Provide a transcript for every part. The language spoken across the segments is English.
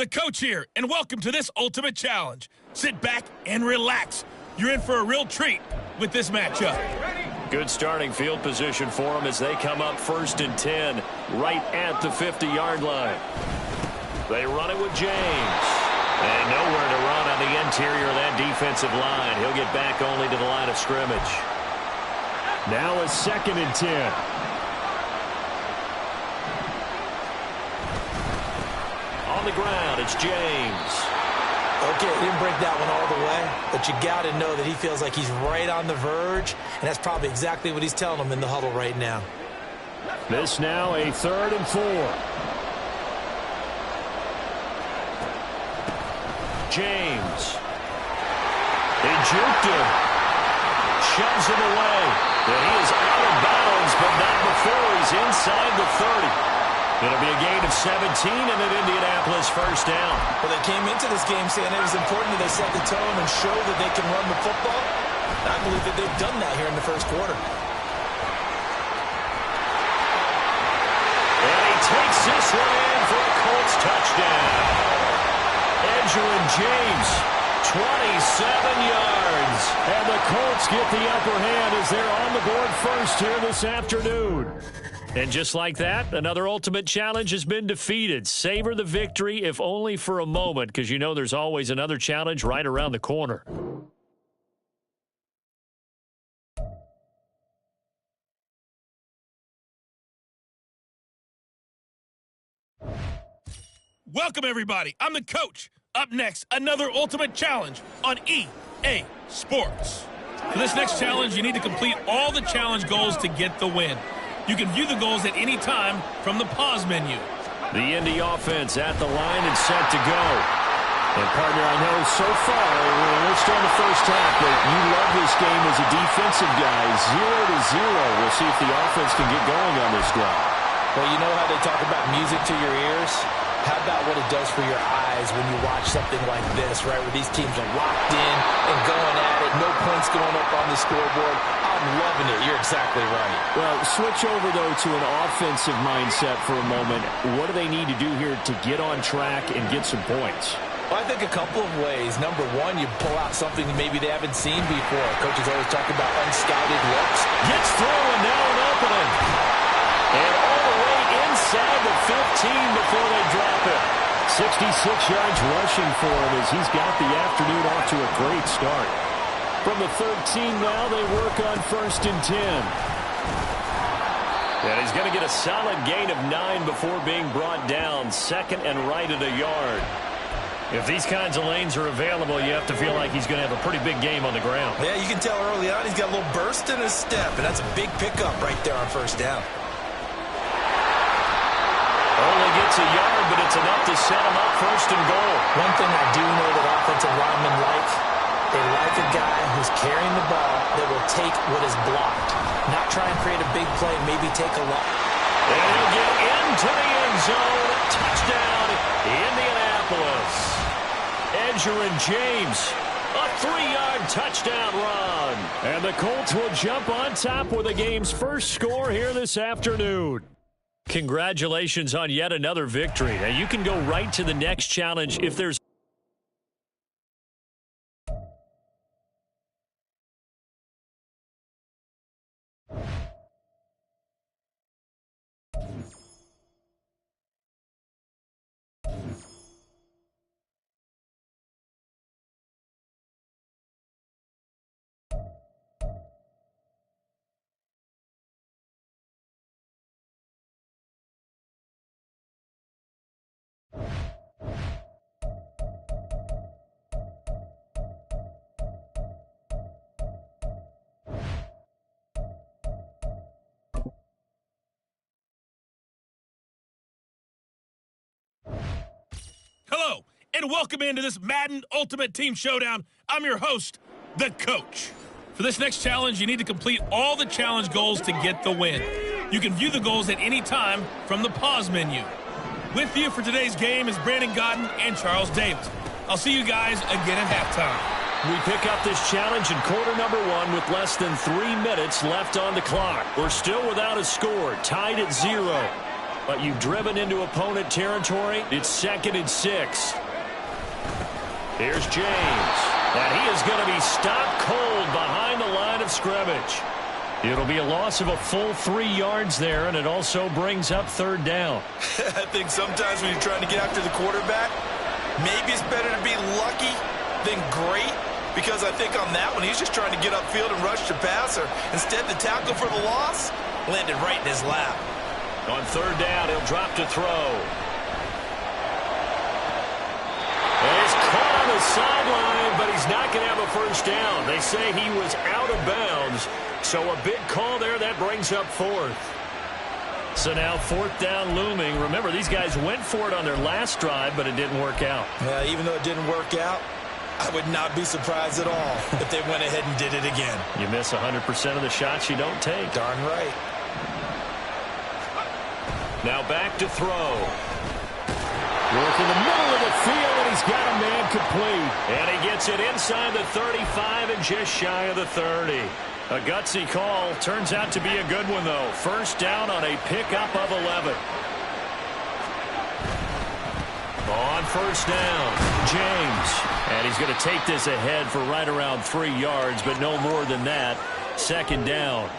the coach here, and welcome to this ultimate challenge. Sit back and relax. You're in for a real treat with this matchup. Good starting field position for them as they come up 1st and 10, right at the 50-yard line. They run it with James. And nowhere to run on the interior of that defensive line. He'll get back only to the line of scrimmage. Now a 2nd and 10. On the ground, it's James. Okay, he didn't break that one all the way, but you got to know that he feels like he's right on the verge, and that's probably exactly what he's telling them in the huddle right now. This now a 3rd and 4. James. He juked him. Shoves him away. And he is out of bounds, but not before he's inside the 30. It'll be a gain of 17 and an Indianapolis first down. Well, they came into this game saying it was important that they set the tone and show that they can run the football. I believe that they've done that here in the first quarter. And he takes this one in for a Colts touchdown. Edgerrin James, 27 yards. And the Colts get the upper hand as they're on the board first here this afternoon. And just like that, another ultimate challenge has been defeated. Savor the victory, if only for a moment, because you know there's always another challenge right around the corner. Welcome, everybody. I'm the coach. Up next, another ultimate challenge on EA Sports. For this next challenge, you need to complete all the challenge goals to get the win. You can view the goals at any time from the pause menu. The Indy offense at the line and set to go. And, partner, I know so far, we're still in the first half, but you love this game as a defensive guy. 0-0. We'll see if the offense can get going on this drive. Well, you know how they talk about music to your ears? How about what it does for your eyes when you watch something like this, right, where these teams are locked in and going at it, no points going up on the scoreboard. I'm loving it. You're exactly right. Well, switch over, though, to an offensive mindset for a moment. What do they need to do here to get on track and get some points? Well, I think a couple of ways. Number one, you pull out something that maybe they haven't seen before. Coaches always talk about unscouted looks. Gets through and now an opening. And all the way inside the 15 before they drop it. 66 yards rushing for him as he's got the afternoon off to a great start. From the 13 now, they work on 1st and 10. And he's going to get a solid gain of 9 before being brought down. 2nd and right at a yard. If these kinds of lanes are available, you have to feel like he's going to have a pretty big game on the ground. Yeah, you can tell early on he's got a little burst in his step, and that's a big pickup right there on 1st down. Only gets a yard, but it's enough to set him up 1st and goal. One thing I do know that offensive linemen like, they like a guy who's carrying the ball that will take what is blocked. Not try and create a big play, maybe take a lot. And he'll get into the end zone. Touchdown, Indianapolis. Edgerrin James, a 3-yard touchdown run. And the Colts will jump on top with the game's first score here this afternoon. Congratulations on yet another victory. Now you can go right to the next challenge if there's Hello, and welcome into this Madden Ultimate Team Showdown. I'm your host, the coach. For this next challenge, you need to complete all the challenge goals to get the win. You can view the goals at any time from the pause menu. With you for today's game is Brandon Godden and Charles Davis. I'll see you guys again at halftime. We pick up this challenge in quarter number 1 with less than 3 minutes left on the clock. We're still without a score, tied at 0. But you've driven into opponent territory. It's 2nd and 6. Here's James. And he is going to be stopped cold behind the line of scrimmage. It'll be a loss of a full 3 yards there, and it also brings up 3rd down. I think sometimes when you're trying to get after the quarterback, maybe it's better to be lucky than great, because I think on that one, he's just trying to get upfield and rush the passer. Instead, the tackle for the loss landed right in his lap. On 3rd down, he'll drop to throw. And he's caught on the sideline, but he's not going to have a 1st down. They say he was out of bounds. So a big call there. That brings up 4th. So now 4th down looming. Remember, these guys went for it on their last drive, but it didn't work out. Even though it didn't work out, I would not be surprised at all if they went ahead and did it again. You miss 100% of the shots you don't take. Darn right. Now back to throw. Work in the middle of the field, and he's got a man complete. And he gets it inside the 35 and just shy of the 30. A gutsy call. Turns out to be a good one, though. 1st down on a pickup of 11. On 1st down, James. And he's going to take this ahead for right around 3 yards, but no more than that. 2nd down.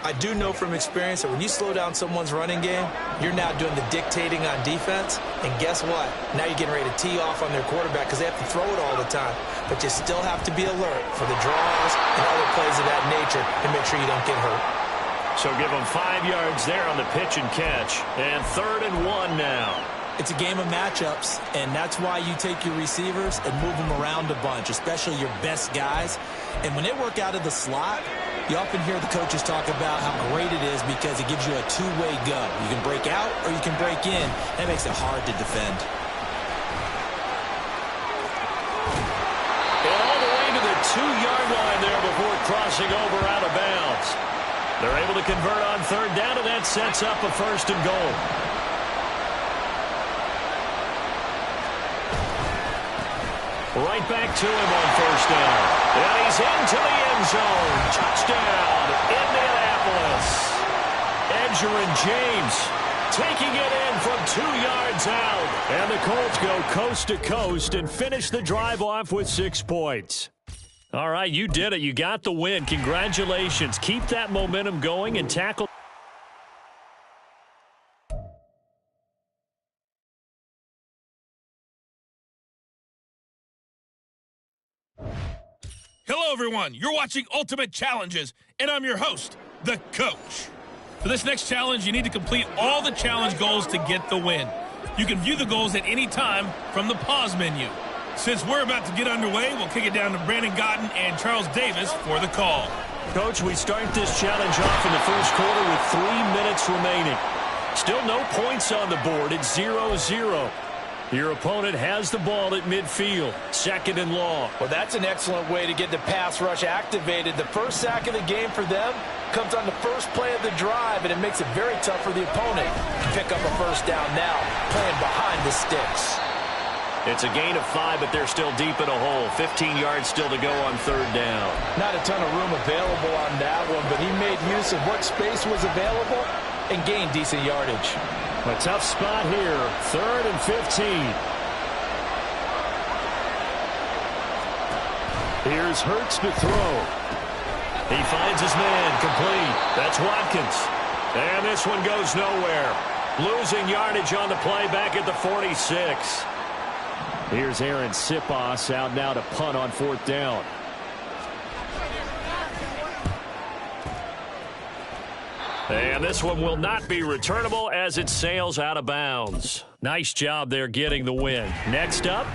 I do know from experience that when you slow down someone's running game, you're now doing the dictating on defense. And guess what? Now you're getting ready to tee off on their quarterback because they have to throw it all the time. But you still have to be alert for the draws and other plays of that nature to make sure you don't get hurt. So give them 5 yards there on the pitch and catch. And 3rd and 1 now. It's a game of matchups, and that's why you take your receivers and move them around a bunch, especially your best guys. And when they work out of the slot, you often hear the coaches talk about how great it is because it gives you a two-way go. You can break out or you can break in. That makes it hard to defend. And all the way to the 2-yard line there before crossing over out of bounds. They're able to convert on 3rd down, and that sets up a 1st and goal. Right back to him on 1st down. And he's into the end zone. Touchdown, Indianapolis. Edgerrin James taking it in from 2 yards out. And the Colts go coast to coast and finish the drive off with 6 points. All right, you did it. You got the win. Congratulations. Keep that momentum going and tackle. Hello, everyone. You're watching Ultimate Challenges, and I'm your host, the Coach. For this next challenge, you need to complete all the challenge goals to get the win. You can view the goals at any time from the pause menu. Since we're about to get underway, we'll kick it down to Brandon Gotten and Charles Davis for the call. Coach, we start this challenge off in the 1st quarter with 3 minutes remaining. Still no points on the board. It's 0-0. Your opponent has the ball at midfield, 2nd and long. Well, that's an excellent way to get the pass rush activated. The first sack of the game for them comes on the first play of the drive, and it makes it very tough for the opponent to pick up a 1st down now, playing behind the sticks. It's a gain of 5, but they're still deep in a hole. 15 yards still to go on 3rd down. Not a ton of room available on that one, but he made use of what space was available and gained decent yardage. A tough spot here, 3rd and 15. Here's Hurts to throw. He finds his man complete. That's Watkins. And this one goes nowhere. Losing yardage on the play back at the 46. Here's Aaron Sipos out now to punt on 4th down. And this one will not be returnable as it sails out of bounds. Nice job there getting the win. Next up.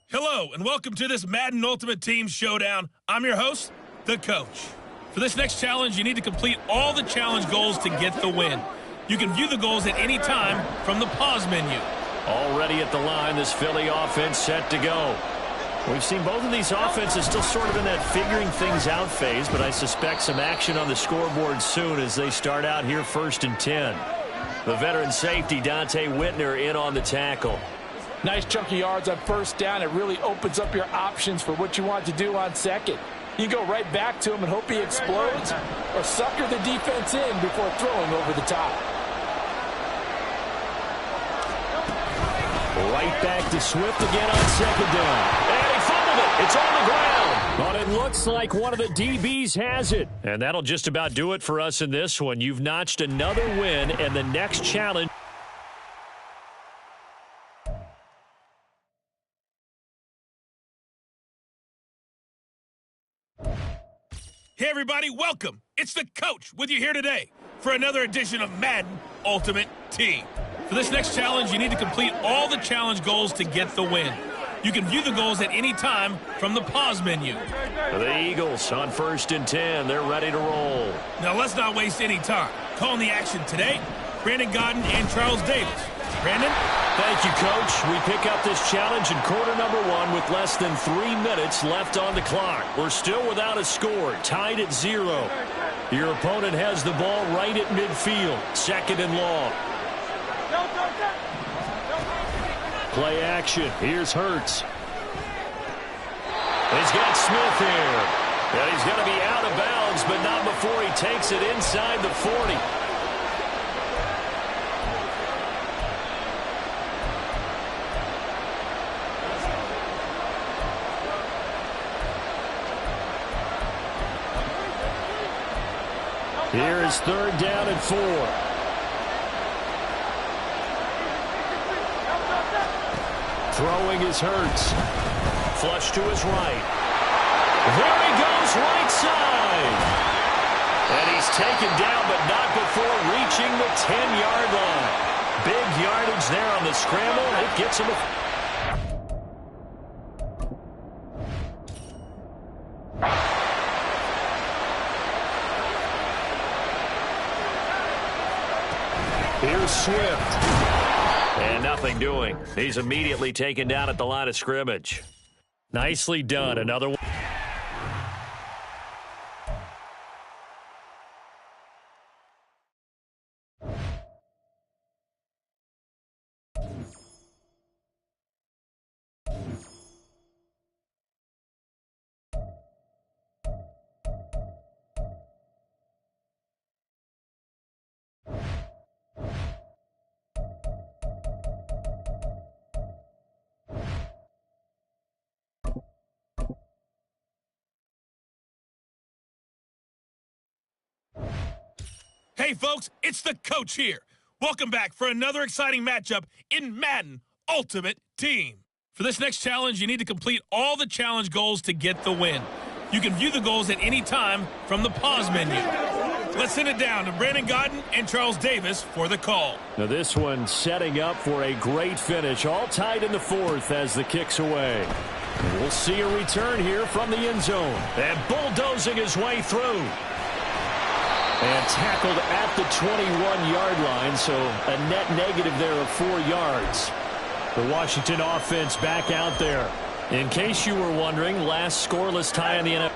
Hello, and welcome to this Madden Ultimate Team Showdown. I'm your host, the Coach. For this next challenge, you need to complete all the challenge goals to get the win. You can view the goals at any time from the pause menu. Already at the line, this Philly offense set to go. We've seen both of these offenses still sort of in that figuring things out phase, but I suspect some action on the scoreboard soon as they start out here 1st and 10. The veteran safety, Dante Whitner, in on the tackle. Nice chunk of yards on first down. It really opens up your options for what you want to do on second. You go right back to him and hope he explodes, or sucker the defense in before throwing over the top. Right back to Swift again on second down. And he fumbled it. It's on the ground. But it looks like one of the DBs has it. And that'll just about do it for us in this one. You've notched another win, and the next challenge. Hey, everybody, welcome. It's the coach with you here today for another edition of Madden Ultimate Team. For this next challenge, you need to complete all the challenge goals to get the win. You can view the goals at any time from the pause menu. The Eagles on 1st and 10. They're ready to roll. Now, let's not waste any time. Calling the action today, Brandon Godden and Charles Davis. Brandon? Thank you, Coach. We pick up this challenge in quarter number 1 with less than 3 minutes left on the clock. We're still without a score, tied at 0. Your opponent has the ball right at midfield, 2nd and long. Play action. Here's Hurts. He's got Smith here. And he's going to be out of bounds, but not before he takes it inside the 40. Here is 3rd down and 4. Throwing is Hurts. Flush to his right. There he goes, right side. And he's taken down, but not before reaching the 10-yard line. Big yardage there on the scramble. It gets him a... Here's Swift. And nothing doing. He's immediately taken down at the line of scrimmage. Nicely done. Another one. Hey, folks, it's the coach here. Welcome back for another exciting matchup in Madden Ultimate Team. For this next challenge, you need to complete all the challenge goals to get the win. You can view the goals at any time from the pause menu. Let's send it down to Brandon Godden and Charles Davis for the call. Now this one setting up for a great finish, all tied in the 4th as the kick's away. We'll see a return here from the end zone. And bulldozing his way through. And tackled at the 21-yard line, so a net negative there of 4 yards. The Washington offense back out there. In case you were wondering, last scoreless tie in the NFL.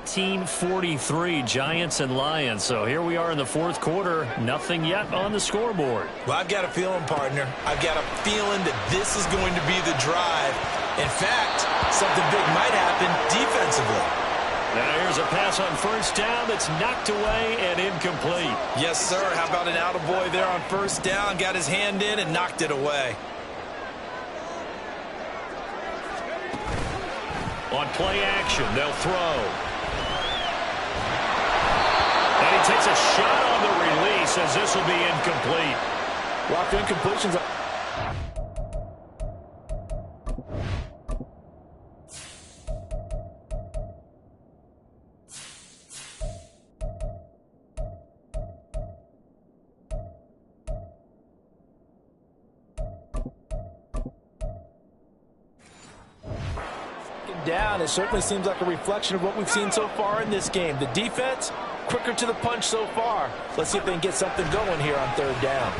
Team 43, Giants and Lions. So here we are in the 4th quarter. Nothing yet on the scoreboard. Well, I've got a feeling, partner. I've got a feeling that this is going to be the drive. In fact, something big might happen defensively. Now here's a pass on 1st down that's knocked away and incomplete. Yes, sir. How about an attaboy there on 1st down? Got his hand in and knocked it away. On play action, they'll throw. And he takes a shot on the release as this will be incomplete. Locked incompletions. Down. It certainly seems like a reflection of what we've seen so far in this game. The defense, quicker to the punch so far. Let's see if they can get something going here on 3rd down.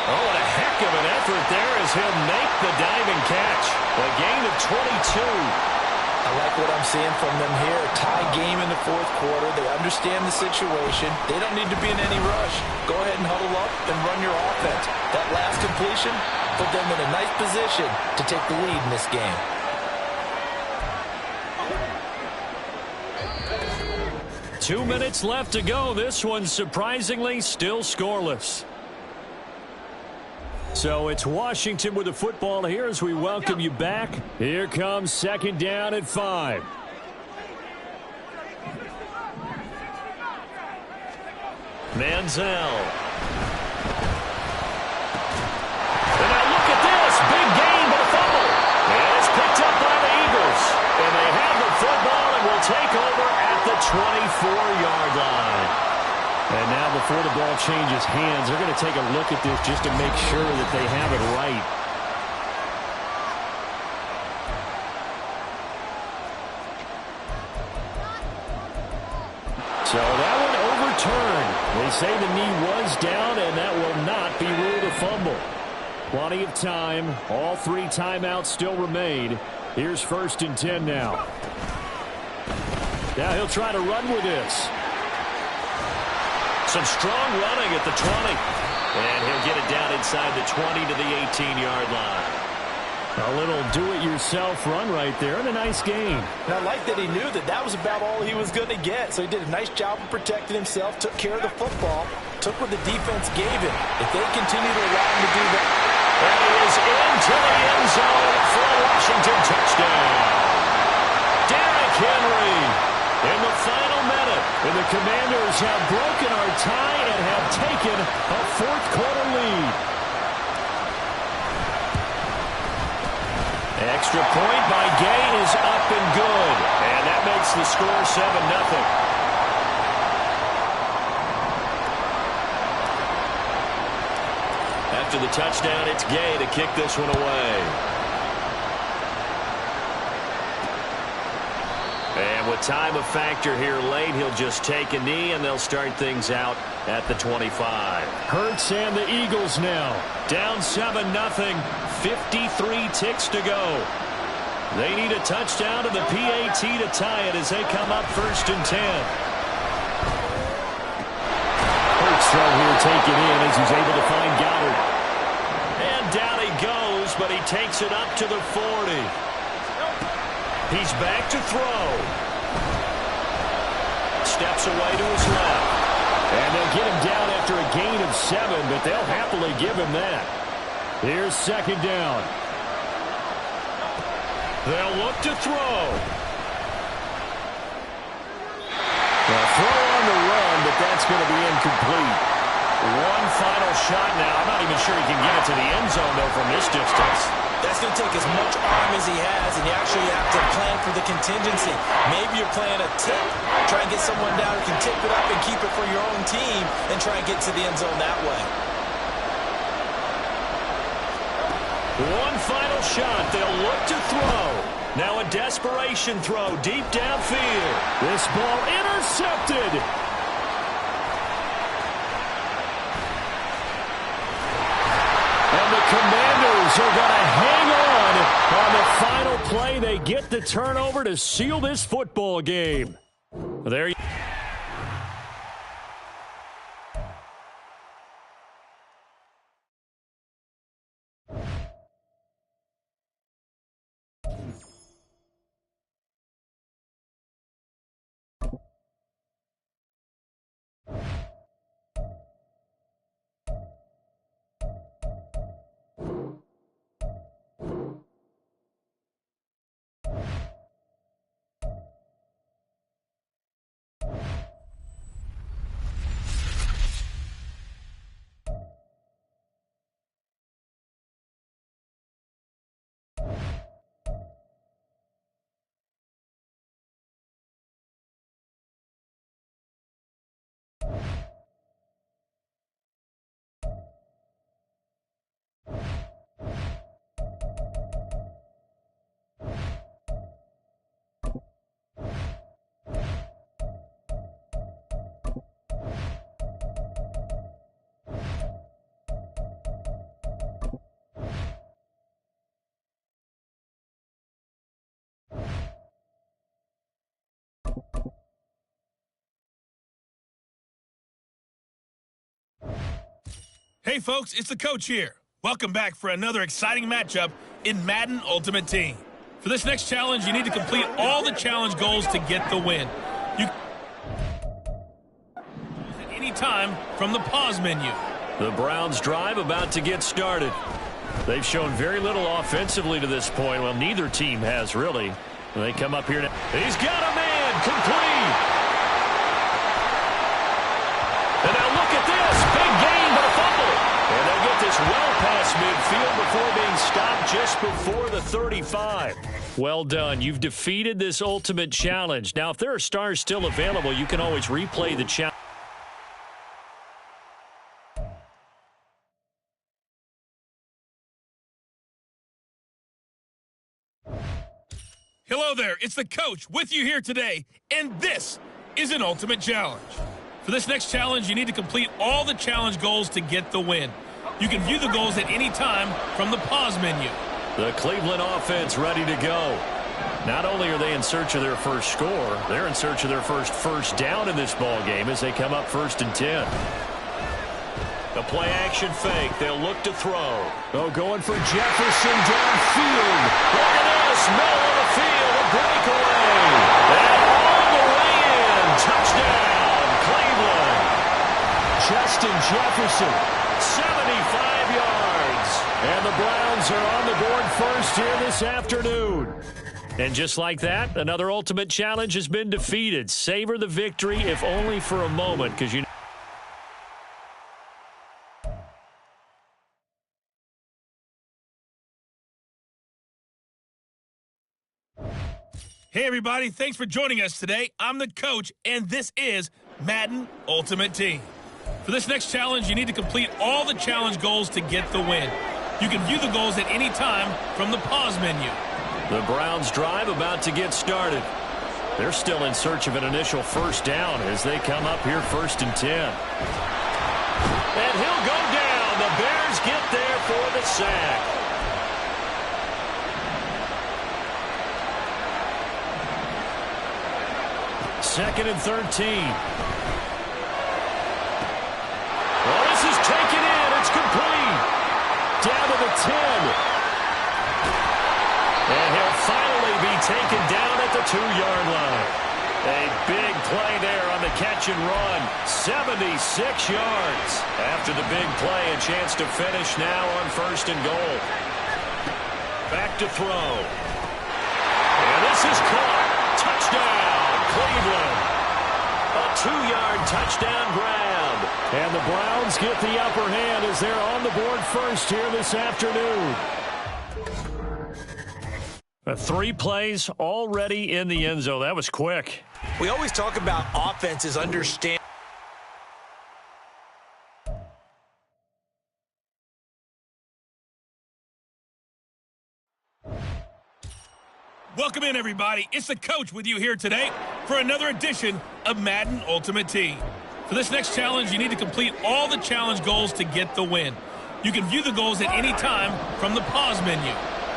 Oh, and a heck of an effort there as he'll make the diving catch. A gain of 22. I like what I'm seeing from them here. Tie game in the fourth quarter. They understand the situation. They don't need to be in any rush. Go ahead and huddle up and run your offense. That last completion put them in a nice position to take the lead in this game. Two minutes left to go. This one surprisingly still scoreless. So it's Washington with the football here as we welcome you back. Here comes second down at 5. Manziel. And now look at this. Big gain, but a fumble. And it's picked up by the Eagles. And they have the football and will take over at the 24-yard line. And now before the ball changes hands, they're going to take a look at this just to make sure that they have it right. So that one overturned. They say the knee was down, and that will not be ruled a fumble. Plenty of time. All 3 timeouts still remain. Here's 1st and 10 now. Now he'll try to run with this. Some strong running at the 20. And he'll get it down inside the 20 to the 18-yard line. A little do-it-yourself run right there, and a nice gain. And I like that he knew that that was about all he was going to get. So he did a nice job of protecting himself, took care of the football, took what the defense gave him. If they continue to allow him to do that. And he is into the end zone for a Washington touchdown. Derrick Henry in the final minute. And the Commanders have broken our tie and have taken a fourth-quarter lead. Extra point by Gay is up and good. And that makes the score 7-0. After the touchdown, it's Gay to kick this one away. And with time a factor here late, he'll just take a knee, and they'll start things out at the 25. Hurts and the Eagles now. Down 7-0. 53 ticks to go. They need a touchdown to the PAT to tie it as they come up 1st and 10. Hurts throw here taken in as he's able to find Goddard. And down he goes, but he takes it up to the 40. He's back to throw. Steps away to his left. And they'll get him down after a gain of 7, but they'll happily give him that. Here's 2nd down. They'll look to throw. A throw on the run, but that's going to be incomplete. One final shot now. I'm not even sure he can get it to the end zone, though, from this distance. That's going to take as much arm as he has, and you actually have to plan for the contingency. Maybe you're playing a tip. Try and get someone down who can tip it up and keep it for your own team and try and get to the end zone that way. One final shot. They'll look to throw. Now a desperation throw deep downfield. This ball intercepted. And the Commanders are going to hang on the final play. They get the turnover to seal this football game. There you Hey folks, it's the coach here. Welcome back for another exciting matchup in Madden Ultimate Team. For this next challenge, you need to complete all the challenge goals to get the win. You at any time from the pause menu. The Browns drive about to get started. They've shown very little offensively to this point. Well, neither team has really. They come up here. He's got a man complete. And now look at this. Big gain, but a fumble. And they get this well past midfield before being stopped just before the 35. Well done. You've defeated this ultimate challenge. Now, if there are stars still available, you can always replay the challenge. Hello there, it's the coach with you here today, and this is an ultimate challenge. For this next challenge, you need to complete all the challenge goals to get the win. You can view the goals at any time from the pause menu. The Cleveland offense ready to go. Not only are they in search of their first score, they're in search of their first down in this ball game as they come up 1st and 10. The play-action fake. They'll look to throw. Oh, going for Jefferson downfield. Look at this. Middle of the field. A breakaway. And all the way in. Touchdown, Cleveland. Justin Jefferson, 75 yards. And the Browns are on the board first here this afternoon. And just like that, another ultimate challenge has been defeated. Savor the victory, if only for a moment, because you know. Hey everybody, thanks for joining us today. I'm the coach, and this is Madden Ultimate Team. For this next challenge, you need to complete all the challenge goals to get the win. You can view the goals at any time from the pause menu. The Browns drive about to get started. They're still in search of an initial first down as they come up here 1st and 10. And he'll go down. The Bears get there for the sack. 2nd and 13. Well, this is taken in. It's complete. Down to the 10. And he'll finally be taken down at the 2-yard line. A big play there on the catch and run. 76 yards. After the big play, a chance to finish now on 1st and goal. Back to throw. And this is caught. Touchdown, Cleveland. A 2-yard touchdown grab. And the Browns get the upper hand as they're on the board first here this afternoon. 3 plays already in the end zone. That was quick. We always talk about offenses understand. Welcome in, everybody. It's the coach with you here today for another edition of Madden Ultimate Team. For this next challenge, you need to complete all the challenge goals to get the win. You can view the goals at any time from the pause menu.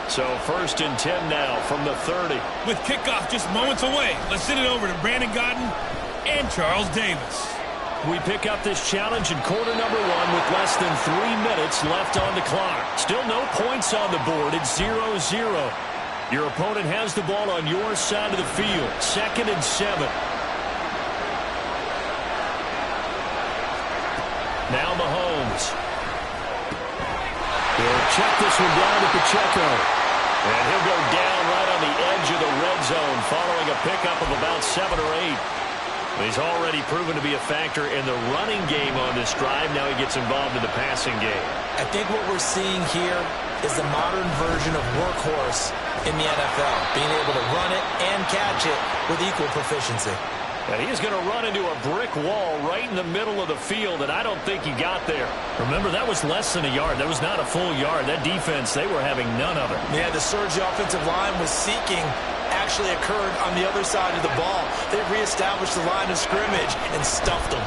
So 1st and 10 now from the 30. With kickoff just moments away, let's send it over to Brandon Godden and Charles Davis. We pick up this challenge in quarter number 1 with less than 3 minutes left on the clock. Still no points on the board. It's 0-0. Your opponent has the ball on your side of the field. 2nd and 7. Now Mahomes. He'll check this one down to Pacheco. And he'll go down right on the edge of the red zone following a pickup of about 7 or 8. He's already proven to be a factor in the running game on this drive. Now he gets involved in the passing game. I think what we're seeing here is the modern version of workhorse in the NFL, being able to run it and catch it with equal proficiency. And he's going to run into a brick wall right in the middle of the field, and I don't think he got there. Remember, that was less than a yard. That was not a full yard. That defense, they were having none of it. Yeah, the surge the offensive line was seeking actually occurred on the other side of the ball. They reestablished the line of scrimmage and stuffed them.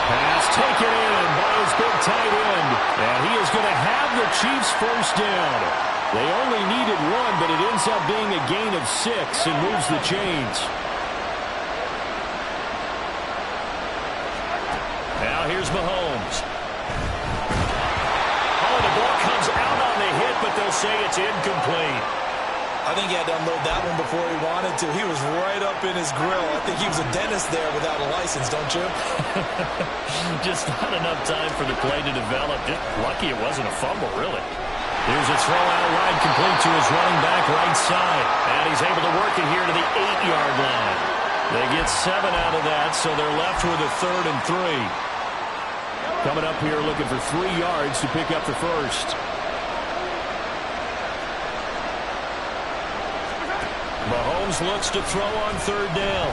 Pass taken in by his big tight end. And he is going to have the Chiefs first down. They only needed 1, but it ends up being a gain of 6 and moves the chains. Now here's Mahomes. Oh, the ball comes out on the hit, but they'll say it's incomplete. I think he had to unload that one before he wanted to. He was right up in his grill. I think he was a dentist there without a license, don't you? Just not enough time for the play to develop. Just lucky it wasn't a fumble, really. Here's a throw out wide, complete to his running back right side. And he's able to work it here to the 8-yard line. They get 7 out of that, so they're left with a 3rd and 3. Coming up here looking for 3 yards to pick up the first. Mahomes looks to throw on 3rd down.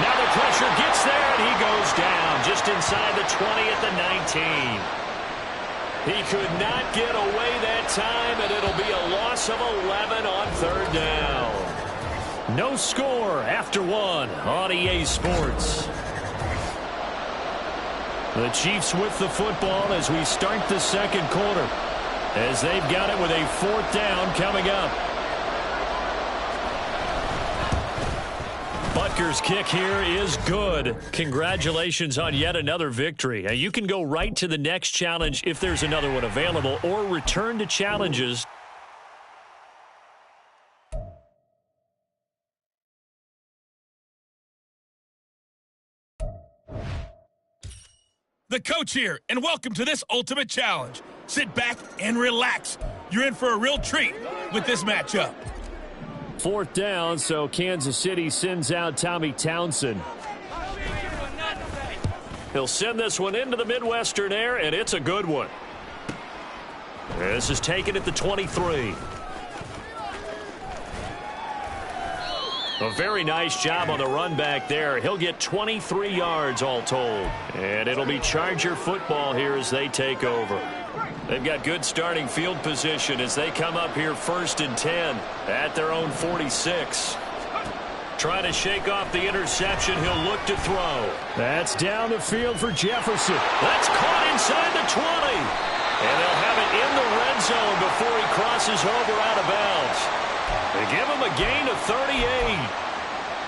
Now the pressure gets there, and he goes down just inside the 20 at the 19. He could not get away that time, and it'll be a loss of 11 on 3rd down. No score after 1 on EA Sports. The Chiefs with the football as we start the second quarter, as they've got it with a 4th down coming up. Butker's kick here is good. Congratulations on yet another victory. Now, you can go right to the next challenge if there's another one available, or return to challenges. The coach here, and welcome to this ultimate challenge. Sit back and relax. You're in for a real treat with this matchup. 4th down, so Kansas City sends out Tommy Townsend. He'll send this one into the Midwestern air, and it's a good one. This is taken at the 23. A very nice job on the run back there. He'll get 23 yards all told. And it'll be Charger football here as they take over. They've got good starting field position as they come up here 1st and 10 at their own 46. Trying to shake off the interception. He'll look to throw. That's down the field for Jefferson. That's caught inside the 20. And they'll have it in the red zone before he crosses over out of bounds. They give him a gain of 38.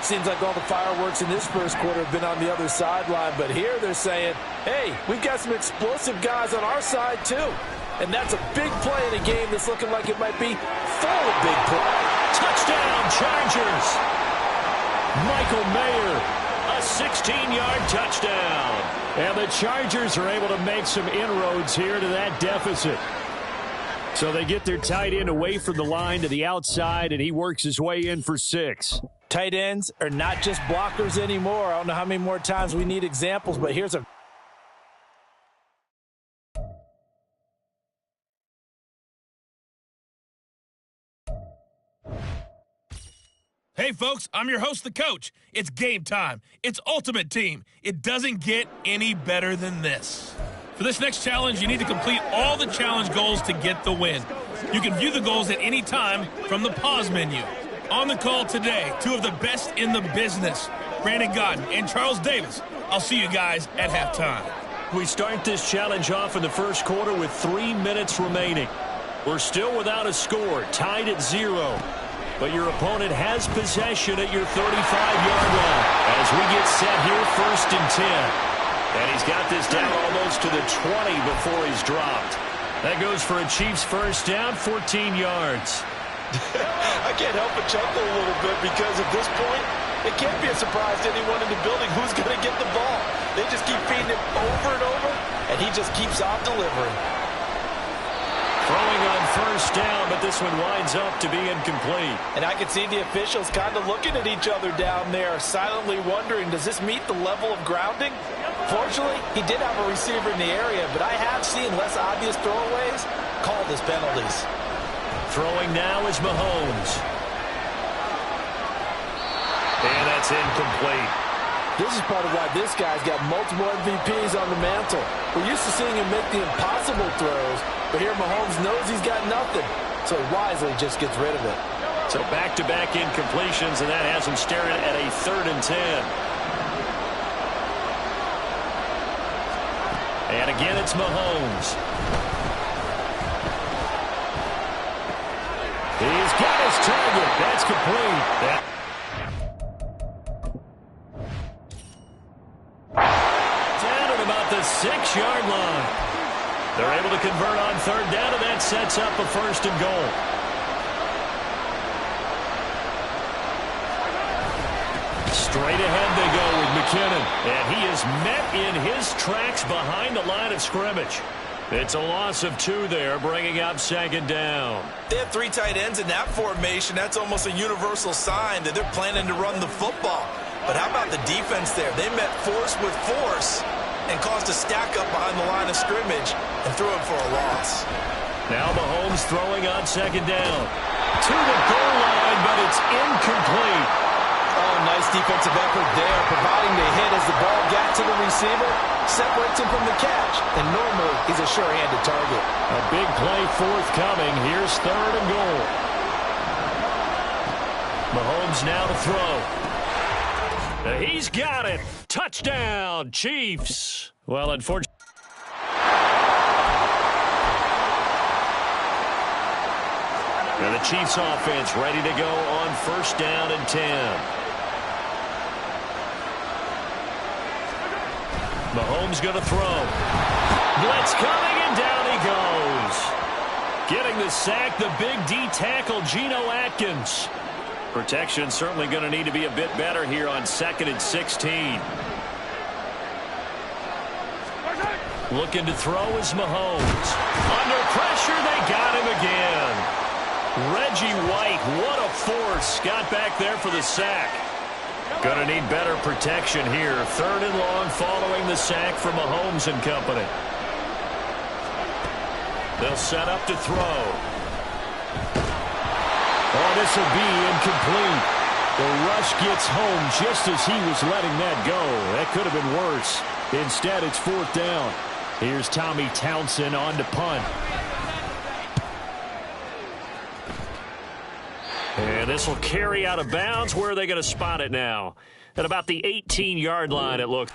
Seems like all the fireworks in this first quarter have been on the other sideline, but here they're saying, hey, we've got some explosive guys on our side too. And that's a big play in a game that's looking like it might be full of big plays. Touchdown, Chargers. Michael Mayer, a 16-yard touchdown. And the Chargers are able to make some inroads here to that deficit. So they get their tight end away from the line to the outside, and he works his way in for 6. Tight ends are not just blockers anymore. I don't know how many more times we need examples, but here's a... Hey, folks, I'm your host, the coach. It's game time. It's Ultimate Team. It doesn't get any better than this. For this next challenge, you need to complete all the challenge goals to get the win. You can view the goals at any time from the pause menu. On the call today, 2 of the best in the business, Brandon Godden and Charles Davis. I'll see you guys at halftime. We start this challenge off in the first quarter with 3 minutes remaining. We're still without a score, tied at 0. But your opponent has possession at your 35-yard line as we get set here 1st and 10. And he's got this down almost to the 20 before he's dropped. That goes for a Chiefs first down, 14 yards. I can't help but chuckle a little bit because at this point, it can't be a surprise to anyone in the building who's going to get the ball. They just keep feeding him over and over, and he just keeps on delivering. Throwing on first down, but this one winds up to be incomplete. And I can see the officials kind of looking at each other down there, silently wondering, does this meet the level of grounding? Fortunately, he did have a receiver in the area, but I have seen less obvious throwaways called as penalties. Throwing now is Mahomes. And that's incomplete. This is part of why this guy's got multiple MVPs on the mantle. We're used to seeing him make the impossible throws, but here Mahomes knows he's got nothing, so he wisely just gets rid of it. So back-to-back incompletions, and that has him staring at a 3rd and 10. And again, it's Mahomes. He's got his target. That's complete. Down at about the down, and that sets up a 1st and goal. Straight ahead they go with McKinnon. And he is met in his tracks behind the line of scrimmage. It's a loss of 2 there, bringing up 2nd down. They have 3 tight ends in that formation. That's almost a universal sign that they're planning to run the football. But how about the defense there? They met force with force and caused a stack up behind the line of scrimmage and threw it for a loss. Now Mahomes throwing on 2nd down. To the goal line, but it's incomplete. Oh, nice defensive effort there, providing the hit as the ball got to the receiver, separates him from the catch, and normally he's a sure-handed target. A big play forthcoming. Here's 3rd and goal. Mahomes now to throw. He's got it. Touchdown, Chiefs. Well, unfortunately. And the Chiefs offense ready to go on 1st down and 10. Mahomes going to throw. Blitz coming, and down he goes. Getting the sack, the big D tackle, Geno Atkins. Protection certainly going to need to be a bit better here on 2nd and 16. Looking to throw is Mahomes. Under pressure, they got him again. Reggie White, what a force. Got back there for the sack. Going to need better protection here. 3rd and long following the sack from Mahomes and company. They'll set up to throw. Oh, this will be incomplete. The rush gets home just as he was letting that go. That could have been worse. Instead, it's 4th down. Here's Tommy Townsend on to punt. And this will carry out of bounds. Where are they going to spot it now? At about the 18-yard line, it looks.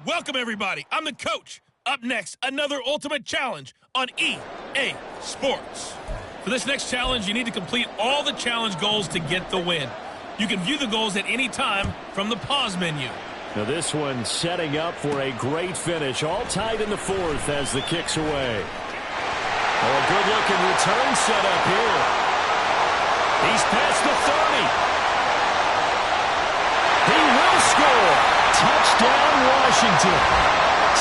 Welcome, everybody. I'm the coach. Up next, another ultimate challenge on EA Sports. For this next challenge, you need to complete all the challenge goals to get the win. You can view the goals at any time from the pause menu. Now this one setting up for a great finish. All tied in the 4th as the kick's away. Oh, a good-looking return set up here. He's past the 30. He will score. Touchdown, Washington.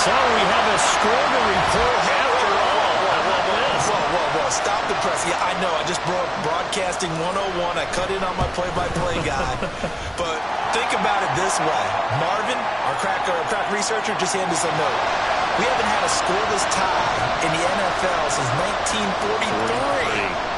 So we have a score to report after all. How about this? Whoa. Stop the press. Yeah, I know. I just brought Broadcasting 101. I cut in on my play-by-play guy. But think about it this way. Marvin, our crack researcher, just handed us a note. We haven't had a scoreless tie in the NFL since 1943.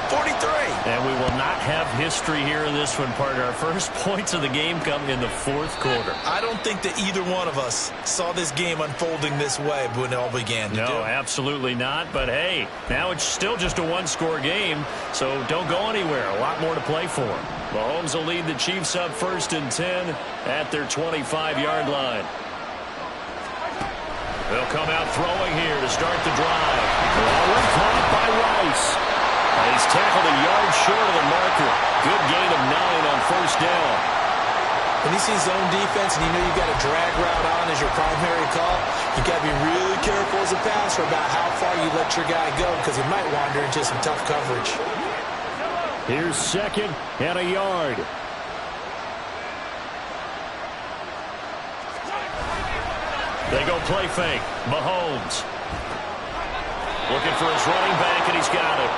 43. And we will not have history here in this one, partner. Our first points of the game come in the 4th quarter. I don't think that either one of us saw this game unfolding this way when it all began. No, absolutely not. But, hey, now it's still just a 1-score game, so don't go anywhere. A lot more to play for. Mahomes will lead the Chiefs up 1st and 10 at their 25-yard line. They'll come out throwing here to start the drive. Ball caught by Rice. He's tackled a yard short of the marker. Good gain of 9 on 1st down. When you see zone defense and you know you've got a drag route on as your primary call, you've got to be really careful as a passer about how far you let your guy go because he might wander into some tough coverage. Here's 2nd and a yard. They go play fake. Mahomes looking for his running back, and he's got it.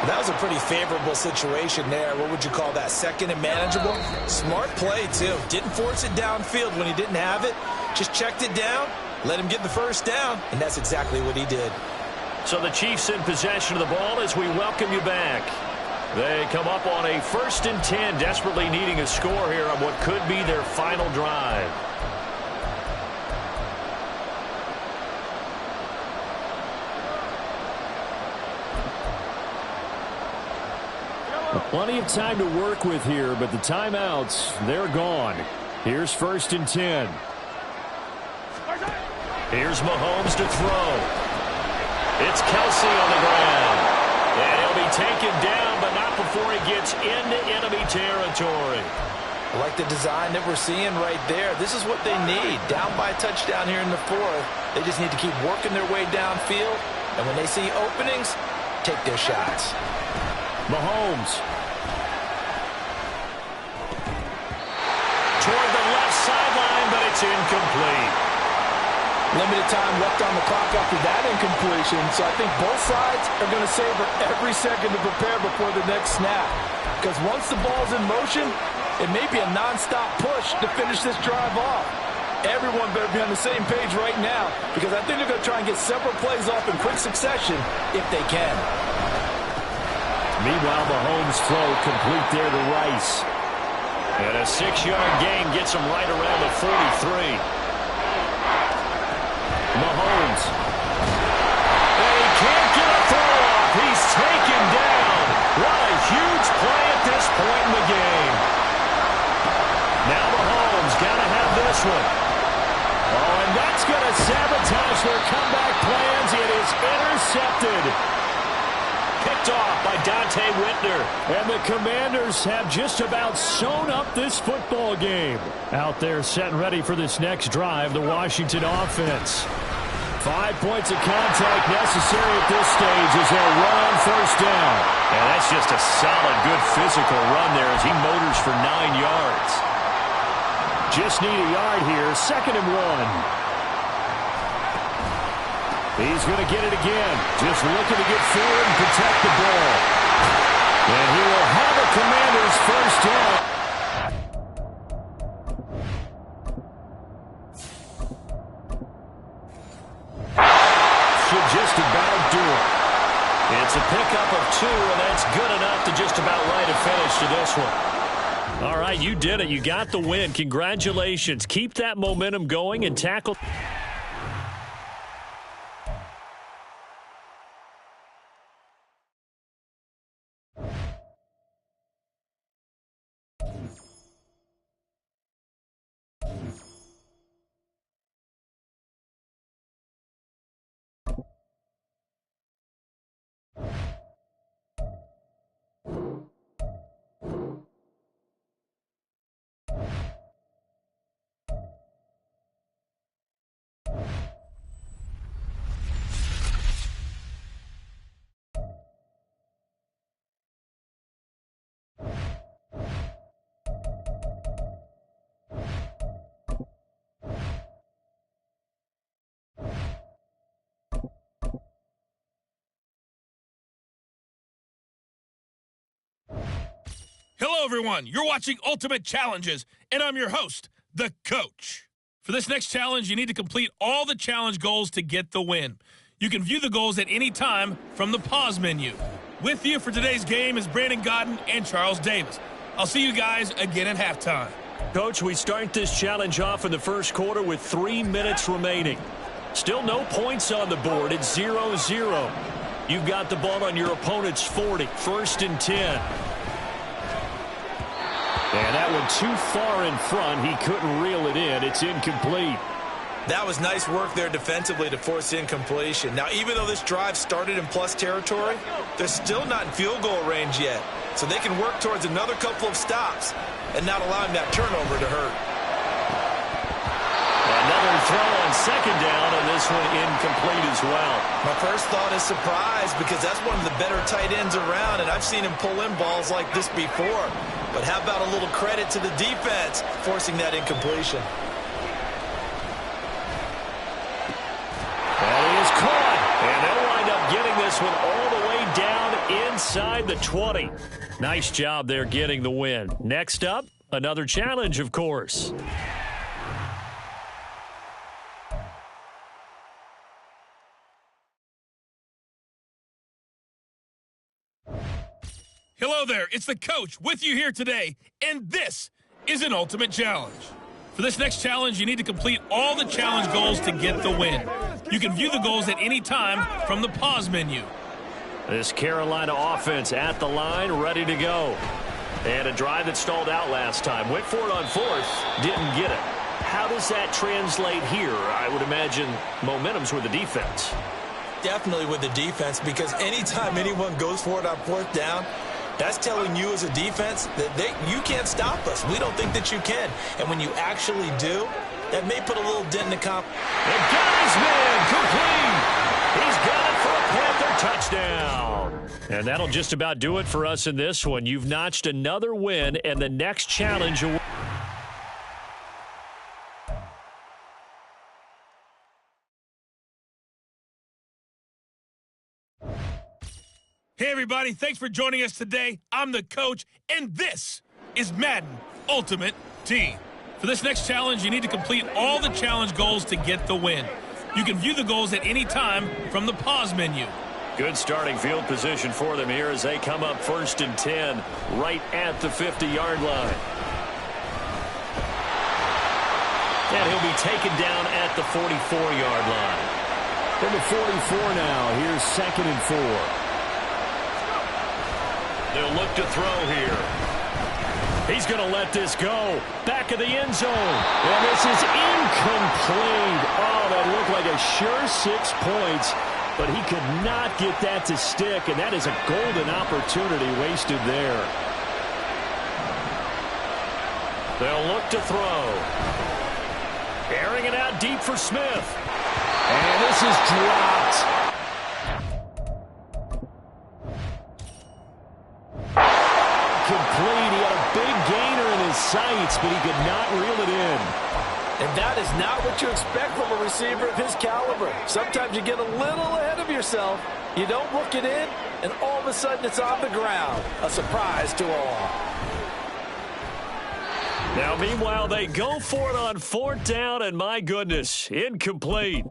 That was a pretty favorable situation there. What would you call that? 2nd and manageable? Smart play, too. Didn't force it downfield when he didn't have it. Just checked it down, let him get the 1st down, and that's exactly what he did. So the Chiefs in possession of the ball as we welcome you back. They come up on a 1st and 10, desperately needing a score here on what could be their final drive. Plenty of time to work with here, but the timeouts, they're gone. Here's 1st and 10. Here's Mahomes to throw. It's Kelsey on the ground. And he'll be taken down, but not before he gets into enemy territory. I like the design that we're seeing right there. This is what they need. Down by a touchdown here in the 4th. They just need to keep working their way downfield. And when they see openings, take their shots. Mahomes. Toward the left sideline, but it's incomplete. Limited time left on the clock after that incompletion, so I think both sides are going to savor every second to prepare before the next snap. Because once the ball's in motion, it may be a nonstop push to finish this drive off. Everyone better be on the same page right now, because I think they're going to try and get several plays off in quick succession if they can. Meanwhile, Mahomes' throw complete there to Rice. And a 6-yard gain gets him right around the 43. Mahomes. And he can't get a throw off. He's taken down. What a huge play at this point in the game. Now Mahomes got to have this one. Oh, and that's going to sabotage their comeback plans. It is intercepted. Picked off by Dante Whitner. And the Commanders have just about sewn up this football game. Out there set and ready for this next drive, the Washington offense. 5 points of contact necessary at this stage as they'll run on 1st down. And that's just a solid, good physical run there as he motors for 9 yards. Just need a yard here, 2nd and 1. He's going to get it again. Just looking to get forward and protect the ball. And he will have a Commanders 1st down. Should just about do it. It's a pickup of 2, and that's good enough to just about write a finish to this one. All right, you did it. You got the win. Congratulations. Keep that momentum going and tackle. Hello, everyone. You're watching Ultimate Challenges, and I'm your host, the Coach. For this next challenge, you need to complete all the challenge goals to get the win. You can view the goals at any time from the pause menu. With you for today's game is Brandon Godden and Charles Davis. I'll see you guys again at halftime. Coach, we start this challenge off in the 1st quarter with 3 minutes remaining. Still no points on the board. It's 0-0. You've got the ball on your opponent's 40. 1st and 10. And that one too far in front. He couldn't reel it in. It's incomplete. That was nice work there defensively to force incompletion. Now, even though this drive started in plus territory, they're still not in field goal range yet. So they can work towards another couple of stops and not allowing that turnover to hurt. Another throw on 2nd down, and this one incomplete as well. My first thought is surprise, because that's one of the better tight ends around, and I've seen him pull in balls like this before. But how about a little credit to the defense forcing that incompletion? And he is caught, and they'll wind up getting this one all the way down inside the 20. Nice job there getting the win. Next up, another challenge, of course. Hello there, it's the Coach with you here today, and this is an Ultimate Challenge. For this next challenge, you need to complete all the challenge goals to get the win. You can view the goals at any time from the pause menu. This Carolina offense at the line, ready to go. And a drive that stalled out last time. Went for it on fourth, didn't get it. How does that translate here? I would imagine momentum's with the defense. Definitely with the defense, because anytime anyone goes for it on fourth down, that's telling you as a defense that you can't stop us. We don't think that you can. And when you actually do, that may put a little dent in the comp. And got his man complete. He's got it for a Panther touchdown. And that'll just about do it for us in this one. You've notched another win, and the next challenge. Hey, everybody. Thanks for joining us today. I'm the coach, and this is Madden Ultimate Team. For this next challenge, you need to complete all the challenge goals to get the win. You can view the goals at any time from the pause menu. Good starting field position for them here as they come up 1st and 10 right at the 50-yard line. And he'll be taken down at the 44-yard line. From the 44 now, here's 2nd and 4. They'll look to throw here. He's going to let this go. Back of the end zone. And this is incomplete. Oh, that looked like a sure 6 points. But he could not get that to stick. And that is a golden opportunity wasted there. They'll look to throw. Airing it out deep for Smith. And this is dropped. Complete. He had a big gainer in his sights, but he could not reel it in. And that is not what you expect from a receiver of his caliber. Sometimes you get a little ahead of yourself. You don't look it in, and all of a sudden it's on the ground. A surprise to all. Now, meanwhile, they go for it on 4th down, and my goodness, incomplete.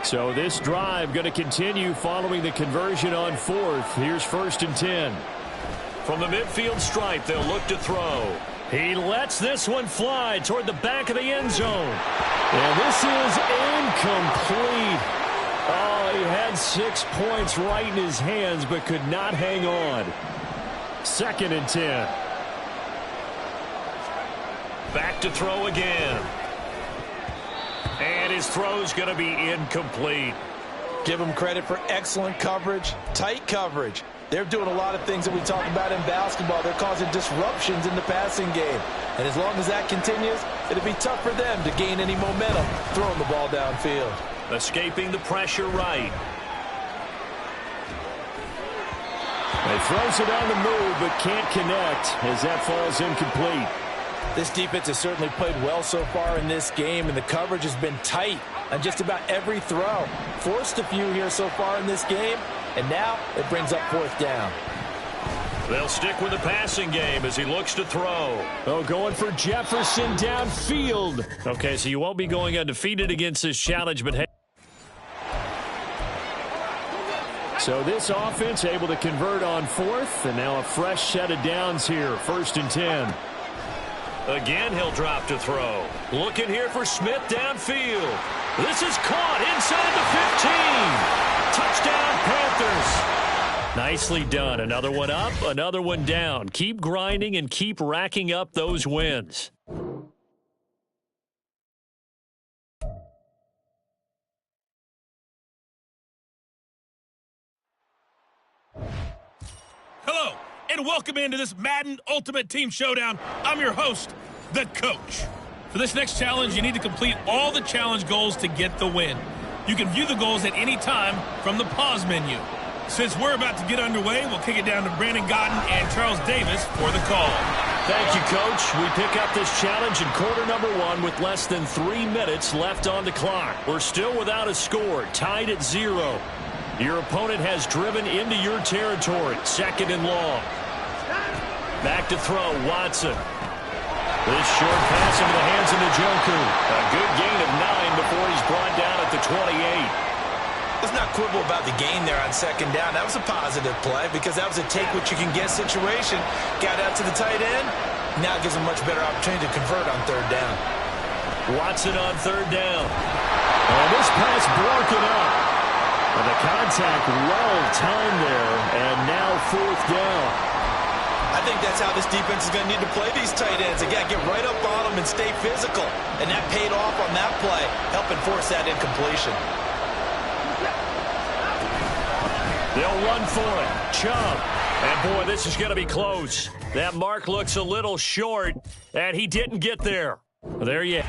So this drive going to continue following the conversion on 4th. Here's 1st and 10. From the midfield stripe, they'll look to throw. He lets this one fly toward the back of the end zone. And this is incomplete. Oh, he had 6 points right in his hands, but could not hang on. 2nd and 10. Back to throw again. And his throw's going to be incomplete. Give them credit for excellent coverage, tight coverage. They're doing a lot of things that we talk about in basketball. They're causing disruptions in the passing game. And as long as that continues, it'll be tough for them to gain any momentum throwing the ball downfield. Escaping the pressure right. He throws it on the move, but can't connect as that falls incomplete. This defense has certainly played well so far in this game, and the coverage has been tight on just about every throw. Forced a few here so far in this game, and now it brings up 4th down. They'll stick with the passing game as he looks to throw. Oh, going for Jefferson downfield. Okay, so you won't be going undefeated against this challenge, but hey. So this offense able to convert on 4th, and now a fresh set of downs here, 1st and 10. Again, he'll drop to throw. Looking here for Smith downfield. This is caught inside the 15. Touchdown, Panthers. Nicely done. Another one up, another one down. Keep grinding and keep racking up those wins. Hello, and welcome into this Madden Ultimate Team Showdown. I'm your host, the coach. For this next challenge, you need to complete all the challenge goals to get the win. You can view the goals at any time from the pause menu. Since we're about to get underway, we'll kick it down to Brandon Godden and Charles Davis for the call. Thank you, Coach. We pick up this challenge in quarter number 1 with less than 3 minutes left on the clock. We're still without a score, tied at 0. Your opponent has driven into your territory, 2nd and long. Back to throw, Watson. This short pass into the hands of Njoku. A good gain of 9 before he's brought down at the 28. Let's not quibble about the gain there on 2nd down. That was a positive play because that was a take-what-you-can-get situation. Got out to the tight end. Now gives him a much better opportunity to convert on 3rd down. Watson on third down. And this pass broken up. And the contact well timed there, and now fourth down. I think that's how this defense is going to need to play these tight ends. Again, get right up on them and stay physical. And that paid off on that play, helping force that incompletion. They'll run for it. Chubb. And, boy, this is going to be close. That mark looks a little short, and he didn't get there. There you go.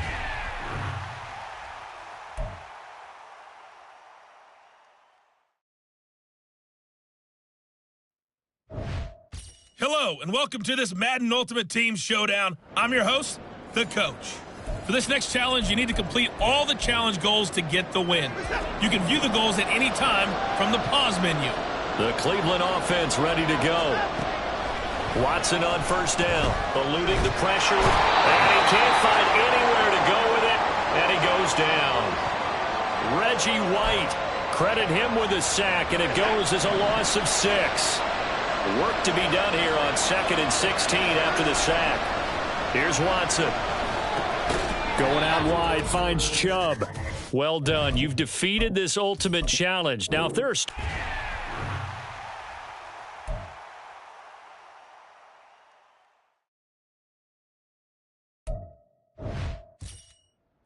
Hello, and welcome to this Madden Ultimate Team Showdown. I'm your host, the Coach. For this next challenge, you need to complete all the challenge goals to get the win. You can view the goals at any time from the pause menu. The Cleveland offense ready to go. Watson on first down, eluding the pressure, and he can't find anywhere to go with it, and he goes down. Reggie White, credit him with a sack, and it goes as a loss of 6. Work to be done here on 2nd and 16 after the sack. Here's Watson. Going out wide, finds Chubb. Well done. You've defeated this ultimate challenge. Now, if there's...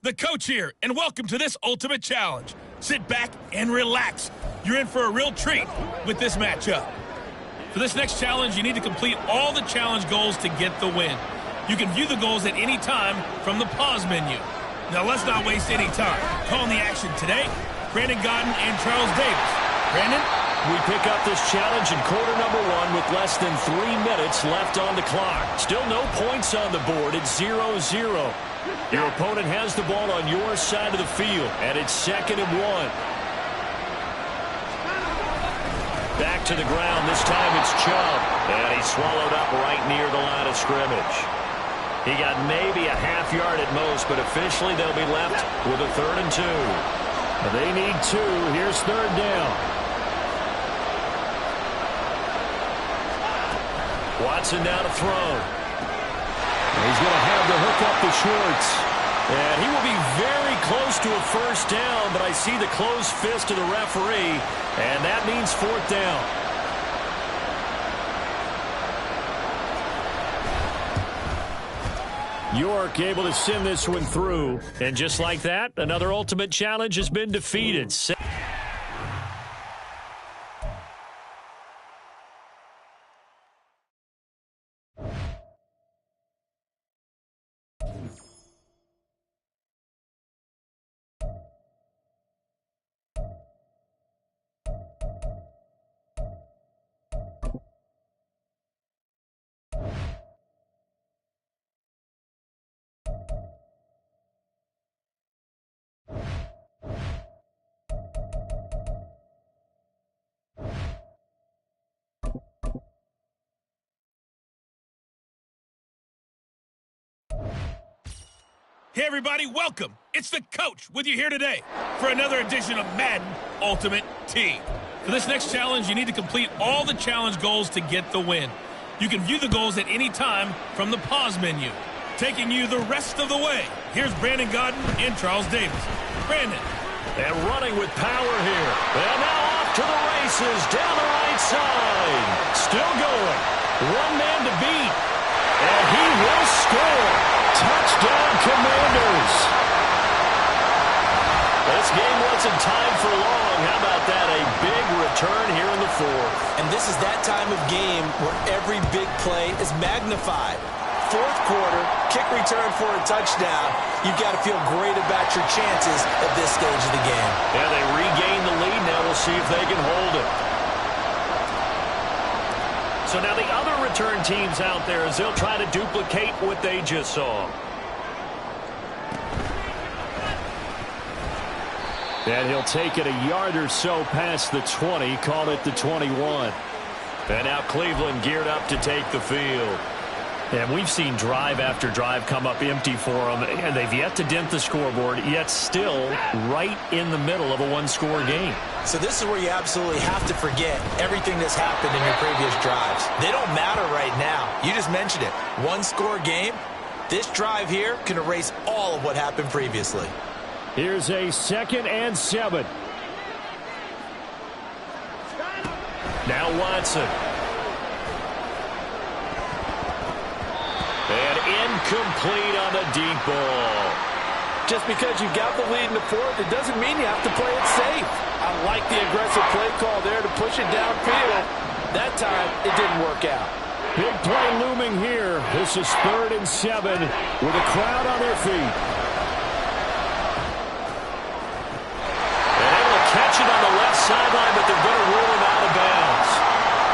The Coach here, and welcome to this Ultimate Challenge. Sit back and relax. You're in for a real treat with this matchup. For this next challenge, you need to complete all the challenge goals to get the win. You can view the goals at any time from the pause menu. Now, let's not waste any time. Calling the action today, Brandon Godden and Charles Davis. Brandon? We pick up this challenge in quarter number 1 with less than 3 minutes left on the clock. Still no points on the board. It's 0-0. Your opponent has the ball on your side of the field, and it's 2nd and 1. Back to the ground. This time it's Chubb. And he's swallowed up right near the line of scrimmage. He got maybe a half yard at most, but officially they'll be left with a 3rd and 2. They need 2. Here's 3rd down. Watson down to throw. He's going to have to hook up the shorts. And he will be very close to a 1st down, but I see the closed fist of the referee, and that means 4th down. York able to send this one through. And just like that, another ultimate challenge has been defeated. Hey, everybody, welcome. It's the Coach with you here today for another edition of Madden Ultimate Team. For this next challenge, you need to complete all the challenge goals to get the win. You can view the goals at any time from the pause menu. Taking you the rest of the way, here's Brandon Godden and Charles Davis. Brandon. And running with power here. And now off to the races down the right side. Still going. One man to beat. And he will score. Touchdown, Commanders. This game wasn't timed for long. How about that? A big return here in the 4th. And this is that time of game where every big play is magnified. 4th quarter, kick return for a touchdown. You've got to feel great about your chances at this stage of the game. Yeah, they regain the lead. Now we'll see if they can hold it. So now the other return teams out there as they'll try to duplicate what they just saw. And he'll take it a yard or so past the 20, call it the 21. And now Cleveland geared up to take the field. And we've seen drive after drive come up empty for them, and they've yet to dent the scoreboard, yet still right in the middle of a one-score game. So this is where you absolutely have to forget everything that's happened in your previous drives. They don't matter right now. You just mentioned it. One-score game, This drive here can erase all of what happened previously. Here's a 2nd and 7. Now Watson. And incomplete on the deep ball. Just because you got the lead in the 4th, it doesn't mean you have to play it safe. I like the aggressive play call there to push it downfield. That time, it didn't work out. Big play looming here. This is 3rd and 7 with a crowd on their feet. And able to catch it on the left sideline, but they're going to rule him out of bounds.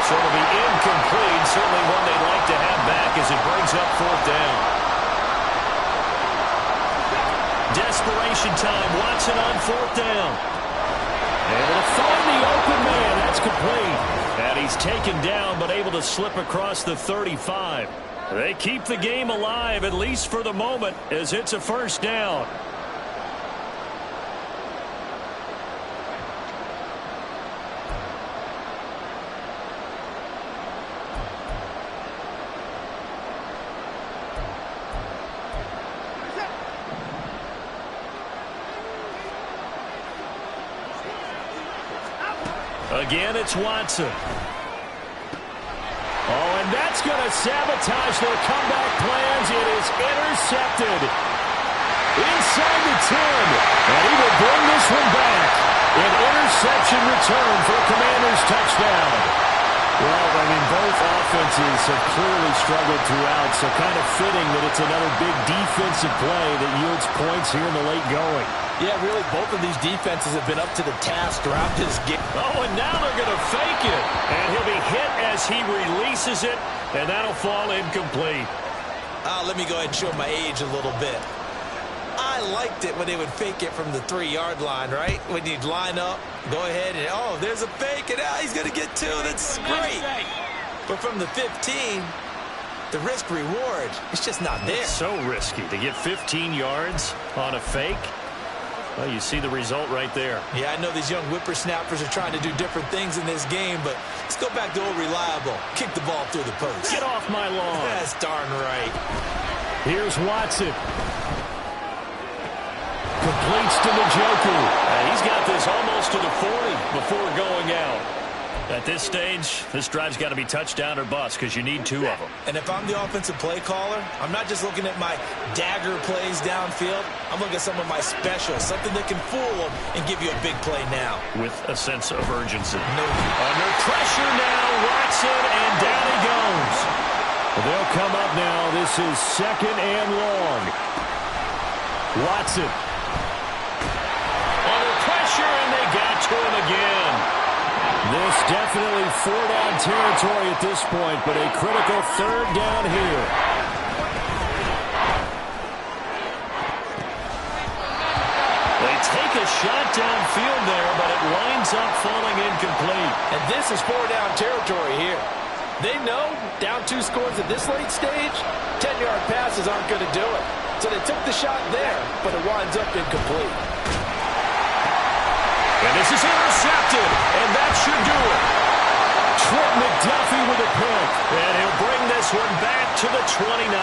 So it'll be incomplete. Certainly one they'd like to have back as it brings up 4th down. Desperation time. Watson on 4th down. Able to find the open man. That's complete. And he's taken down, but able to slip across the 35. They keep the game alive, at least for the moment, as it's a 1st down. Again, it's Watson. Oh, and that's going to sabotage their comeback plans. It is intercepted inside the 10. And he will bring this one back. An interception return for Commanders touchdown. Well, I mean, both offenses have clearly struggled throughout, so kind of fitting that it's another big defensive play that yields points here in the late going. Yeah, really, both of these defenses have been up to the task throughout this game. Oh, and now they're going to fake it. And he'll be hit as he releases it, and that'll fall incomplete. Let me go ahead and show my age a little bit. I liked it when they would fake it from the 3-yard line, right? When you'd line up, go ahead, and, oh, there's a fake, and he's going to get 2. That's great. But from the 15, the risk-reward, it's just not there. It's so risky to get 15 yards on a fake. Well, you see the result right there. Yeah, I know these young whippersnappers are trying to do different things in this game, but let's go back to old reliable. Kick the ball through the post. Get off my lawn. That's darn right. Here's Watson. Completes to Njoku. He's got this almost to the 40 before going out. At this stage, this drive's got to be touchdown or bust because you need 2 of them. And if I'm the offensive play caller, I'm not just looking at my dagger plays downfield. I'm looking at some of my specials, something that can fool them and give you a big play now. With a sense of urgency. Under pressure now, Watson, and down he goes. They'll come up now. This is 2nd and long. Watson. Under pressure, and they got to him again. This definitely 4-down territory at this point, but a critical 3rd down here. They take a shot downfield there, but it winds up falling incomplete. And this is 4-down territory here. They know down 2 scores at this late stage, 10-yard passes aren't going to do it. So they took the shot there, but it winds up incomplete. And this is intercepted, and that should do it. Trent McDuffie with a pick, and he'll bring this one back to the 29.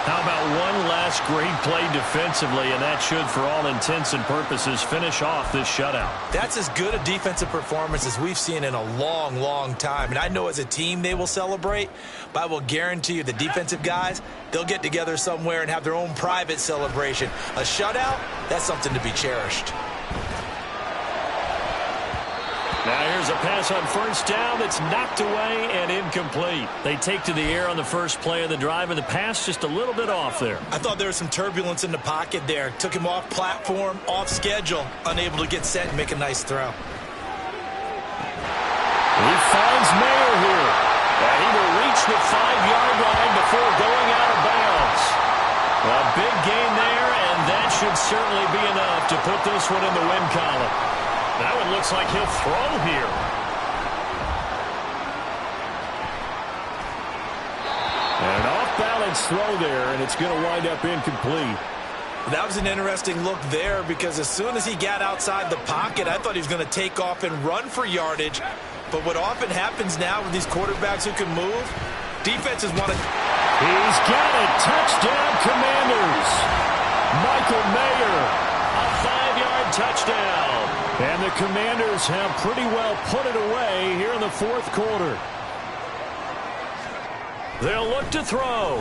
How about one last great play defensively, and that should, for all intents and purposes, finish off this shutout. That's as good a defensive performance as we've seen in a long, long time. And I know as a team they will celebrate, but I will guarantee you the defensive guys, they'll get together somewhere and have their own private celebration. A shutout, that's something to be cherished. Now here's a pass on 1st down that's knocked away and incomplete. They take to the air on the first play of the drive, and the pass just a little bit off there. I thought there was some turbulence in the pocket there. Took him off platform, off schedule, unable to get set and make a nice throw. He finds Mayer here. And he will reach the 5-yard line before going out of bounds. A big gain there, and that should certainly be enough to put this one in the win column. That one looks like he'll throw here. An off-balance throw there, and it's going to wind up incomplete. That was an interesting look there because as soon as he got outside the pocket, I thought he was going to take off and run for yardage. But what often happens now with these quarterbacks who can move, defenses want to He's got it. Touchdown, Commanders. Michael Mayer, a 5-yard touchdown. And the Commanders have pretty well put it away here in the fourth quarter. They'll look to throw.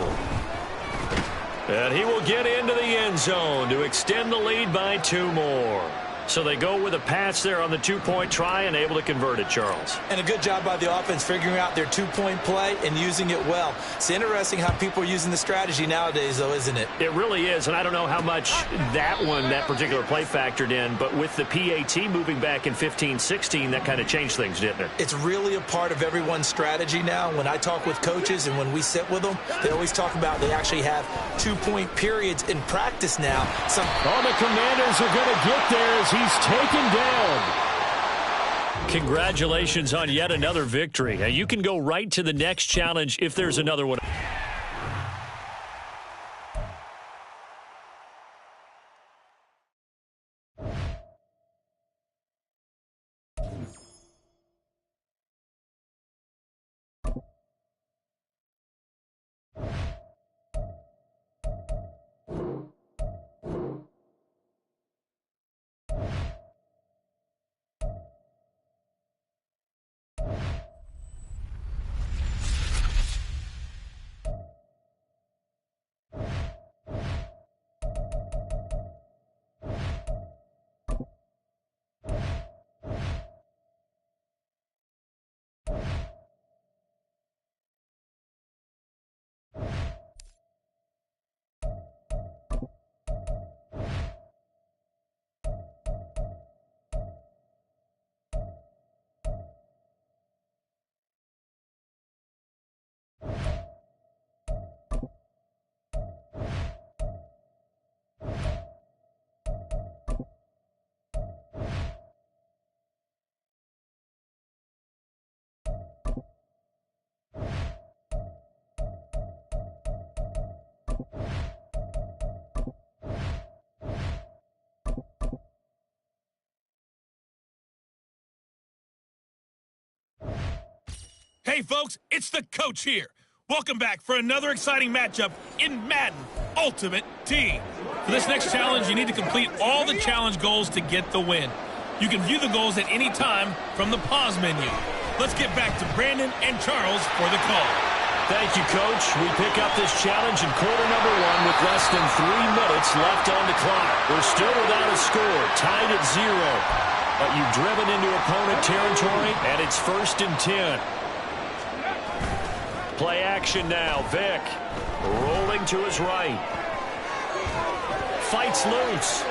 And he will get into the end zone to extend the lead by 2 more. So they go with a pass there on the 2-point try and able to convert it, Charles. And a good job by the offense figuring out their 2-point play and using it well. It's interesting how people are using the strategy nowadays, though, isn't it? It really is, and I don't know how much that particular play factored in, but with the PAT moving back in 15-16, that kind of changed things, didn't it? It's really a part of everyone's strategy now. When I talk with coaches and when we sit with them, they always talk about they actually have 2-point periods in practice now. The Commanders are going to get there as he's taken down. Congratulations on yet another victory. Now you can go right to the next challenge if there's another one. Hey, folks, it's the coach here. Welcome back for another exciting matchup in Madden Ultimate Team. For this next challenge, you need to complete all the challenge goals to get the win. You can view the goals at any time from the pause menu. Let's get back to Brandon and Charles for the call. Thank you, Coach. We pick up this challenge in quarter number 1 with less than 3 minutes left on the clock. We're still without a score, tied at 0. But you've driven into opponent territory, and it's 1st and 10. Play action now. Vic rolling to his right. Fights loose.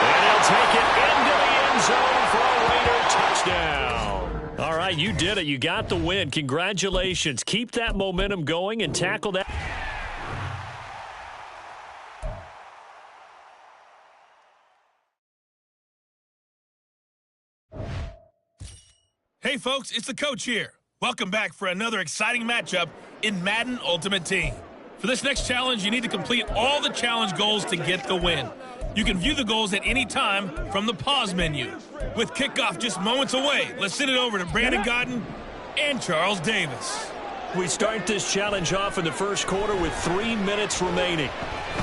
And he'll take it into the end zone for a Raider touchdown. All right, you did it. You got the win. Congratulations. Keep that momentum going and tackle that. Hey, folks, it's the coach here. Welcome back for another exciting matchup in Madden Ultimate Team. For this next challenge, you need to complete all the challenge goals to get the win. You can view the goals at any time from the pause menu. With kickoff just moments away, let's send it over to Brandon Godden and Charles Davis. We start this challenge off in the first quarter with 3 minutes remaining.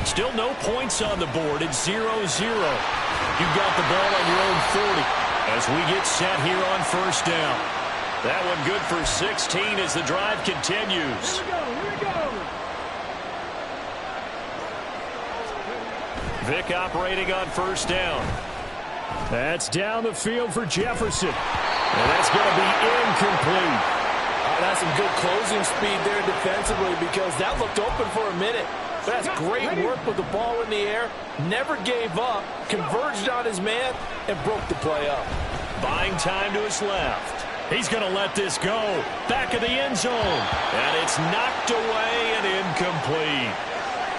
Still no points on the board. It's 0-0. You've got the ball on your own 40 as we get set here on 1st down. That one good for 16 as the drive continues. Here we go. Vic operating on 1st down. That's down the field for Jefferson. And that's going to be incomplete. That's some good closing speed there defensively because that looked open for a minute. But that's great work with the ball in the air. Never gave up, converged on his man, and broke the play up. Buying time to his left. He's going to let this go. Back of the end zone. And it's knocked away and incomplete.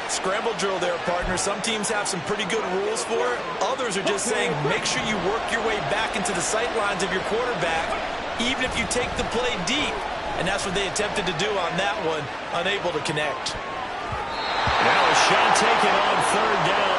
Scramble drill there, partner. Some teams have some pretty good rules for it. Others are just saying make sure you work your way back into the sight lines of your quarterback, even if you take the play deep. And that's what they attempted to do on that one, unable to connect. Now a shot taken on 3rd down.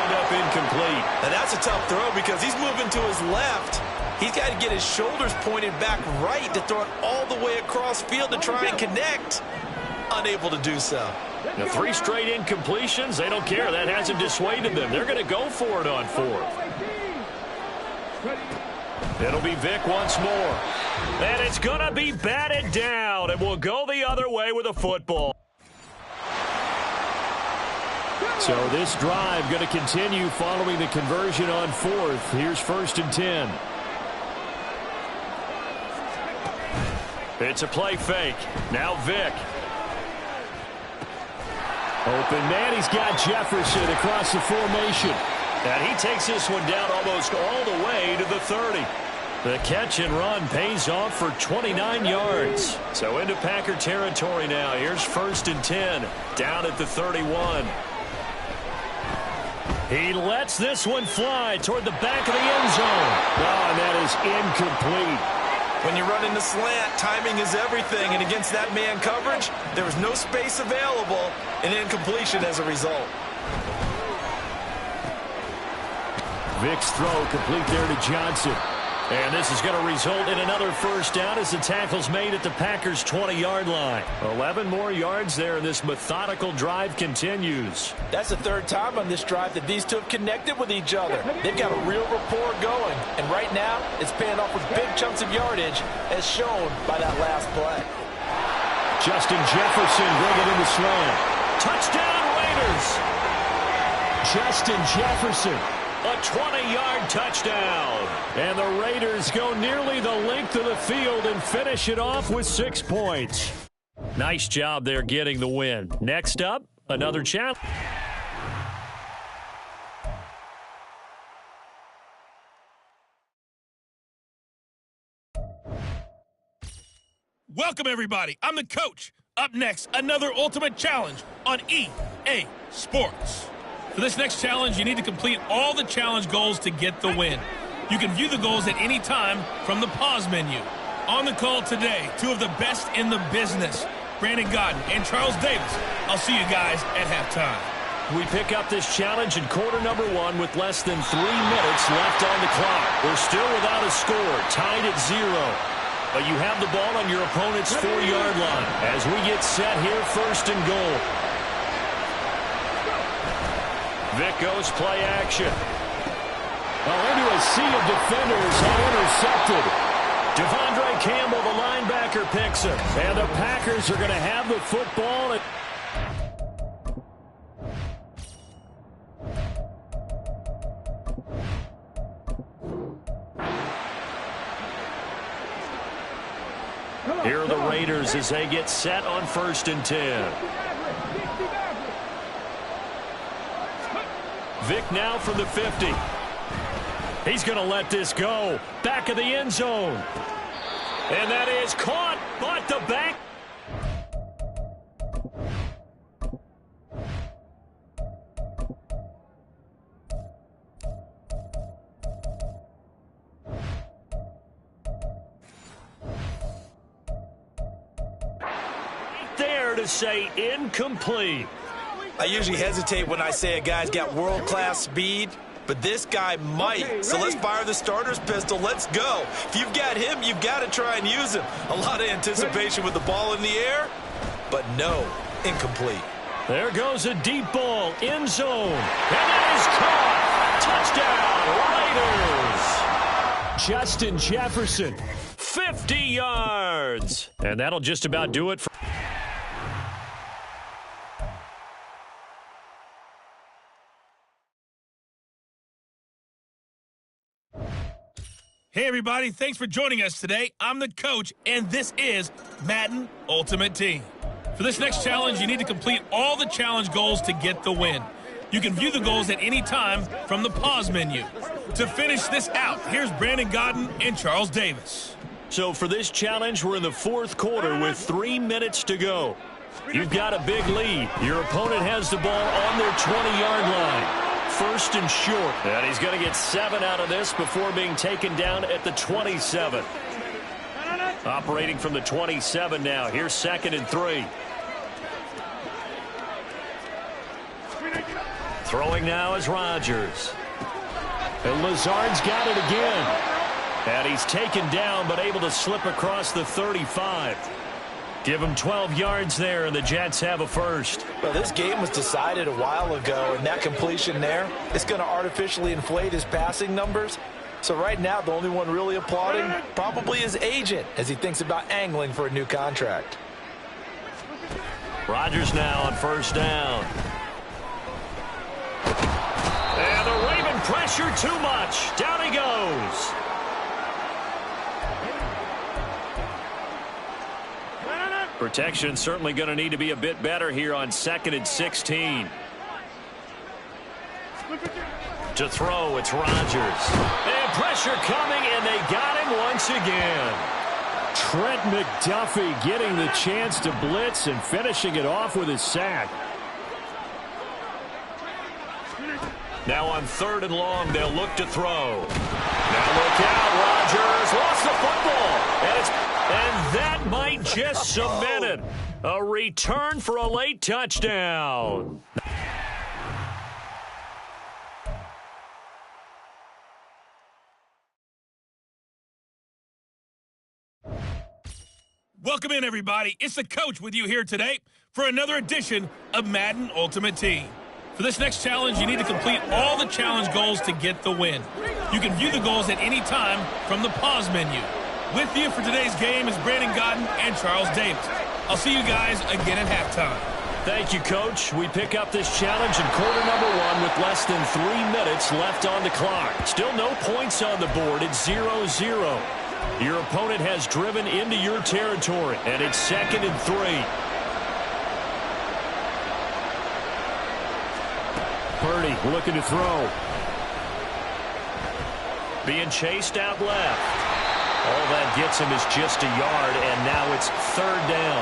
End up incomplete. And that's a tough throw because he's moving to his left. He's got to get his shoulders pointed back right to throw it all the way across field to try and connect. Unable to do so. Now 3 straight incompletions. They don't care. That hasn't dissuaded them. They're going to go for it on 4th. It'll be Vic once more. And it's going to be batted down. And we'll go the other way with a football. So this drive going to continue following the conversion on 4th. Here's 1st and 10. It's a play fake. Now Vic. Open man. He's got Jefferson across the formation. And he takes this one down almost all the way to the 30. The catch and run pays off for 29 yards. So into Packer territory now. Here's 1st and 10. Down at the 31. He lets this one fly toward the back of the end zone. Oh, and that is incomplete. When you run in the slant, timing is everything. And against that man coverage, there was no space available. An incompletion as a result. Vic's throw complete there to Johnson. And this is going to result in another 1st down as the tackle's made at the Packers' 20-yard line. 11 more yards there, and this methodical drive continues. That's the 3rd time on this drive that these two have connected with each other. They've got a real rapport going. And right now, it's paying off with big chunks of yardage, as shown by that last play. Justin Jefferson bringing in the slant. Touchdown, Raiders! Justin Jefferson. A 20-yard touchdown. And the Raiders go nearly the length of the field and finish it off with 6 points. Nice job there getting the win. Next up, another challenge. Welcome, everybody. I'm the coach. Up next, another ultimate challenge on EA Sports. For this next challenge, you need to complete all the challenge goals to get the win. You can view the goals at any time from the pause menu. On the call today, 2 of the best in the business, Brandon Gaudin and Charles Davis. I'll see you guys at halftime. We pick up this challenge in quarter number 1 with less than 3 minutes left on the clock. We're still without a score, tied at 0. But you have the ball on your opponent's 4-yard line as we get set here, 1st and goal. Vic goes play action. Well, into a sea of defenders and intercepted. Devondre Campbell, the linebacker, picks him. And the Packers are going to have the football. Here are the Raiders as they get set on 1st and 10. Vic now from the 50. He's going to let this go. Back of the end zone. And that is caught, but the back. There to say incomplete. I usually hesitate when I say a guy's got world-class speed, but this guy might. So let's fire the starter's pistol. Let's go. If you've got him, you've got to try and use him. A lot of anticipation with the ball in the air, but no, incomplete. There goes a deep ball, end zone. And it is caught. Touchdown, Raiders. Justin Jefferson, 50 yards. And that'll just about do it for... Hey, everybody. Thanks for joining us today. I'm the coach, and this is Madden Ultimate Team. For this next challenge, you need to complete all the challenge goals to get the win. You can view the goals at any time from the pause menu. To finish this out, here's Brandon Gaudin and Charles Davis. So for this challenge, we're in the 4th quarter with 3 minutes to go. You've got a big lead. Your opponent has the ball on their 20-yard line. 1st and short. And he's going to get 7 out of this before being taken down at the 27. Operating from the 27 now. Here's 2nd and 3. Throwing now is Rodgers. And Lazard's got it again. And he's taken down but able to slip across the 35. Give him 12 yards there, and the Jets have a first. Well, this game was decided a while ago, and that completion there is going to artificially inflate his passing numbers. So right now, the only one really applauding probably his agent as he thinks about angling for a new contract. Rodgers now on first down. And the Raven pressure too much. Down he goes. Protection certainly going to need to be a bit better here on 2nd and 16. To throw, it's Rodgers. And pressure coming, and they got him once again. Trent McDuffie getting the chance to blitz and finishing it off with his sack. Now on 3rd and long, they'll look to throw. Now look out, Rodgers lost the football. And that might just cement it. A return for a late touchdown. Welcome in, everybody. It's the coach with you here today for another edition of Madden Ultimate Team. For this next challenge, you need to complete all the challenge goals to get the win. You can view the goals at any time from the pause menu. With you for today's game is Brandon Godden and Charles Davis. I'll see you guys again at halftime. Thank you, Coach. We pick up this challenge in quarter number 1 with less than 3 minutes left on the clock. Still no points on the board. It's 0-0. Your opponent has driven into your territory, and it's 2nd and 3. Purdy looking to throw. Being chased out left. All that gets him is just a yard, and now it's 3rd down.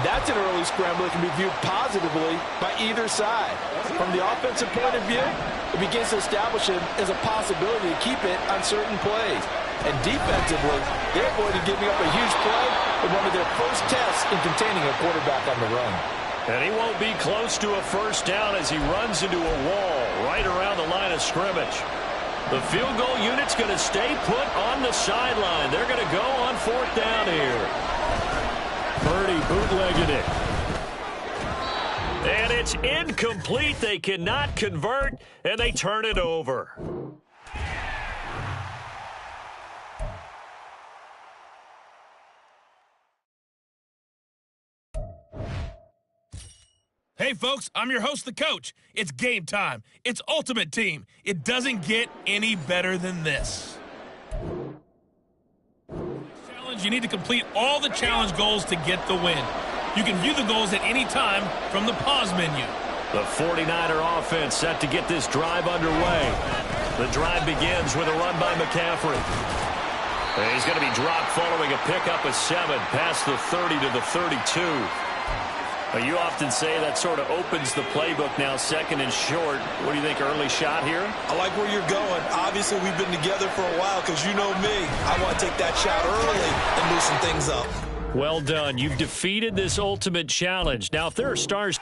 That's an early scramble that can be viewed positively by either side. From the offensive point of view, it begins to establish him as a possibility to keep it on certain plays. And defensively, they're going to give up a huge play in one of their first tests in containing a quarterback on the run. And he won't be close to a first down as he runs into a wall right around the line of scrimmage. The field goal unit's going to stay put on the sideline. They're going to go on 4th down here. Purdy bootlegging it. And it's incomplete. They cannot convert, and they turn it over. Hey, folks, I'm your host, the coach. It's game time. It's Ultimate Team. It doesn't get any better than this. Challenge, you need to complete all the challenge goals to get the win. You can view the goals at any time from the pause menu. The 49er offense set to get this drive underway. The drive begins with a run by McCaffrey. And he's going to be dropped following a pickup of 7 past the 30 to the 32. You often say that sort of opens the playbook now, 2nd and short. What do you think, early shot here? I like where you're going. Obviously, we've been together for a while because you know me. I want to take that shot early and loosen things up. Well done. You've defeated this ultimate challenge. Now, if there are stars...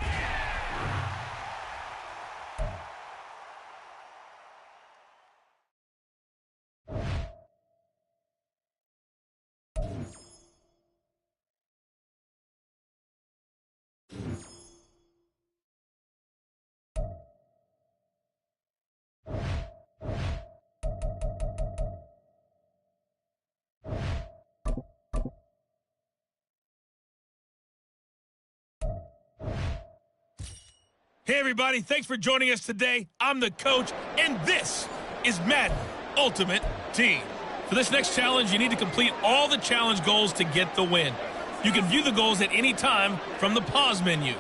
Hey, everybody, thanks for joining us today. I'm the coach, and this is Madden Ultimate Team. For this next challenge, you need to complete all the challenge goals to get the win. You can view the goals at any time from the pause menu.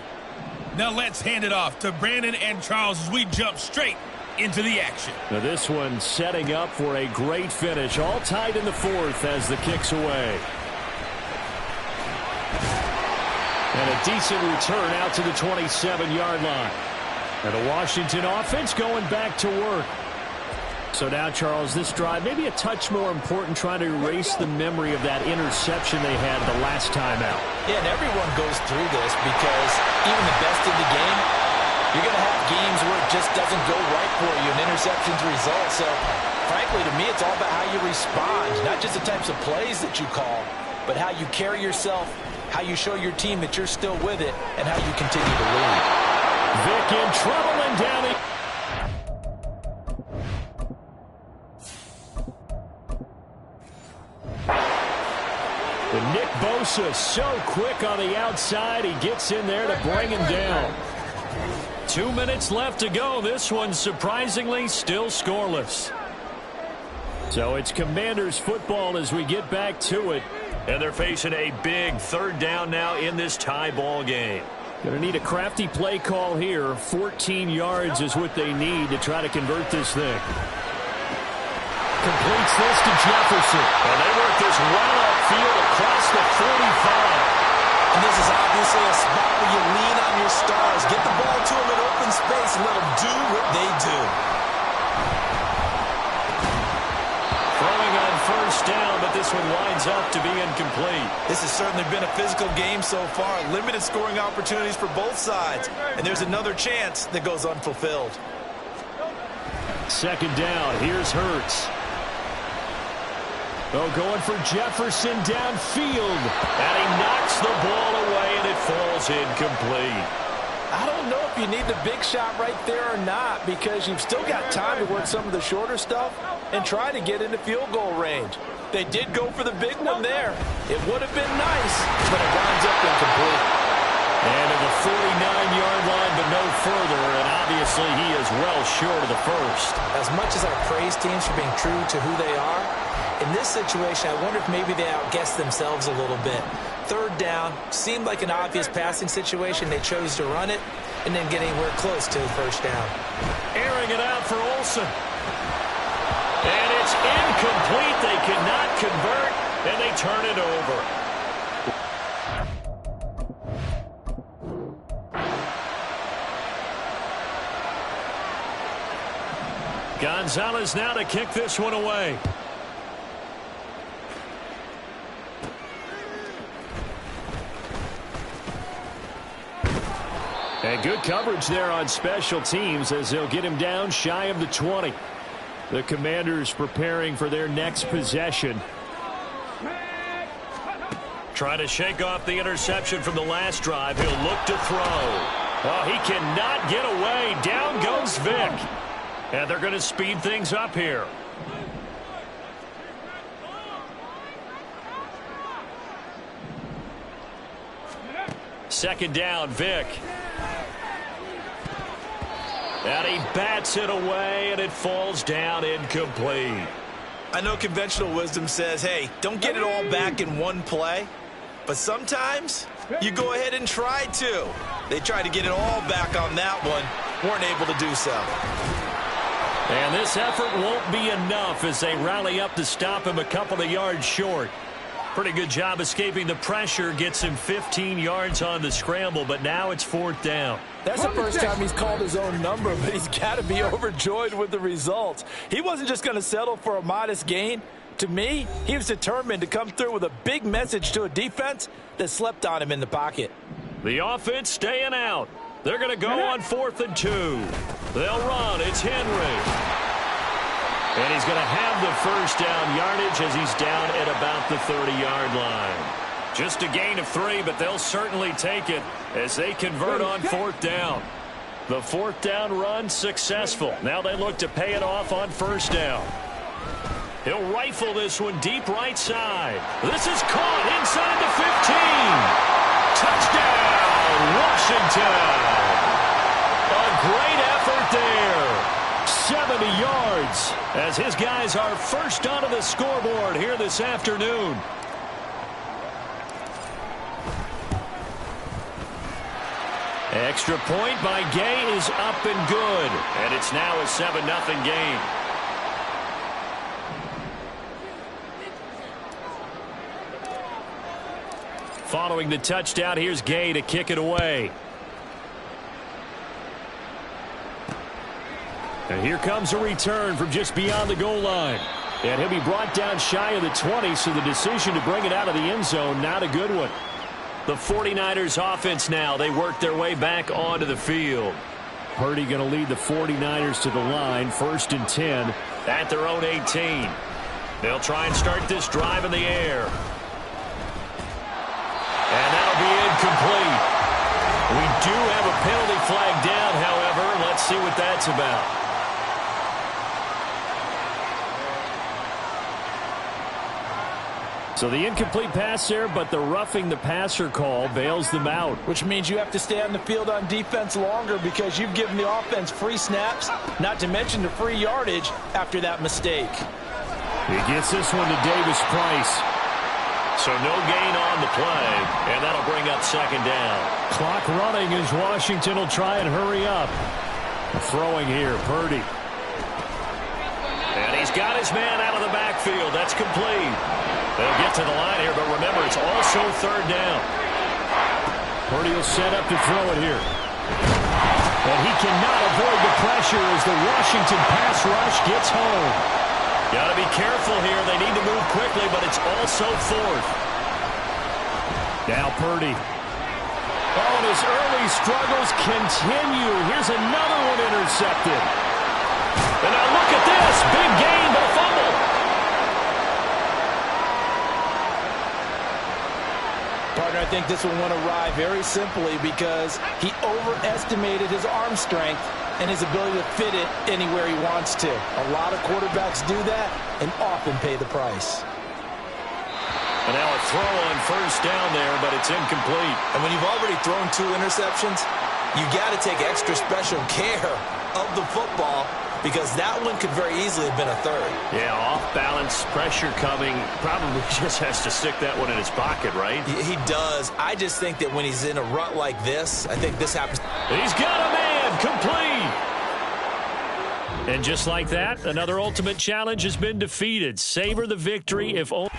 Now let's hand it off to Brandon and Charles as we jump straight into the action. Now this one setting up for a great finish, all tied in the 4th as the kick's away. And a decent return out to the 27-yard line. And the Washington offense going back to work. So now, Charles, this drive maybe a touch more important, trying to erase the memory of that interception they had the last time out. Yeah, and everyone goes through this because even the best in the game You're going to have games where it just doesn't go right for you, and interceptions result. So, frankly, to me, it's all about how you respond, not just the types of plays that you call, but how you carry yourself, how you show your team that you're still with it, and how you continue to lead. Vic in trouble and down the... And Nick Bosa so quick on the outside. He gets in there to bring him down. 2 minutes left to go. This one surprisingly still scoreless. So it's Commanders football as we get back to it. And they're facing a big third down now in this tie ball game. Going to need a crafty play call here. 14 yards is what they need to try to convert this thing. Completes this to Jefferson. And they work this well upfield across the 45. And this is obviously a spot where you lean on your stars. Get the ball to them in open space and let them do what they do. Throwing on first down, but this one winds up to be incomplete. This has certainly been a physical game so far. Limited scoring opportunities for both sides. And there's another chance that goes unfulfilled. Second down. Here's Hurts. Oh, going for Jefferson downfield. And he knocks the ball away, and it falls incomplete. I don't know if you need the big shot right there or not, because you've still got time to work some of the shorter stuff and try to get into field goal range. They did go for the big one there. It would have been nice, but it winds up incomplete. And to the 49-yard line, but no further, and obviously he is well short of the first. As much as I praise teams for being true to who they are, in this situation, I wonder if maybe they outguessed themselves a little bit. Third down, seemed like an obvious passing situation. They chose to run it and then get anywhere close to the first down. Airing it out for Olsen. And it's incomplete. They cannot convert, and they turn it over. Gonzalez now to kick this one away. And good coverage there on special teams as they'll get him down shy of the 20. The Commanders preparing for their next possession. Trying to shake off the interception from the last drive. He'll look to throw. Oh, he cannot get away. Down goes Vic. And they're going to speed things up here. Second down, Vic. And he bats it away, and it falls down incomplete. I know conventional wisdom says, hey, don't get it all back in one play. But sometimes you go ahead and try to. They tried to get it all back on that one. Weren't able to do so. And this effort won't be enough as they rally up to stop him a couple of yards short. Pretty good job escaping the pressure. Gets him 15 yards on the scramble, but now it's fourth down. That's the first time he's called his own number, but he's got to be overjoyed with the results. He wasn't just going to settle for a modest gain. To me, he was determined to come through with a big message to a defense that slept on him in the pocket. The offense staying out. They're going to go on 4th and 2. They'll run. It's Henry. And he's going to have the first down yardage as he's down at about the 30-yard line. Just a gain of 3, but they'll certainly take it as they convert on 4th down. The 4th down run successful. Now they look to pay it off on first down. He'll rifle this one deep right side. This is caught inside the 15. Touchdown, Washington. A great effort there. 70 yards as his guys are first onto the scoreboard here this afternoon. Extra point by Gay is up and good. And it's now a 7-0 game. Following the touchdown, here's Gay to kick it away. And here comes a return from just beyond the goal line. And he'll be brought down shy of the 20, so the decision to bring it out of the end zone, not a good one. The 49ers offense now, they work their way back onto the field. Purdy going to lead the 49ers to the line, 1st and 10 at their own 18. They'll try and start this drive in the air. And that'll be incomplete. We do have a penalty flag down, however. Let's see what that's about. So the incomplete pass there, but the roughing the passer call bails them out. Which means you have to stay on the field on defense longer because you've given the offense free snaps, not to mention the free yardage after that mistake. He gets this one to Davis Price. So no gain on the play, and that'll bring up 2nd down. Clock running as Washington will try and hurry up. Throwing here, Purdy. And he's got his man out of the backfield. That's complete. They'll get to the line here, but remember, it's also 3rd down. Purdy will set up to throw it here. And he cannot avoid the pressure as the Washington pass rush gets home. Got to be careful here. They need to move quickly, but it's also 4th. Now Purdy. Oh, and his early struggles continue. Here's another one intercepted. And now look at this. Big gain, but a fumble. Partner, I think this one went awry very simply because he overestimated his arm strength and his ability to fit it anywhere he wants to. A lot of quarterbacks do that and often pay the price. And now a throw on 1st down there, but it's incomplete. And when you've already thrown 2 interceptions, you got to take extra special care of the football because that one could very easily have been a 3rd. Yeah, off-balance, pressure coming. Probably just has to stick that one in his pocket, right? He does. I just think that when he's in a rut like this, I think this happens. He's got a man, complete. And just like that, another ultimate challenge has been defeated. Savor the victory if only...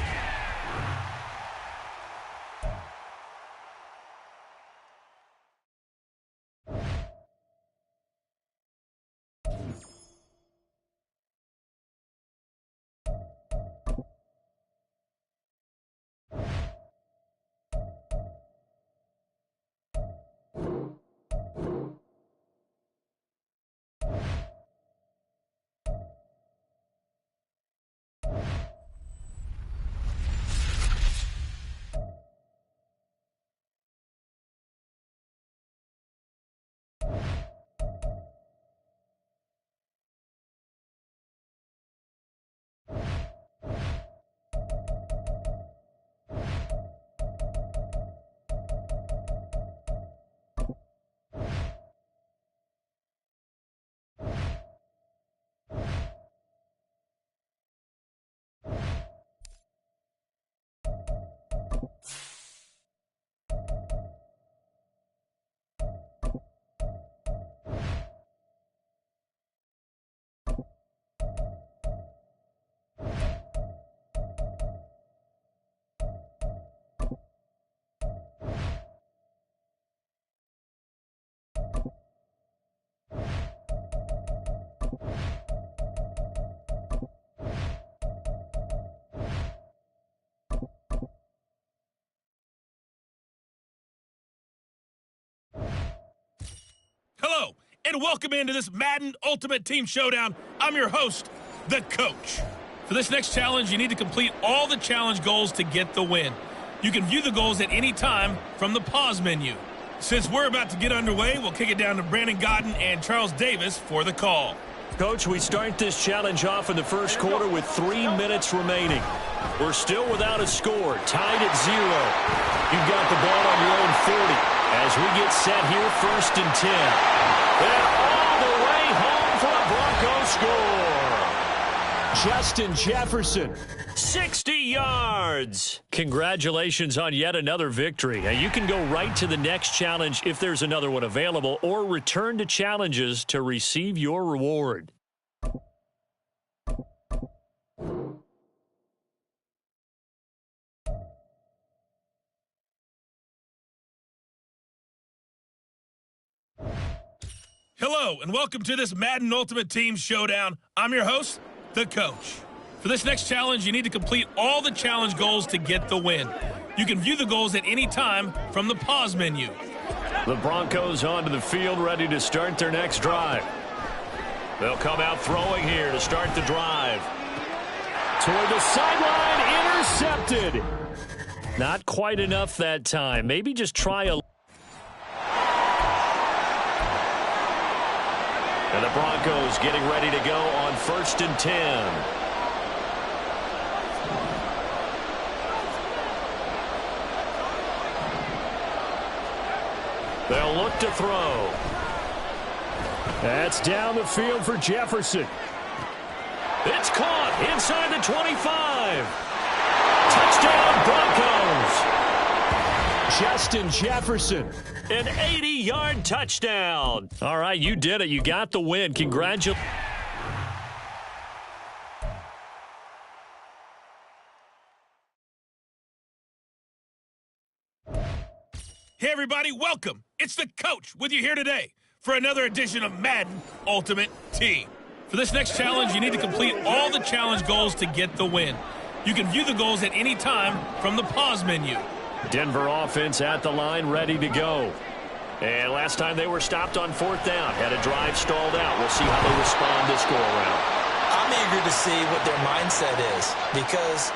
Hello, and welcome into this Madden Ultimate Team Showdown. I'm your host, the Coach. For this next challenge, you need to complete all the challenge goals to get the win. You can view the goals at any time from the pause menu. Since we're about to get underway, we'll kick it down to Brandon Godden and Charles Davis for the call. Coach, we start this challenge off in the 1st quarter with 3 minutes remaining. We're still without a score, tied at 0. You've got the ball on your own 40 as we get set here, 1st and 10. And all the way home for a Bronco score. Justin Jefferson, 60 yards. Congratulations on yet another victory. Now, you can go right to the next challenge if there's another one available, or return to challenges to receive your reward. Hello, and welcome to this Madden Ultimate Team Showdown. I'm your host, the Coach. For this next challenge, you need to complete all the challenge goals to get the win. You can view the goals at any time from the pause menu. The Broncos onto the field, ready to start their next drive. They'll come out throwing here to start the drive. Toward the sideline, intercepted. Not quite enough that time. Maybe just try a... And the Broncos getting ready to go on 1st and 10. They'll look to throw. That's down the field for Jefferson. It's caught inside the 25. Touchdown, Broncos. Justin Jefferson, an 80-yard touchdown. All right, you did it. You got the win. Congratulations. Hey, everybody, welcome. It's the Coach with you here today for another edition of Madden Ultimate Team. For this next challenge, you need to complete all the challenge goals to get the win. You can view the goals at any time from the pause menu. Denver offense at the line, ready to go. And last time they were stopped on 4th down, had a drive stalled out. We'll see how they respond this go-around. I'm eager to see what their mindset is, because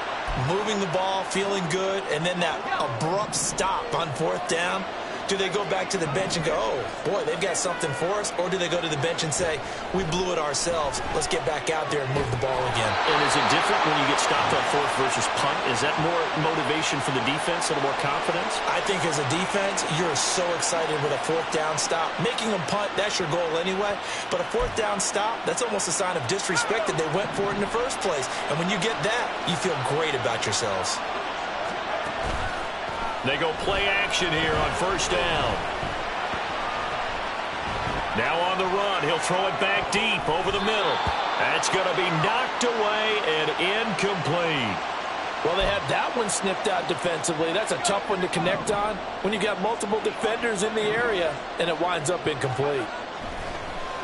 moving the ball, feeling good, and then that abrupt stop on 4th down. Do they go back to the bench and go, oh, boy, they've got something for us? Or do they go to the bench and say, we blew it ourselves. Let's get back out there and move the ball again. And is it different when you get stopped on 4th versus punt? Is that more motivation for the defense, a little more confidence? I think as a defense, you're so excited with a 4th down stop. Making them punt, that's your goal anyway. But a 4th down stop, that's almost a sign of disrespect that they went for it in the first place. And when you get that, you feel great about yourselves. They go play action here on 1st down. Now on the run, he'll throw it back deep over the middle. That's going to be knocked away and incomplete. Well, they had that one snipped out defensively. That's a tough one to connect on when you got multiple defenders in the area, and it winds up incomplete.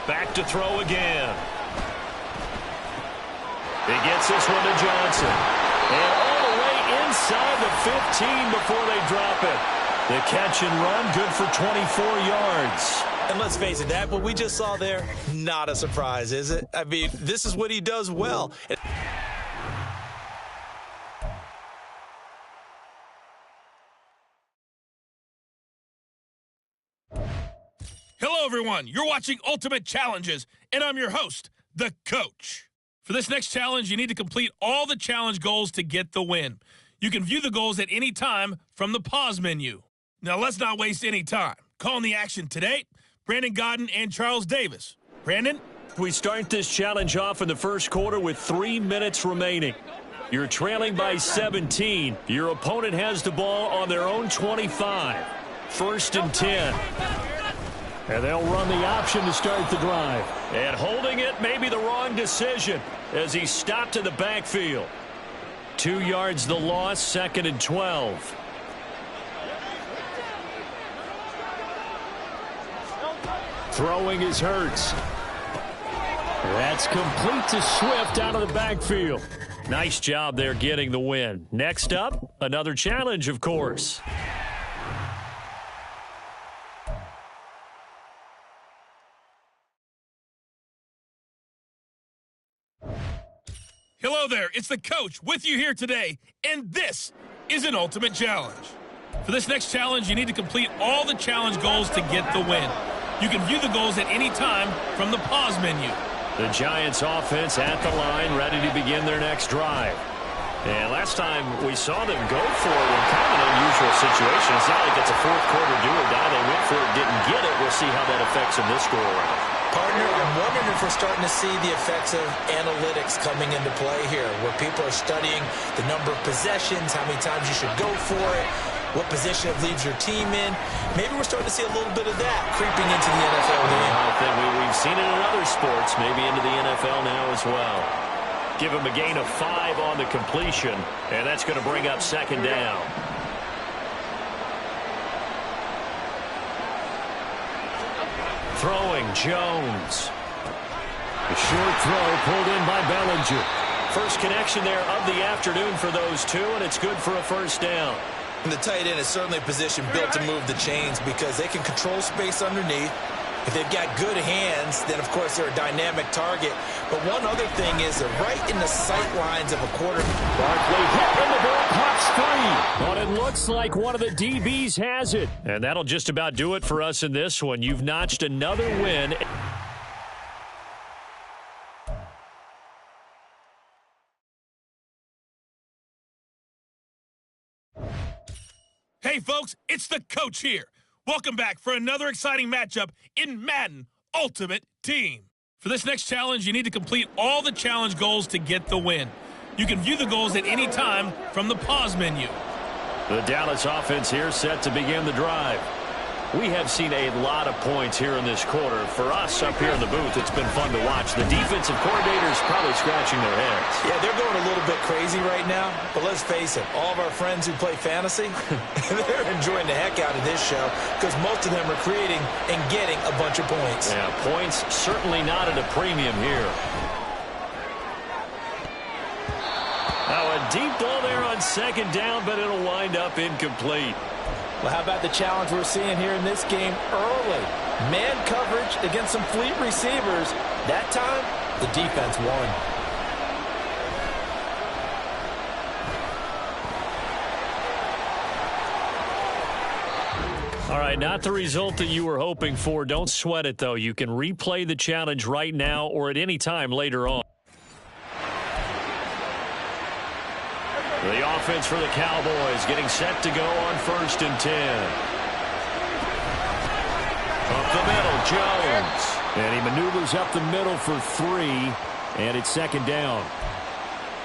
Back to throw again. He gets this one to Johnson. And all the way inside the 15 before they drop it. The catch and run, good for 24 yards. And let's face it, that what we just saw there, not a surprise, is it? I mean, this is what he does well. Hello, everyone. You're watching Ultimate Challenges, and I'm your host, the Coach. For this next challenge, you need to complete all the challenge goals to get the win. You can view the goals at any time from the pause menu. Now, let's not waste any time. Calling the action today, Brandon Godden and Charles Davis. Brandon? We start this challenge off in the first quarter with 3 minutes remaining. You're trailing by 17. Your opponent has the ball on their own 25. 1st and 10. And they'll run the option to start the drive. And holding it may be the wrong decision as he stopped in the backfield. 2 yards the loss, 2nd and 12. Throwing is Hurts. That's complete to Swift out of the backfield. Nice job there getting the win. Next up, another challenge, of course. Hello there, it's the Coach with you here today, and this is an Ultimate Challenge. For this next challenge, you need to complete all the challenge goals to get the win. You can view the goals at any time from the pause menu. The Giants offense at the line, ready to begin their next drive. And last time we saw them go for it in kind of an unusual situation. It's not like it's a 4th quarter do or die. They went for it, didn't get it. We'll see how that affects them this go-around. Partner, I'm wondering if we're starting to see the effects of analytics coming into play here, where people are studying the number of possessions, how many times you should go for it, what position it leaves your team in. Maybe we're starting to see a little bit of that creeping into the NFL game. I think we've seen it in other sports, maybe into the NFL now as well. Give him a gain of 5 on the completion, and that's going to bring up 2nd down. Throwing, Jones. A short throw pulled in by Bellinger. First connection there of the afternoon for those two, and it's good for a 1st down. And the tight end is certainly a position built to move the chains because they can control space underneath. If they've got good hands, then, of course, they're a dynamic target. But one other thing is they're right in the sight lines of a quarterback. Barkley hit and the ball pops free. But it looks like one of the DBs has it. And that'll just about do it for us in this one. You've notched another win. Hey, folks, it's the coach here. Welcome back for another exciting matchup in Madden Ultimate Team. For this next challenge, you need to complete all the challenge goals to get the win. You can view the goals at any time from the pause menu. The Dallas offense here set to begin the drive. We have seen a lot of points here in this quarter. For us up here in the booth, it's been fun to watch. The defensive coordinators probably scratching their heads. Yeah, they're going a little bit crazy right now. But let's face it, all of our friends who play fantasy, they're enjoying the heck out of this show because most of them are creating and getting a bunch of points. Yeah, points certainly not at a premium here. Now a deep ball there on second down, but it'll wind up incomplete. Well, how about the challenge we're seeing here in this game early? Man coverage against some fleet receivers. That time, the defense won. All right, not the result that you were hoping for. Don't sweat it, though. You can replay the challenge right now or at any time later on. The offense for the Cowboys getting set to go on 1st and 10. Up the middle, Jones. And he maneuvers up the middle for 3, and it's 2nd down.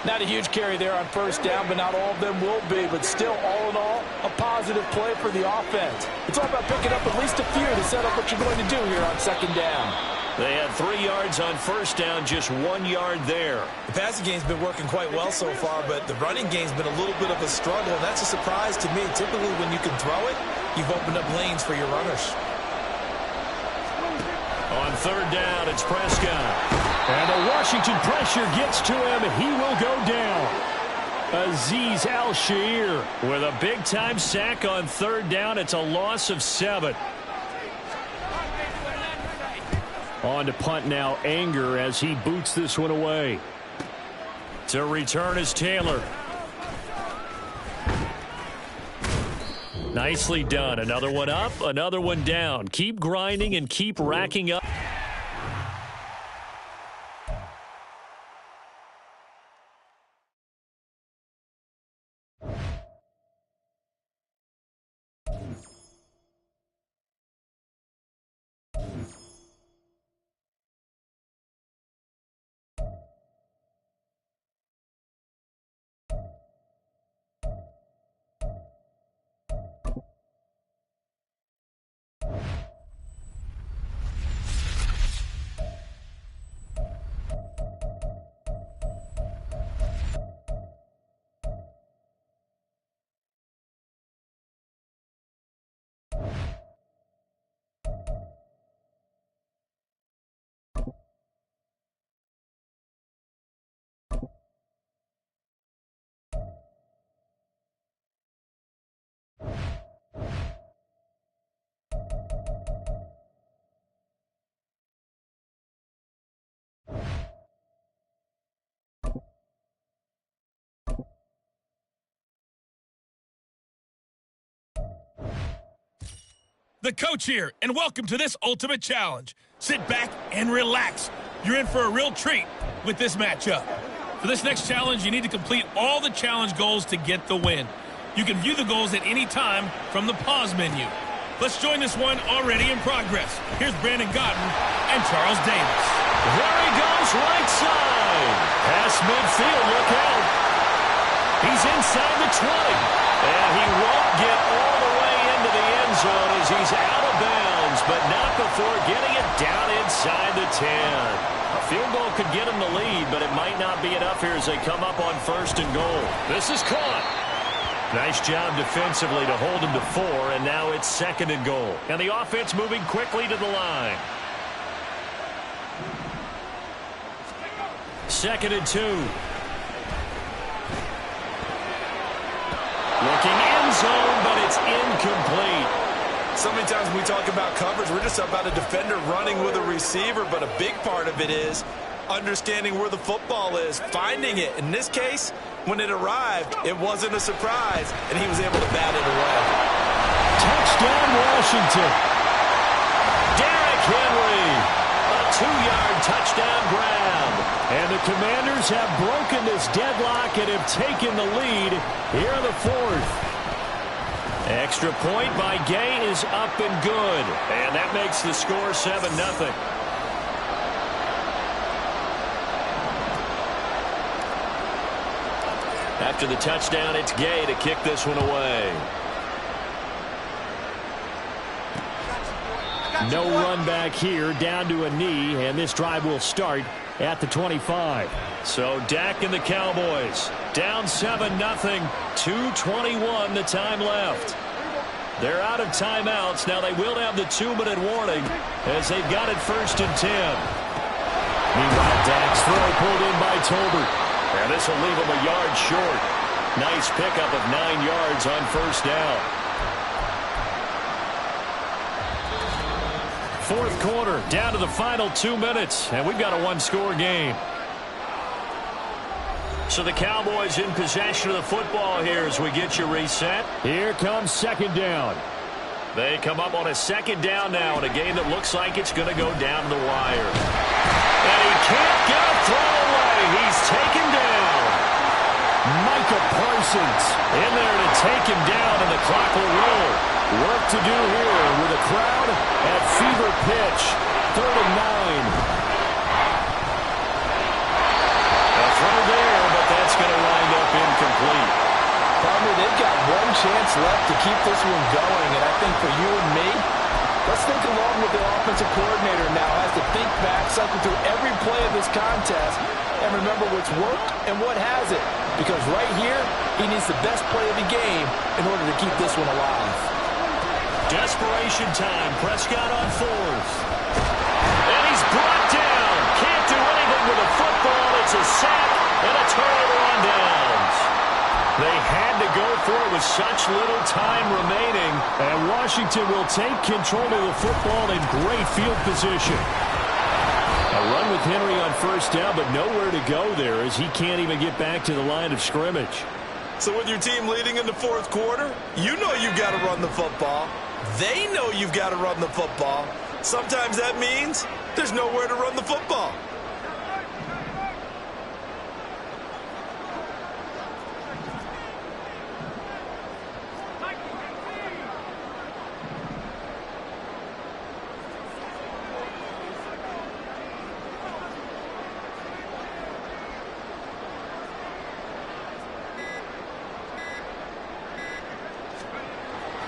Not a huge carry there on 1st down, but not all of them will be. But still, all in all, a positive play for the offense. It's all about picking up at least a few to set up what you're going to do here on 2nd down. They had 3 yards on 1st down, just 1 yard there. The passing game's been working quite well so far, but the running game's been a little bit of a struggle, and that's a surprise to me. Typically, when you can throw it, you've opened up lanes for your runners. On 3rd down, it's Prescott. And the Washington pressure gets to him. He will go down. Azeez Al-Shaair with a big-time sack on 3rd down. It's a loss of 7. On to punt now, Anger, as he boots this one away. To return is Taylor. Nicely done. Another one up, another one down. Keep grinding and keep racking up. The coach here, and welcome to this Ultimate Challenge. Sit back and relax. You're in for a real treat with this matchup. For this next challenge, you need to complete all the challenge goals to get the win. You can view the goals at any time from the pause menu. Let's join this one already in progress. Here's Brandon Godden and Charles Davis. There he goes, right side. Past midfield, look out. He's inside the 20. And he won't get all the way into the end zone as he's out of bounds, but not before getting it down inside the 10. A field goal could get him the lead, but it might not be enough here as they come up on 1st and goal. This is caught. Nice job defensively to hold him to 4, and now it's 2nd and goal. And the offense moving quickly to the line. 2nd and 2. Looking end zone. incomplete. So many times when we talk about coverage, we're just about a defender running with a receiver, but a big part of it is understanding where the football is, finding it. In this case, when it arrived, it wasn't a surprise, and he was able to bat it away. Touchdown, Washington. Derrick Henry, a 2-yard touchdown grab. And the Commanders have broken this deadlock and have taken the lead here in the fourth. Extra point by Gay is up and good. And that makes the score 7-0. After the touchdown, it's Gay to kick this one away. No run back here, down to a knee, and this drive will start at the 25. So Dak and the Cowboys down 7-0, 2:21 the time left. They're out of timeouts. Now they will have the 2-minute warning as they've got it 1st and 10. Meanwhile, Dak's throw pulled in by Tolbert. And this will leave him a yard short. Nice pickup of 9 yards on 1st down. Fourth quarter, down to the final 2 minutes, and we've got a 1-score game. So the Cowboys in possession of the football here as we get you reset. Here comes 2nd down. They come up on a 2nd down now in a game that looks like it's going to go down to the wire. And he can't get a throw away. He's taken down. Micah Parsons in there to take him down, and the clock will roll. Work to do here with a crowd at fever pitch. 3rd and 9. A throw there, but that's going to wind up incomplete. Probably they've got one chance left to keep this one going, and I think for you and me, let's think along with the offensive coordinator now has to think back, cycle through every play of this contest, and remember what's worked and what hasn't. Because right here, he needs the best play of the game in order to keep this one alive. Desperation time. Prescott on 4th. And he's brought down. Can't do anything with a football. It's a sack and a turnover on downs. They had to go for it with such little time remaining. And Washington will take control of the football in great field position. A run with Henry on 1st down, but nowhere to go there as he can't even get back to the line of scrimmage. So with your team leading in the 4th quarter, you know you've got to run the football. They know you've got to run the football. Sometimes that means there's nowhere to run the football.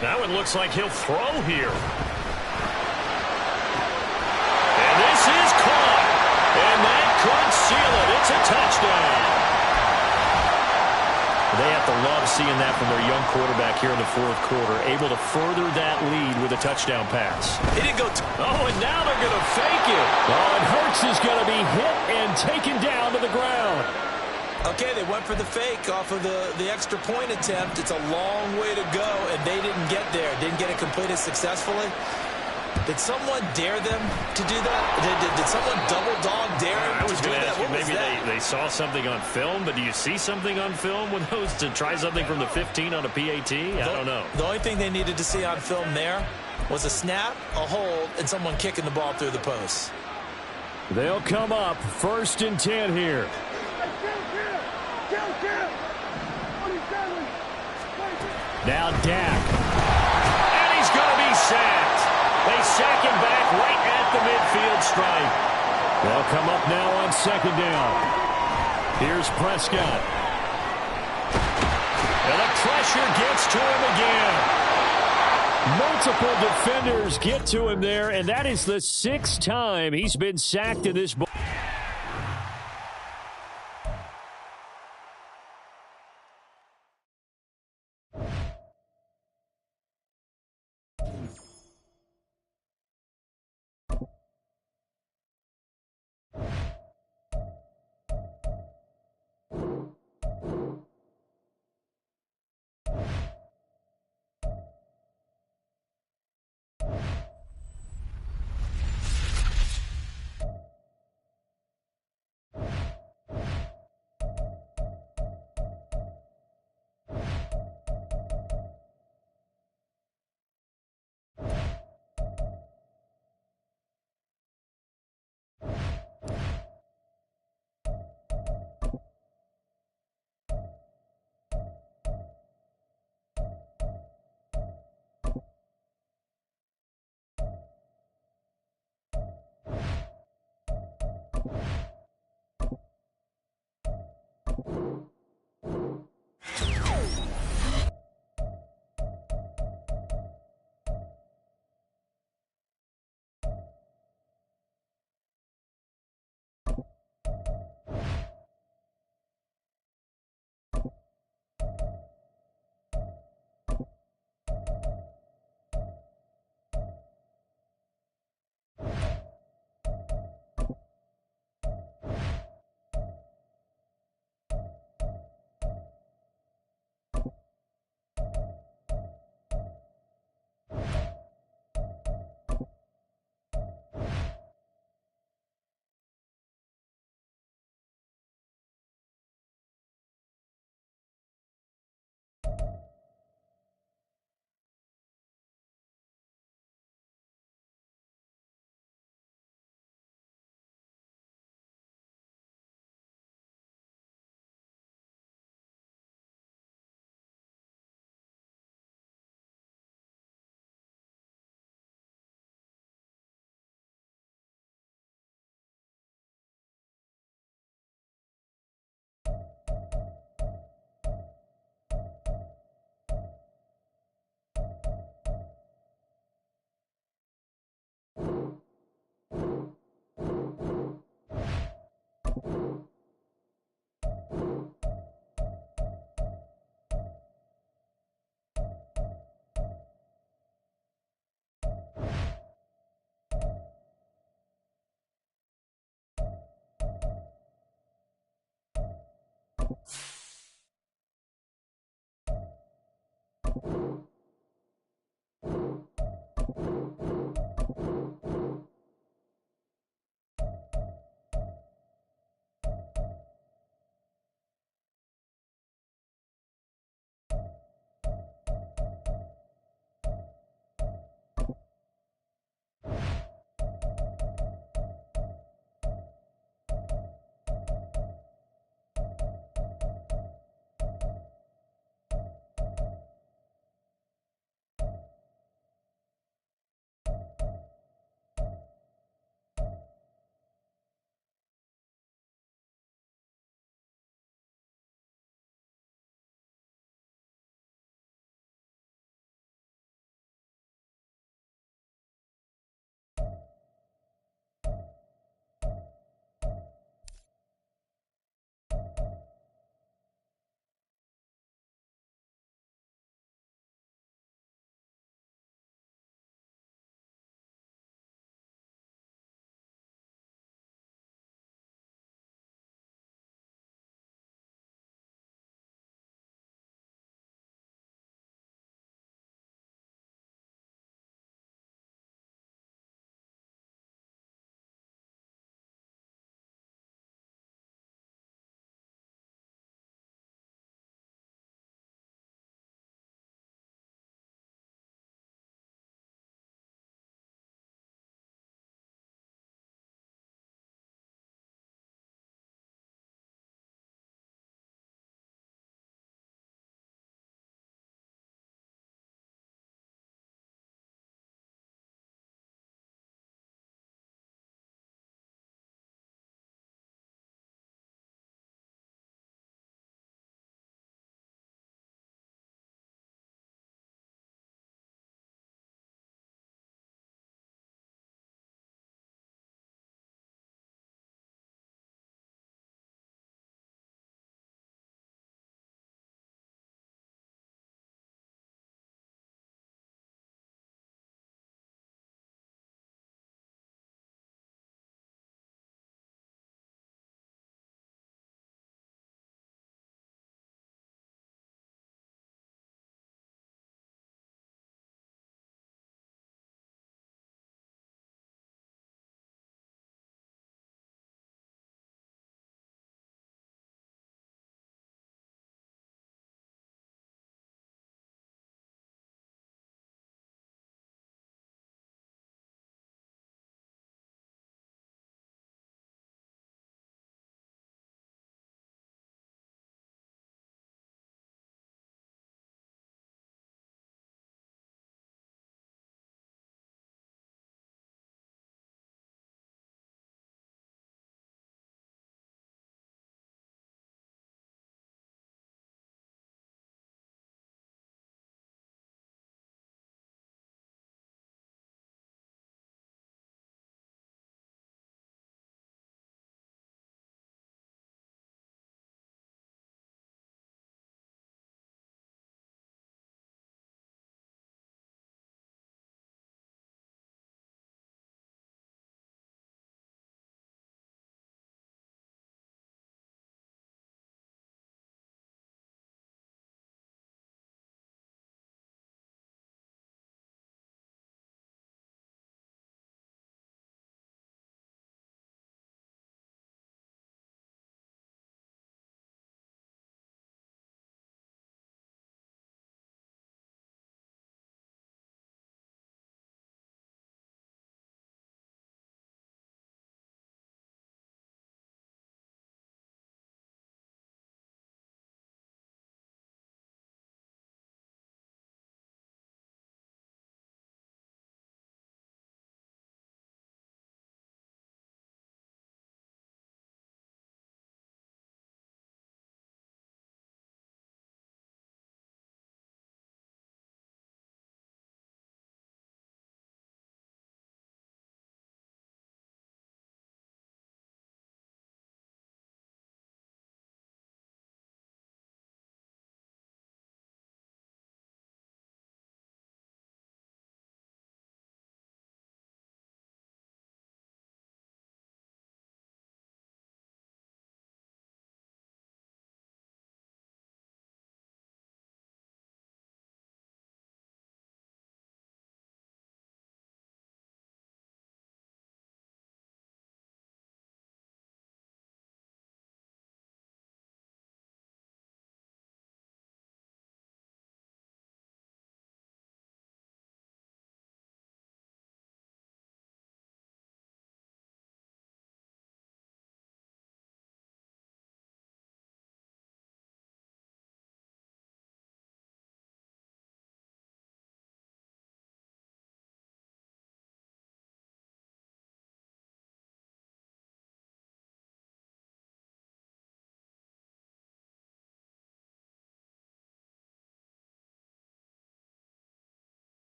Now it looks like he'll throw here. And this is caught. And that could seal it. It's a touchdown. They have to love seeing that from their young quarterback here in the 4th quarter, able to further that lead with a touchdown pass. He didn't go. Oh, and now they're going to fake it. Oh, and Hurts is going to be hit and taken down to the ground. Okay, they went for the fake off of the extra point attempt. It's a long way to go, and they didn't get there. Didn't get it completed successfully. Did someone dare them to do that? Did someone double-dog dare them to do that? What was that? Maybe they saw something on film, but do you see something on film with those to try something from the 15 on a PAT? I don't know. The only thing they needed to see on film there was a snap, a hold, and someone kicking the ball through the post. They'll come up 1st and 10 here. Now Dak. And he's going to be sacked. They sack him back right at the midfield stripe. They'll come up now on 2nd down. Here's Prescott. And the pressure gets to him again. Multiple defenders get to him there, and that is the 6th time he's been sacked in this ball.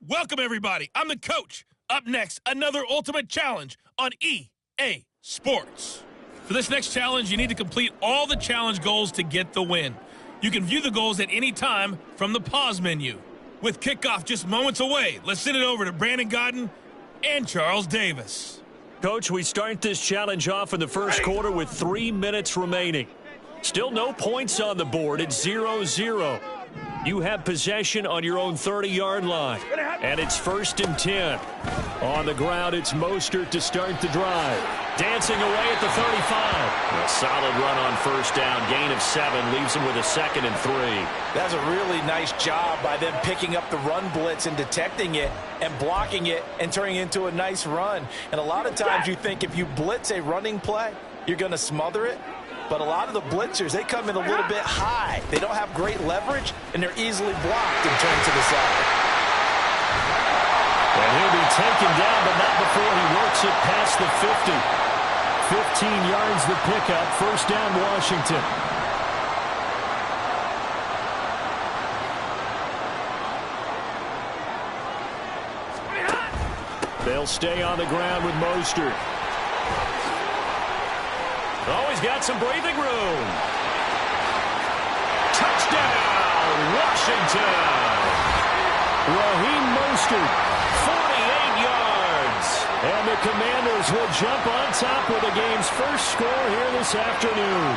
Welcome, everybody. I'm the coach. Up next, another ultimate challenge on EA Sports. For this next challenge, you need to complete all the challenge goals to get the win. You can view the goals at any time from the pause menu. With kickoff just moments away, let's send it over to Brandon Godden and Charles Davis. Coach, we start this challenge off in the first quarter with 3 minutes remaining. Still no points on the board. It's 0-0. You have possession on your own 30-yard line. And it's 1st and 10. On the ground, it's Mostert to start the drive. Dancing away at the 35. A solid run on first down. Gain of 7 leaves him with a 2nd and 3. That's a really nice job by them picking up the run blitz and detecting it and blocking it and turning it into a nice run. And a lot of times you think if you blitz a running play, you're going to smother it. But a lot of the blitzers, they come in a little bit high. They don't have great leverage, and they're easily blocked and turned to the side. And he'll be taken down, but not before he works it past the 50. 15 yards the pickup. 1st down, Washington. They'll stay on the ground with Mostert. Oh, he's got some breathing room. Touchdown, Washington. Raheem Mostert, 48 yards. And the Commanders will jump on top with the game's first score here this afternoon.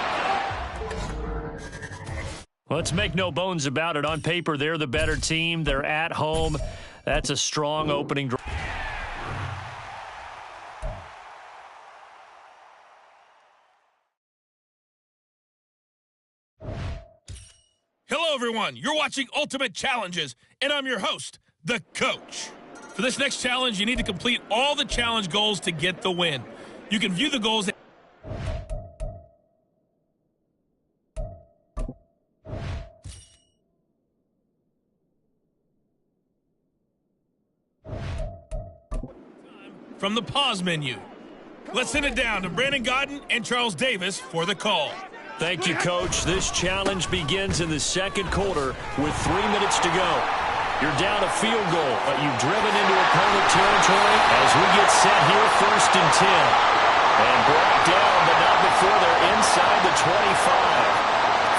Let's make no bones about it. On paper, they're the better team. They're at home. That's a strong opening drive. Hello, everyone. You're watching Ultimate Challenges, and I'm your host, the coach. For this next challenge, you need to complete all the challenge goals to get the win. You can view the goals from the pause menu. Let's send it down to Brandon Godden and Charles Davis for the call. Thank you, Coach. This challenge begins in the second quarter with 3 minutes to go. You're down a field goal, but you've driven into opponent territory as we get set here 1st and 10. And brought down, but not before they're inside the 25.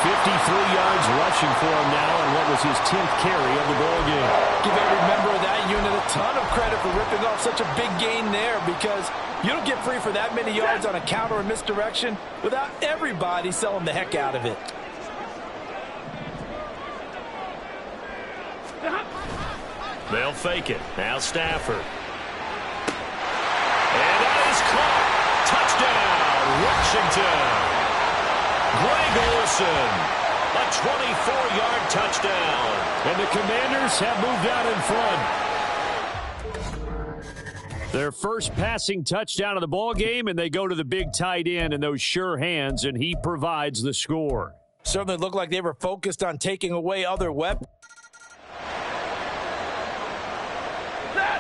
53 yards rushing for him now, and what was his 10th carry of the ball game. Give every member of that unit a ton of credit for ripping off such a big gain there, because you don't get free for that many yards on a counter or misdirection without everybody selling the heck out of it. They'll fake it. Now Stafford. And that is caught. Touchdown. Greg Olsen. A 24-yard touchdown. And the Commanders have moved out in front. Their first passing touchdown of the ball game, and they go to the big tight end in those sure hands, and he provides the score. Certainly looked like they were focused on taking away other weapons.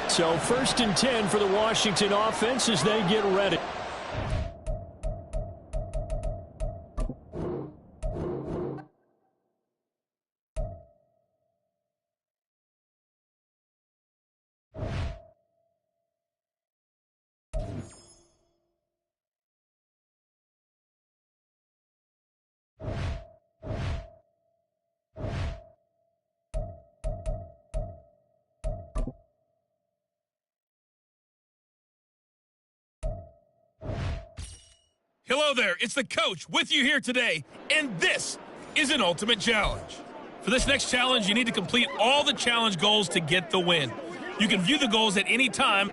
So 1st and 10 for the Washington offense as they get ready. Hello there, it's the coach with you here today, and this is an ultimate challenge. For this next challenge, you need to complete all the challenge goals to get the win. You can view the goals at any time.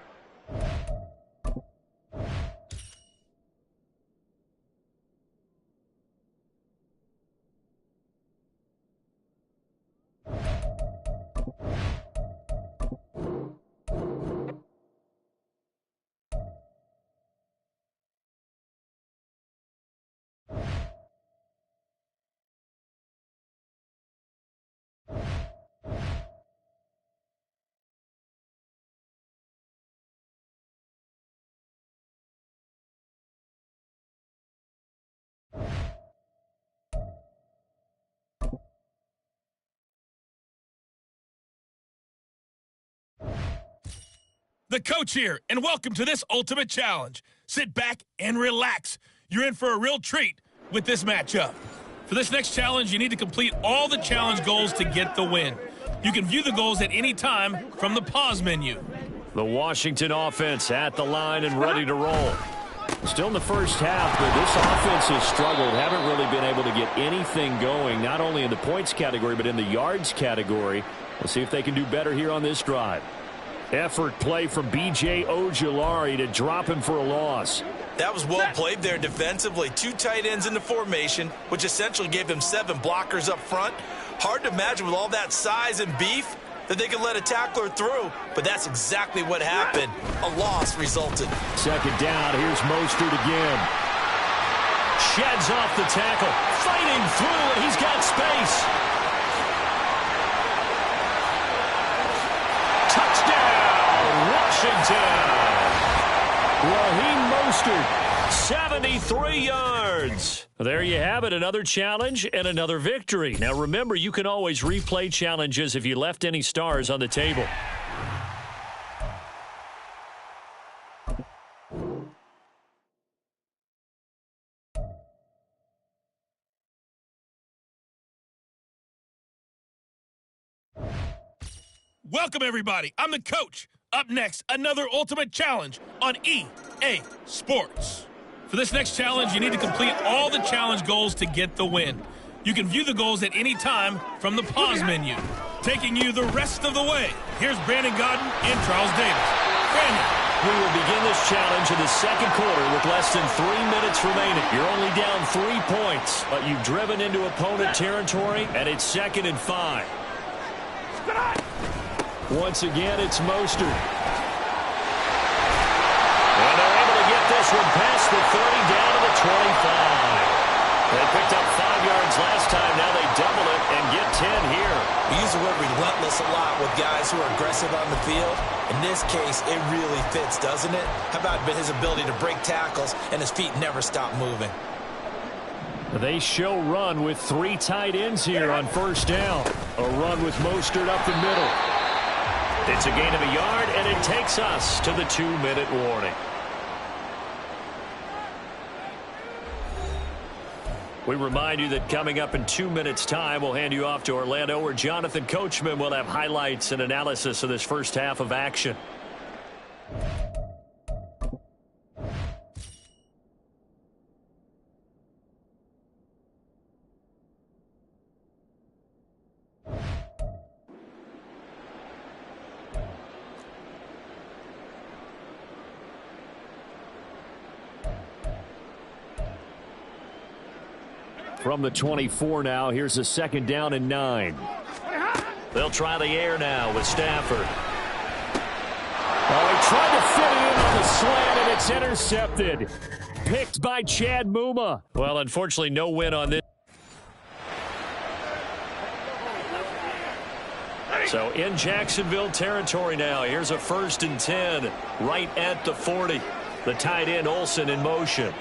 The coach here, and welcome to this ultimate challenge. Sit back and relax. You're in for a real treat with this matchup. For this next challenge, you need to complete all the challenge goals to get the win. You can view the goals at any time from the pause menu. The Washington offense at the line and ready to roll. Still in the first half, but this offense has struggled. Haven't really been able to get anything going, not only in the points category, but in the yards category. We'll see if they can do better here on this drive. Effort play from B.J. Ojulari to drop him for a loss. That was well played there defensively. 2 tight ends in the formation, which essentially gave them 7 blockers up front. Hard to imagine with all that size and beef that they could let a tackler through, but that's exactly what happened. A loss resulted. Second down, here's Mostert again. Sheds off the tackle, fighting through, and he's got space. Washington. Raheem Mostert, 73 yards. There you have it, another challenge and another victory. Now remember, you can always replay challenges if you left any stars on the table. Welcome, everybody. I'm the coach. Up next, another ultimate challenge on EA Sports. For this next challenge, you need to complete all the challenge goals to get the win. You can view the goals at any time from the pause menu. Taking you the rest of the way, here's Brandon Godden and Charles Davis. Brandon. We will begin this challenge in the second quarter with less than 3 minutes remaining. You're only down 3 points, but you've driven into opponent territory, and it's 2nd and 5. Once again, it's Mostert. And they're able to get this one past the 30 down to the 25. They picked up 5 yards last time. Now they double it and get 10 here. We use the word relentless a lot with guys who are aggressive on the field. In this case, it really fits, doesn't it? How about his ability to break tackles and his feet never stop moving? They show run with 3 tight ends here on first down. A run with Mostert up the middle. It's a gain of a yard, and it takes us to the 2-minute warning. We remind you that coming up in 2 minutes' time, we'll hand you off to Orlando, where Jonathan Coachman will have highlights and analysis of this first half of action. from the 24 now. Here's a 2nd down and 9. They'll try the air now with Stafford. Oh, he tried to fit it in on the slant, and it's intercepted. Picked by Chad Muma. Well, unfortunately, no win on this. So in Jacksonville territory now. Here's a 1st and 10 right at the 40. The tight end Olsen in motion.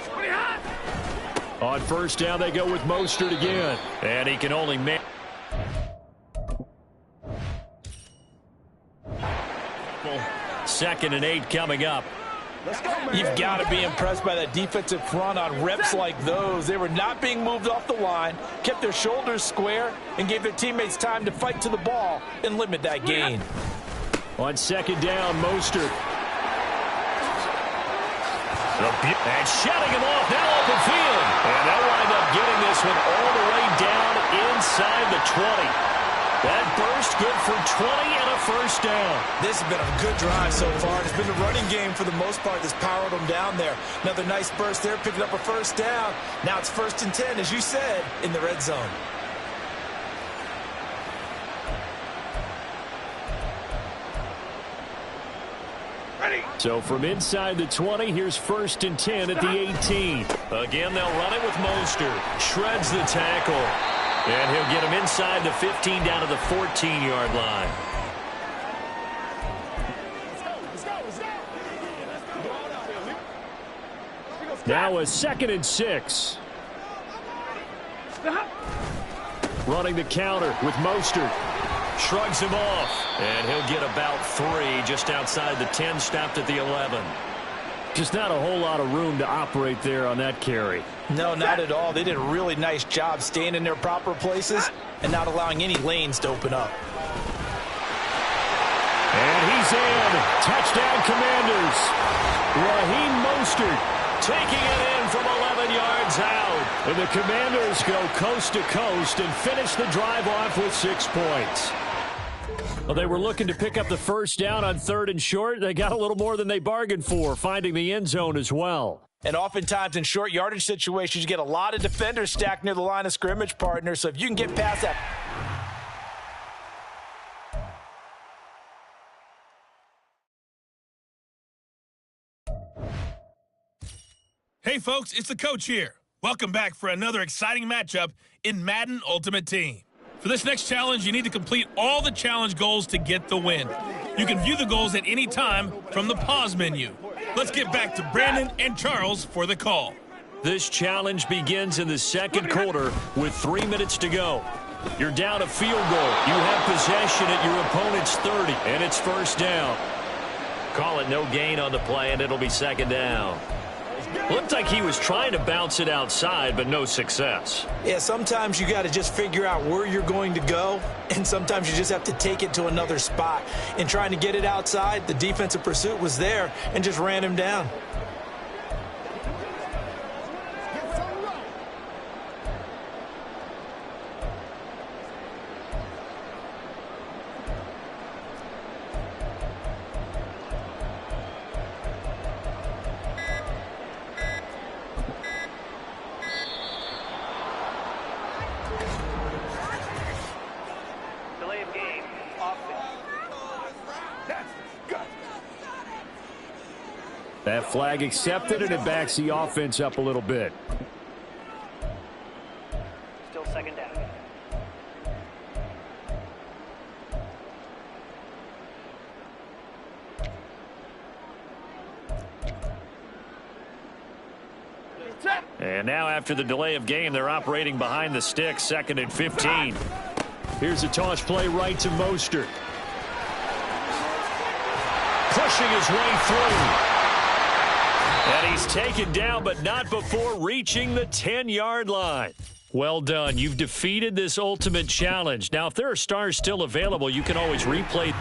On 1st down, they go with Mostert again. And he can only make. Second and 8 coming up. You've got to be impressed by that defensive front on reps like those. They were not being moved off the line, kept their shoulders square, and gave their teammates time to fight to the ball and limit that gain. On 2nd down, Mostert. And shutting him off now open field. And they'll wind up getting this one all the way down inside the 20. That burst good for 20 and a 1st down. This has been a good drive so far. It's been the running game for the most part that's powered them down there. Another nice burst there, picking up a 1st down. Now it's 1st and 10, as you said, in the red zone. So from inside the 20, here's 1st and 10 at the 18. Again, they'll run it with Mostert. Shreds the tackle. And he'll get him inside the 15 down to the 14-yard line. Now a 2nd and 6. Running the counter with Mostert. Shrugs him off. And he'll get about 3 just outside the 10, stopped at the 11. Just not a whole lot of room to operate there on that carry. No, not at all. They did a really nice job staying in their proper places and not allowing any lanes to open up. And he's in. Touchdown, Commanders. Raheem Mostert taking it in from 11 yards out. And the Commanders go coast to coast and finish the drive off with 6 points. Well, they were looking to pick up the 1st down on 3rd and short. They got a little more than they bargained for, finding the end zone as well. And oftentimes in short yardage situations, you get a lot of defenders stacked near the line of scrimmage, partner. So if you can get past that. Hey, folks, it's the coach here. Welcome back for another exciting matchup in Madden Ultimate Team. For this next challenge, you need to complete all the challenge goals to get the win. You can view the goals at any time from the pause menu. Let's get back to Brandon and Charles for the call. This challenge begins in the 2nd quarter with 3 minutes to go. You're down a field goal. You have possession at your opponent's 30, and it's 1st down. Call it no gain on the play, and it'll be 2nd down. Looked like he was trying to bounce it outside, but no success. Yeah, sometimes you got to just figure out where you're going to go, and sometimes you just have to take it to another spot. In trying to get it outside, the defensive pursuit was there and just ran him down. That flag accepted, and it backs the offense up a little bit. Still 2nd down. And now after the delay of game, they're operating behind the sticks, 2nd and 15. Here's a toss play right to Mostert. Pushing his way through. And he's taken down, but not before reaching the 10-yard line. Well done. You've defeated this ultimate challenge. Now, if there are stars still available, you can always replay.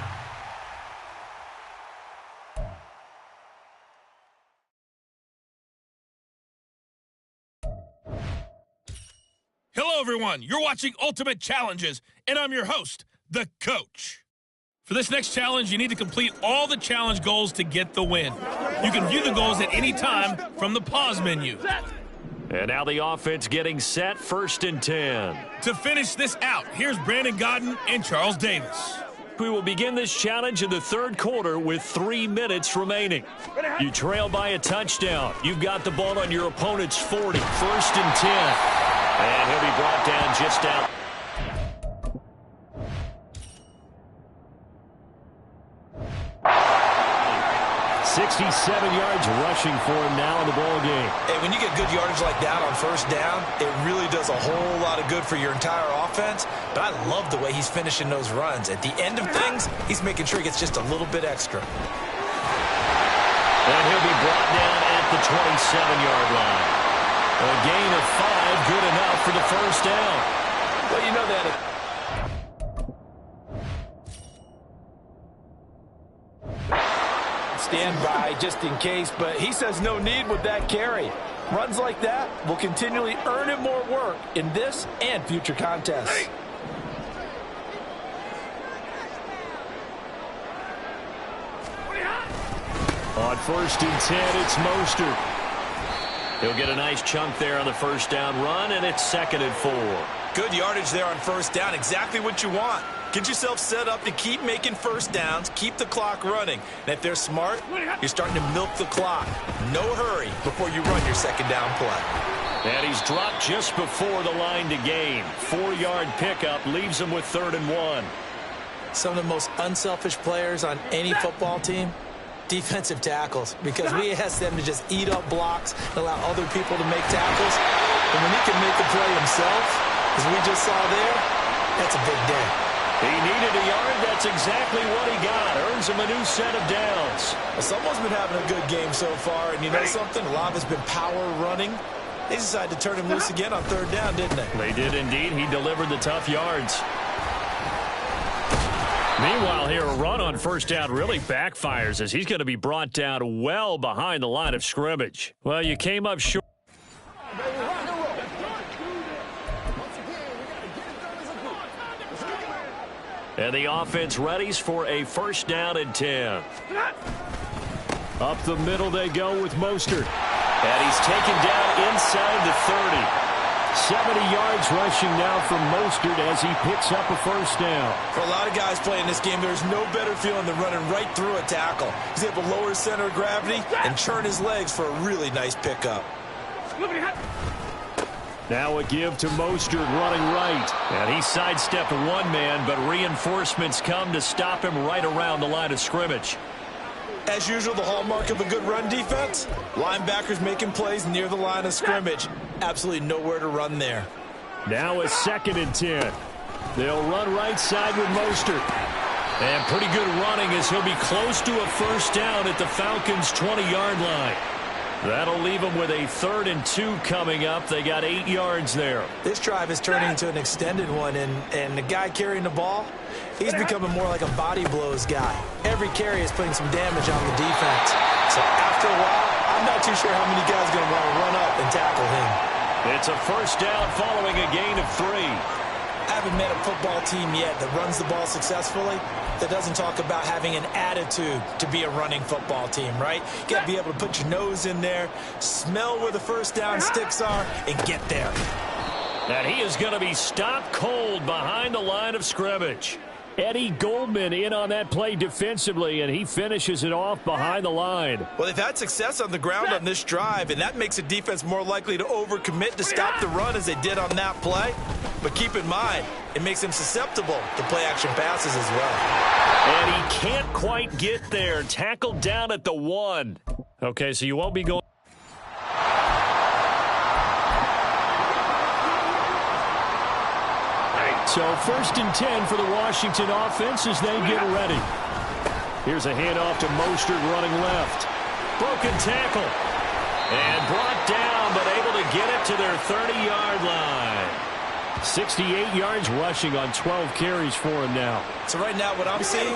Hello, everyone. You're watching Ultimate Challenges, and I'm your host, the Coach. For this next challenge, you need to complete all the challenge goals to get the win. You can view the goals at any time from the pause menu. And now the offense getting set, 1st and 10. To finish this out, here's Brandon Godden and Charles Davis. We will begin this challenge in the 3rd quarter with 3 minutes remaining. You trail by a touchdown. You've got the ball on your opponent's 40, 1st and 10. And he'll be brought down just out. 67 yards rushing for him now in the ball game. Hey, when you get good yardage like that on 1st down, it really does a whole lot of good for your entire offense. But I love the way he's finishing those runs. At the end of things, he's making sure he gets just a little bit extra. And he'll be brought down at the 27-yard line. A gain of 5, good enough for the 1st down. Well, you know that. Stand by just in case, but he says no need with that carry. Runs like that will continually earn him more work in this and future contests. On 1st and 10, it's Mostert. He'll get a nice chunk there on the 1st down run, and it's 2nd and 4. Good yardage there on 1st down, exactly what you want. Get yourself set up to keep making 1st downs, keep the clock running. And if they're smart, you're starting to milk the clock. No hurry before you run your 2nd down play. And he's dropped just before the line to gain. 4-yard pickup leaves him with 3rd and 1. Some of the most unselfish players on any football team, defensive tackles, because we ask them to just eat up blocks and allow other people to make tackles. And when he can make a play himself, as we just saw there, that's a big day. He needed a yard. That's exactly what he got. Earns him a new set of downs. Well, someone's been having a good game so far, and you know something? A lot of it's been power running. They decided to turn him loose again on 3rd down, didn't they? They did indeed. He delivered the tough yards. Meanwhile, here, a run on 1st down really backfires as he's going to be brought down well behind the line of scrimmage. Well, you came up short. And the offense readies for a 1st down and 10. Up the middle they go with Mostert. And he's taken down inside the 30. 70 yards rushing now from Mostert as he picks up a 1st down. For a lot of guys playing this game, there's no better feeling than running right through a tackle. He's able to lower his center of gravity and churn his legs for a really nice pickup. Now a give to Mostert running right. And he sidestepped one man, but reinforcements come to stop him right around the line of scrimmage. As usual, the hallmark of a good run defense, linebackers making plays near the line of scrimmage. Absolutely nowhere to run there. Now a 2nd and 10. They'll run right side with Mostert. And pretty good running as he'll be close to a 1st down at the Falcons' 20-yard line. That'll leave them with a 3rd and 2 coming up. They got 8 yards there. This drive is turning into an extended one, and the guy carrying the ball, he's becoming more like a body blows guy. Every carry is putting some damage on the defense. So after a while, I'm not too sure how many guys are going to want to run up and tackle him. It's a 1st down following a gain of 3. I haven't met a football team yet that runs the ball successfully that doesn't talk about having an attitude to be a running football team, right? You got to be able to put your nose in there, smell where the 1st down sticks are, and get there. And he is going to be stopped cold behind the line of scrimmage. Eddie Goldman in on that play defensively, and he finishes it off behind the line. Well, they've had success on the ground on this drive, and that makes a defense more likely to overcommit to stop the run as they did on that play. But keep in mind, it makes them susceptible to play-action passes as well. And he can't quite get there. Tackled down at the 1. Okay, so you won't be going. So 1st and 10 for the Washington offense as they get ready. Here's a handoff to Mostert running left. Broken tackle. And brought down, but able to get it to their 30-yard line. 68 yards rushing on 12 carries for him now. So right now what I'm seeing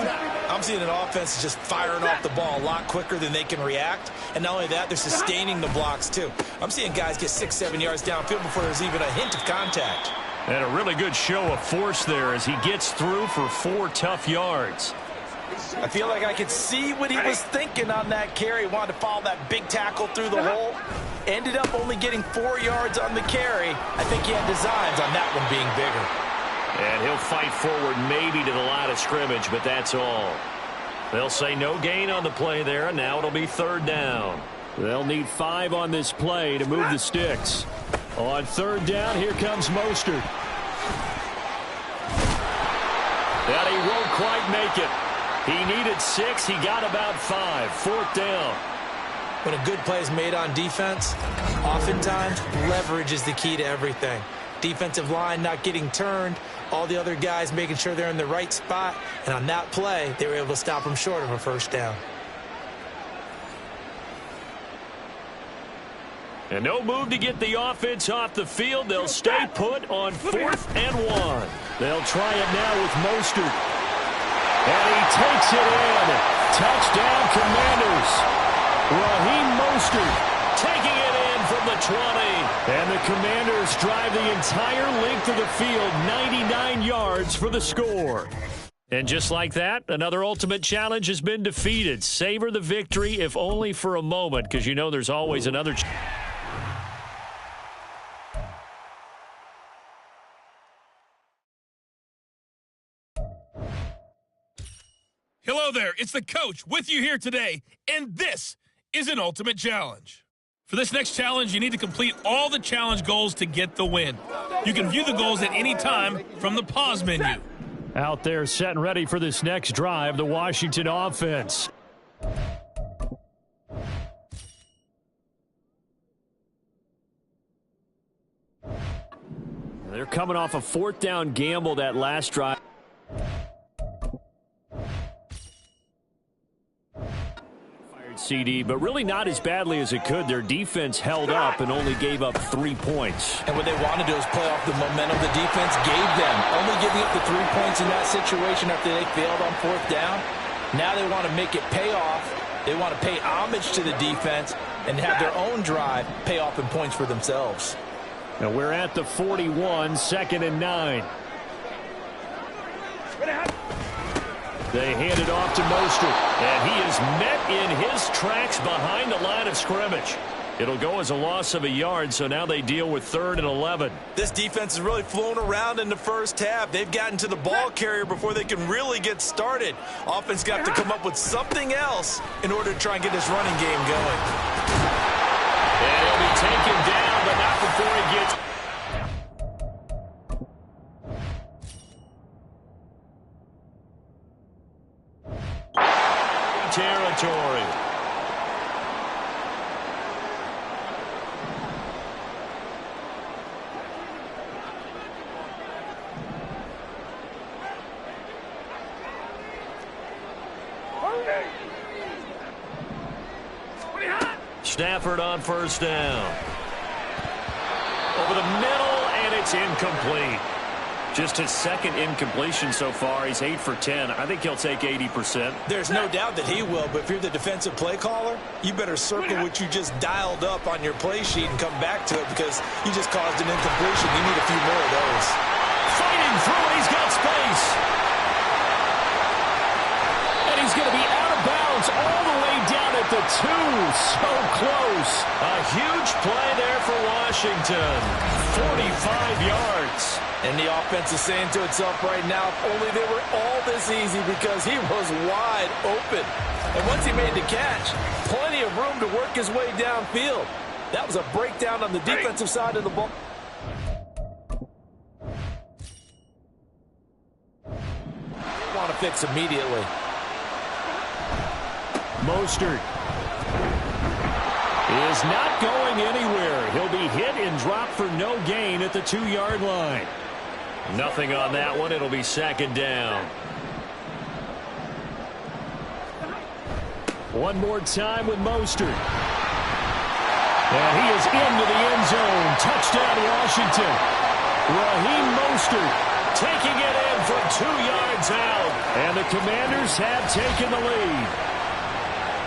an offense is just firing off the ball a lot quicker than they can react. And not only that, they're sustaining the blocks too. I'm seeing guys get 6-7 yards downfield before there's even a hint of contact. And a really good show of force there as he gets through for 4 tough yards. I feel like I could see what he was thinking on that carry. Wanted to follow that big tackle through the hole. Ended up only getting 4 yards on the carry. I think he had designs on that one being bigger. And he'll fight forward maybe to the line of scrimmage, but that's all. They'll say no gain on the play there, and now it'll be 3rd down. They'll need 5 on this play to move the sticks. On 3rd down, here comes Mostert. And he won't quite make it. He needed 6. He got about 5. 4th down. When a good play is made on defense, oftentimes leverage is the key to everything. Defensive line not getting turned, all the other guys making sure they're in the right spot, and on that play, they were able to stop them short of a 1st down. And no move to get the offense off the field. They'll stay put on 4th and 1. They'll try it now with Mostert. And he takes it in. Touchdown, Commanders. Raheem Mostert taking it in from the 20. And the Commanders drive the entire length of the field, 99 yards for the score. And just like that, another Ultimate Challenge has been defeated. Savor the victory, if only for a moment, because you know there's always another Hello there, it's the coach with you here today, and this is an Ultimate Challenge. For this next challenge, you need to complete all the challenge goals to get the win. You can view the goals at any time from the pause menu. out there set and ready for this next drive, the Washington offense. They're coming off a 4th down gamble that last drive. CD, but really not as badly as it could. Their defense held up and only gave up 3 points. And what they want to do is play off the momentum the defense gave them. Only giving up the 3 points in that situation after they failed on 4th down. Now they want to make it pay off. They want to pay homage to the defense and have their own drive pay off in points for themselves. Now we're at the 41, 2nd and 9. They hand it off to Mostert, and he is met in his tracks behind the line of scrimmage. It'll go as a loss of a yard, so now they deal with 3rd and 11. This defense has really flown around in the first half. They've gotten to the ball carrier before they can really get started. Offense got to come up with something else in order to try and get this running game going. And he'll be taken down, but not before he gets... territory. Stafford on 1st down. Over the middle, and it's incomplete. Just his 2nd incompletion so far. He's 8 for 10. I think he'll take 80%. There's no doubt that he will, but if you're the defensive play caller, you better circle what you just dialed up on your play sheet and come back to it because you just caused an incompletion. You need a few more of those. Fighting through, he's got space. And he's going to be out of bounds all the way down at the 2. So close. A huge play there for Washington. 45 yards. And the offense is saying to itself right now, if only they were all this easy because he was wide open. And once he made the catch, plenty of room to work his way downfield. That was a breakdown on the defensive side of the ball. Want to fix immediately. Mostert is not going anywhere. He'll be hit and dropped for no gain at the 2-yard line. Nothing on that one. It'll be 2nd down. One more time with Mostert. And he is into the end zone. Touchdown, Washington. Raheem Mostert taking it in from 2 yards out. And the Commanders have taken the lead.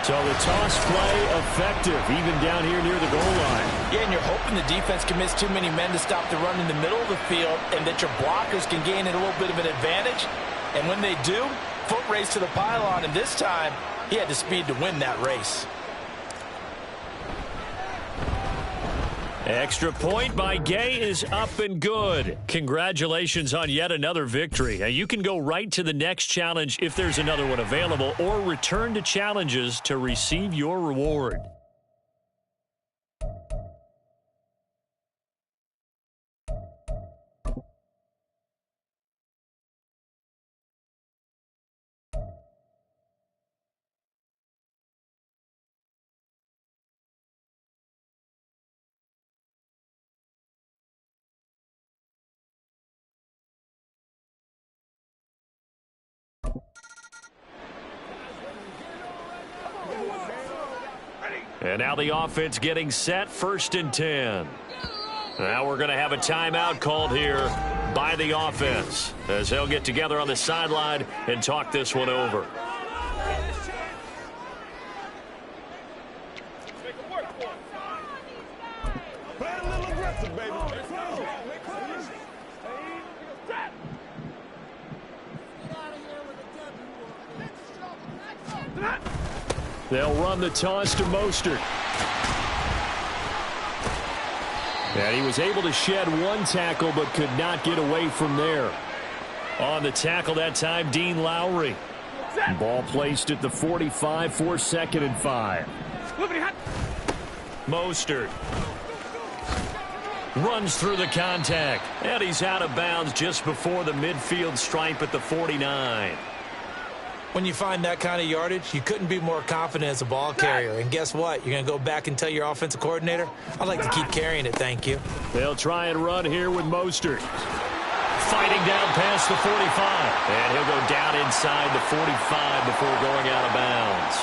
So the toss play effective, even down here near the goal line. Yeah, and you're hoping the defense commits too many men to stop the run in the middle of the field and that your blockers can gain a little bit of an advantage. And when they do, Foot race to the pylon, and this time he had the speed to win that race. Extra point by Gay is up and good. Congratulations on yet another victory. Now, you can go right to the next challenge if there's another one available, or return to challenges to receive your reward. And now the offense getting set, 1st and 10. Now we're going to have a timeout called here by the offense as they'll get together on the sideline and talk this one over. They'll run the toss to Mostert. And he was able to shed one tackle but could not get away from there. On the tackle that time, Dean Lowry. Ball placed at the 45 for 2nd and 5. Mostert runs through the contact, and he's out of bounds just before the midfield stripe at the 49. When you find that kind of yardage, you couldn't be more confident as a ball carrier. And guess what? You're going to go back and tell your offensive coordinator, I'd like to keep carrying it, thank you. They'll try and run here with Mostert. Fighting down past the 45. And he'll go down inside the 45 before going out of bounds.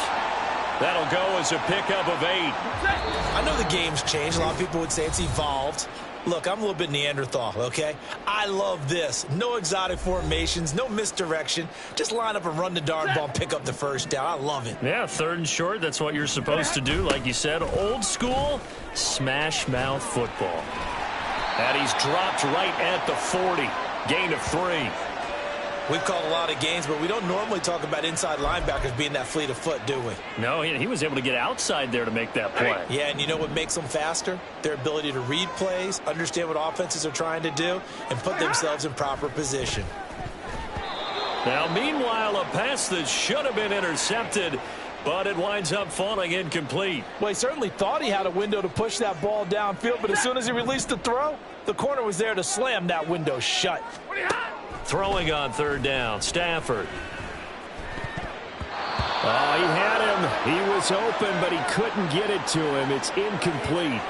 That'll go as a pickup of 8. I know the game's changed. A lot of people would say it's evolved. Look, I'm a little bit Neanderthal, okay? I love this. No exotic formations, no misdirection. Just line up and run the darn ball, pick up the 1st down. I love it. Yeah, 3rd and short. That's what you're supposed to do. Like you said, old school smash mouth football. And he's dropped right at the 40. Gain of 3. We've called a lot of games, but we don't normally talk about inside linebackers being that fleet of foot, do we? No, he was able to get outside there to make that play. Yeah, and you know what makes them faster? Their ability to read plays, understand what offenses are trying to do, and put themselves in proper position. Now, meanwhile, a pass that should have been intercepted, but it winds up falling incomplete. Well, he certainly thought he had a window to push that ball downfield, but as soon as he released the throw, the corner was there to slam that window shut. Throwing on 3rd down, Stafford. Oh, he had him. He was open, but he couldn't get it to him. It's incomplete.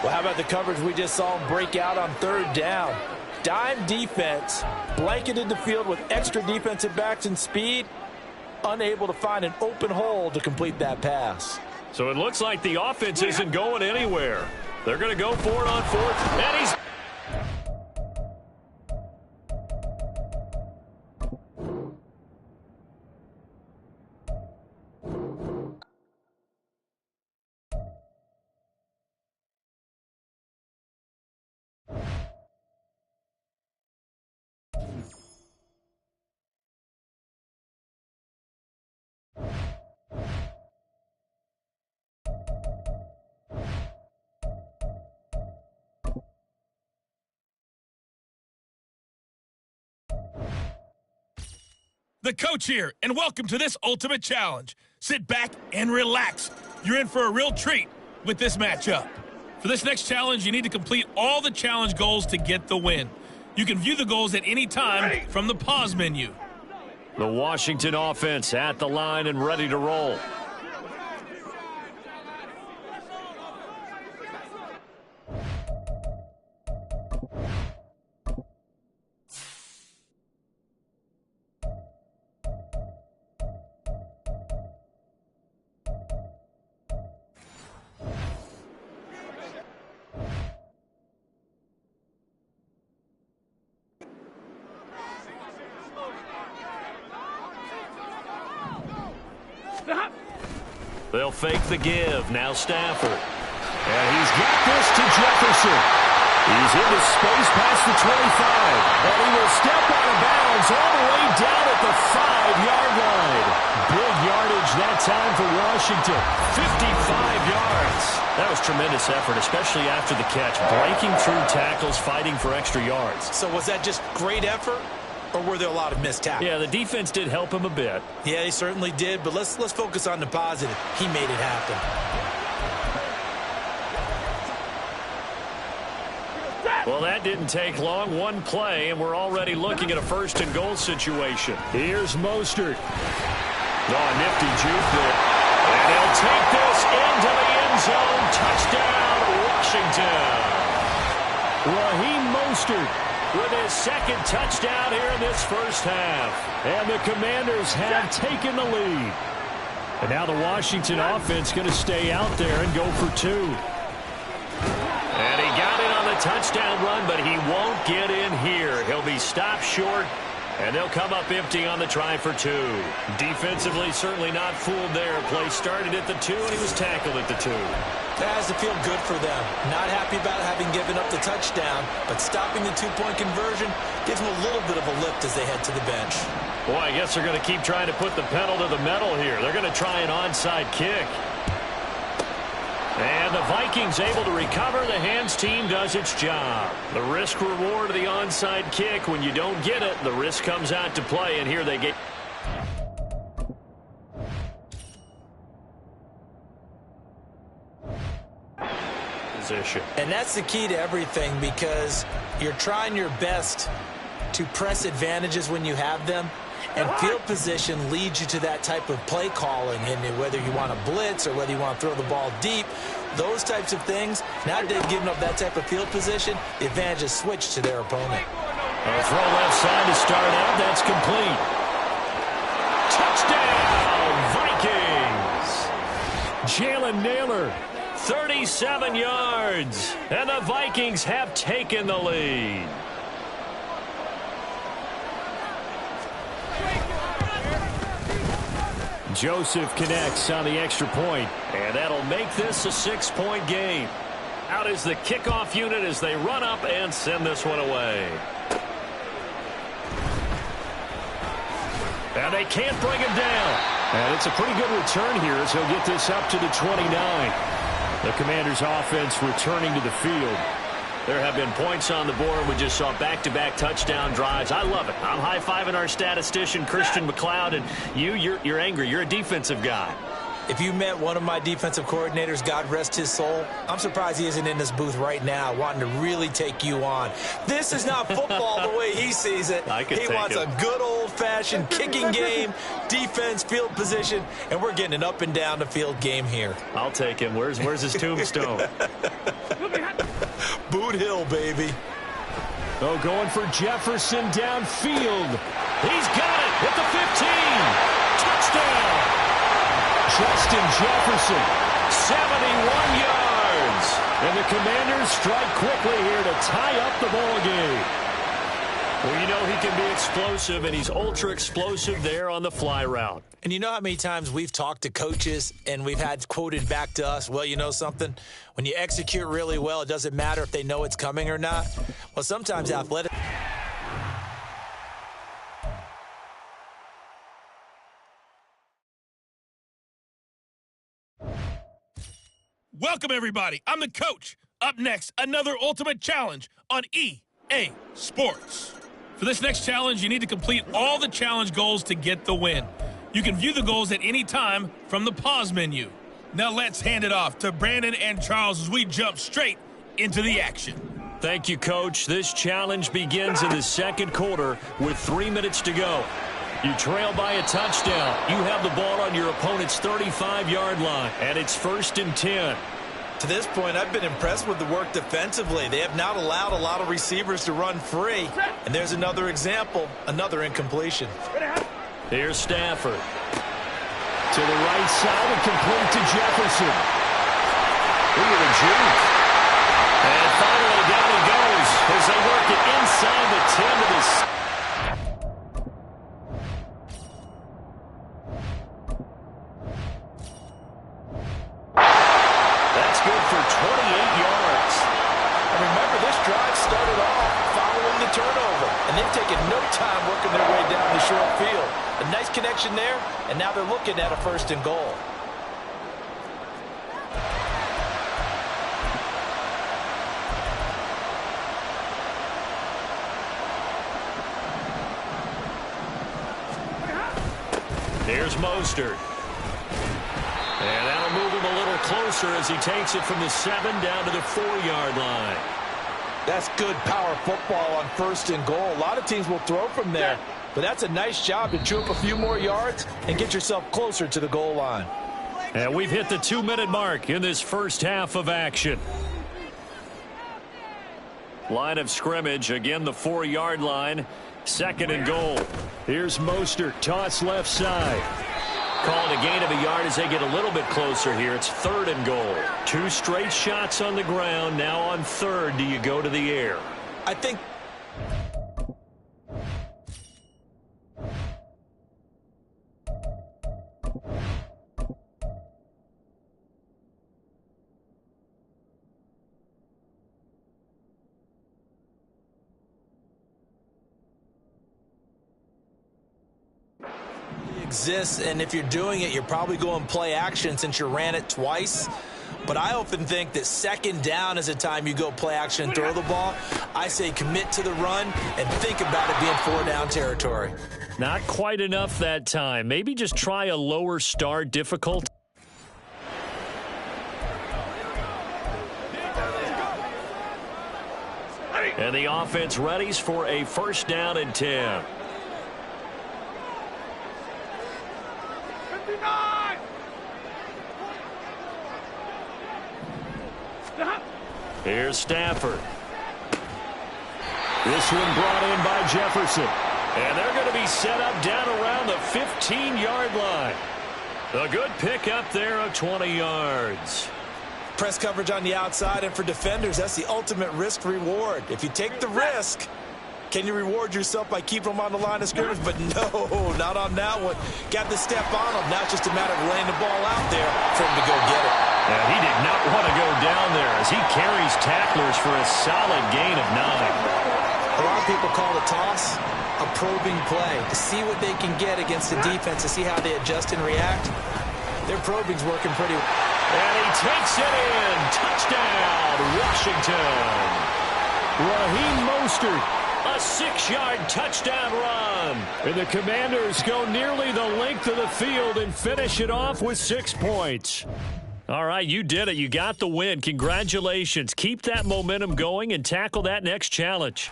Well, how about the coverage we just saw him break out on 3rd down? Dime defense, blanketed the field with extra defensive backs and speed, unable to find an open hole to complete that pass. So it looks like the offense isn't going anywhere. They're going to go for it on 4th, and he's... The coach here, and welcome to this ultimate challenge. Sit back and relax. You're in for a real treat with this matchup. For this next challenge, you need to complete all the challenge goals to get the win. You can view the goals at any time from the pause menu. The Washington offense at the line and ready to roll. They'll fake the give. Now Stafford. And he's got this to Jefferson. He's into space past the 25. And he will step out of bounds all the way down at the 5-yard line. Big yardage that time for Washington. 55 yards. That was tremendous effort, especially after the catch. Breaking through tackles, fighting for extra yards. So was that just great effort, or were there a lot of missed tackles? Yeah, the defense did help him a bit. Yeah, he certainly did, but let's focus on the positive. He made it happen. Well, that didn't take long. One play, and we're already looking at a first-and-goal situation. Here's Mostert. Oh, nifty juke there. And he'll take this into the end zone. Touchdown, Washington. Raheem Mostert with his second touchdown here in this first half. And the Commanders have taken the lead. And now the Washington offense going to stay out there and go for two. And he got it on the touchdown run, but he won't get in here. He'll be stopped short, and they'll come up empty on the try for two. Defensively, certainly not fooled there. Play started at the 2, and he was tackled at the 2. That has to feel good for them. Not happy about having given up the touchdown, but stopping the two-point conversion gives them a little bit of a lift as they head to the bench. Boy, I guess they're going to keep trying to put the pedal to the metal here. They're going to try an onside kick. And the Vikings able to recover. The hands team does its job. The risk reward of the onside kick. When you don't get it, the risk comes out to play, and here they get position. And that's the key to everything, because you're trying your best to press advantages when you have them. And field position leads you to that type of play calling, and whether you want to blitz or whether you want to throw the ball deep, those types of things, now that they've given up that type of field position, the advantage is switched to their opponent. A throw left side to start out. That's complete. Touchdown, Vikings. Jalen Naylor, 37 yards. And the Vikings have taken the lead. Joseph connects on the extra point, and that'll make this a 6-point game. Out is the kickoff unit as they run up and send this one away. And they can't bring him down. And it's a pretty good return here as he'll get this up to the 29. The Commanders' offense returning to the field. There have been points on the board. We just saw back-to-back touchdown drives. I love it. I'm high-fiving our statistician, Christian McLeod, and you're angry. You're a defensive guy. If you met one of my defensive coordinators, God rest his soul, I'm surprised he isn't in this booth right now wanting to really take you on. This is not football the way he sees it. He wants a good old-fashioned kicking game, defense, field position, and we're getting an up-and-down-the-field game here. I'll take him. Where's his tombstone? Boot Hill, baby. Oh, going for Jefferson downfield. He's got it at the 15. Touchdown. Justin Jefferson, 71 yards. And the Commanders strike quickly here to tie up the ball game. Well, you know he can be explosive, and he's ultra-explosive there on the fly route. And you know how many times we've talked to coaches and we've had quoted back to us, well, you know something? When you execute really well, it doesn't matter if they know it's coming or not. Well, sometimes athletic... Welcome, everybody. I'm the coach. Up next, another ultimate challenge on EA Sports. For this next challenge, you need to complete all the challenge goals to get the win. You can view the goals at any time from the pause menu. Now let's hand it off to Brandon and Charles as we jump straight into the action. Thank you, Coach. This challenge begins in the second quarter with 3 minutes to go. You trail by a touchdown. You have the ball on your opponent's 35-yard line, and it's 1st and 10. To this point, I've been impressed with the work defensively. They have not allowed a lot of receivers to run free. And there's another example, another incompletion. Here's Stafford. To the right side and complete to Jefferson. Look at the juke. And finally down he goes as they work it inside the 10 to the... Good for 28 yards. And remember, this drive and they've taken no time working their way down the short field. A nice connection there, and now they're looking at a 1st and goal. Here's Mostert. And that'll move him a little closer as he takes it from the 7 down to the 4-yard line. That's good power football on 1st and goal. A lot of teams will throw from there, but that's a nice job to chew up a few more yards and get yourself closer to the goal line. And we've hit the 2-minute mark in this first half of action. Line of scrimmage, again the 4-yard line. 2nd and goal. Here's Mostert, toss left side. Calling a gain of a yard as they get a little bit closer here. It's 3rd and goal. 2 straight shots on the ground. Now on 3rd, do you go to the air? I think exists, and if you're doing it, you're probably going play action since you ran it twice. But I often think that 2nd down is a time you go play action and throw the ball. I say commit to the run and think about it being 4-down territory. Not quite enough that time. Maybe just try a lower start difficulty. And the offense readies for a 1st down and 10. Here's Stafford. This one brought in by Jefferson. And they're going to be set up down around the 15-yard line. A good pickup there of 20 yards. Press coverage on the outside, and for defenders, that's the ultimate risk-reward. If you take the risk, can you reward yourself by keeping them on the line of scrimmage? But no, not on that one. Got the step on him. Now it's just a matter of laying the ball out there for him to go get it. And he did not want to go down there as he carries tacklers for a solid gain of 9. A lot of people call the toss a probing play to see what they can get against the defense, to see how they adjust and react. Their probing's working pretty well. And he takes it in. Touchdown, Washington. Raheem Mostert, a 6-yard touchdown run. And the Commanders go nearly the length of the field and finish it off with 6 points. All right, you did it. You got the win. Congratulations. Keep that momentum going and tackle that next challenge.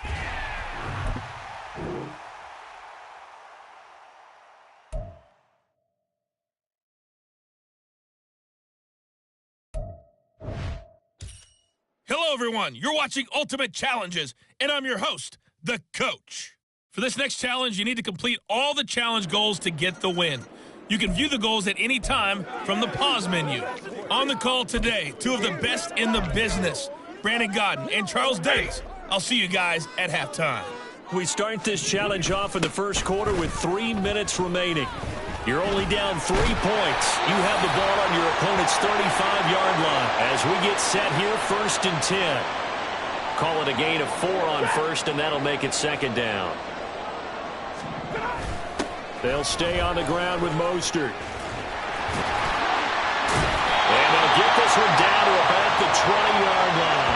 Hello, everyone. You're watching Ultimate Challenges, and I'm your host, the Coach. For this next challenge, you need to complete all the challenge goals to get the win. You can view the goals at any time from the pause menu. On the call today, 2 of the best in the business, Brandon Godden and Charles Days. I'll see you guys at halftime. We start this challenge off in the first quarter with 3 minutes remaining. You're only down 3 points. You have the ball on your opponent's 35-yard line as we get set here, 1st and 10. Call it a gain of 4 on 1st, and that'll make it 2nd down. They'll stay on the ground with Mostert. And they'll get this one down to about the 20-yard line.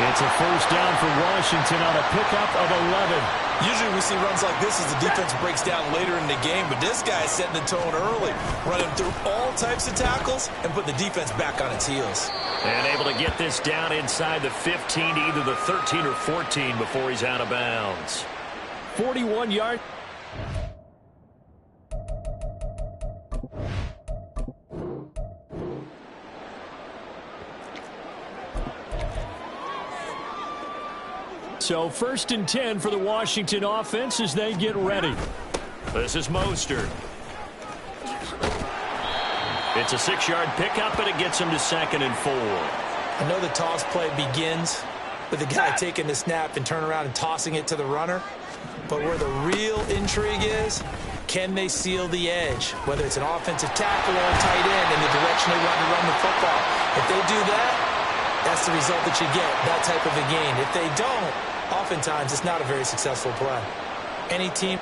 It's a 1st down for Washington on a pickup of 11. Usually we see runs like this as the defense breaks down later in the game, but this guy's setting the tone early, running through all types of tackles and putting the defense back on its heels. And able to get this down inside the 15 to either the 13 or 14 before he's out of bounds. 41-yard. So 1st and 10 for the Washington offense as they get ready. This is Mostert. It's a 6-yard pickup, and it gets him to 2nd and 4. I know the toss play begins with the guy taking the snap and turning around and tossing it to the runner. But where the real intrigue is, can they seal the edge? Whether it's an offensive tackle or a tight end in the direction they want to run the football. If they do that, that's the result that you get, that type of a gain. If they don't, oftentimes it's not a very successful play. Any team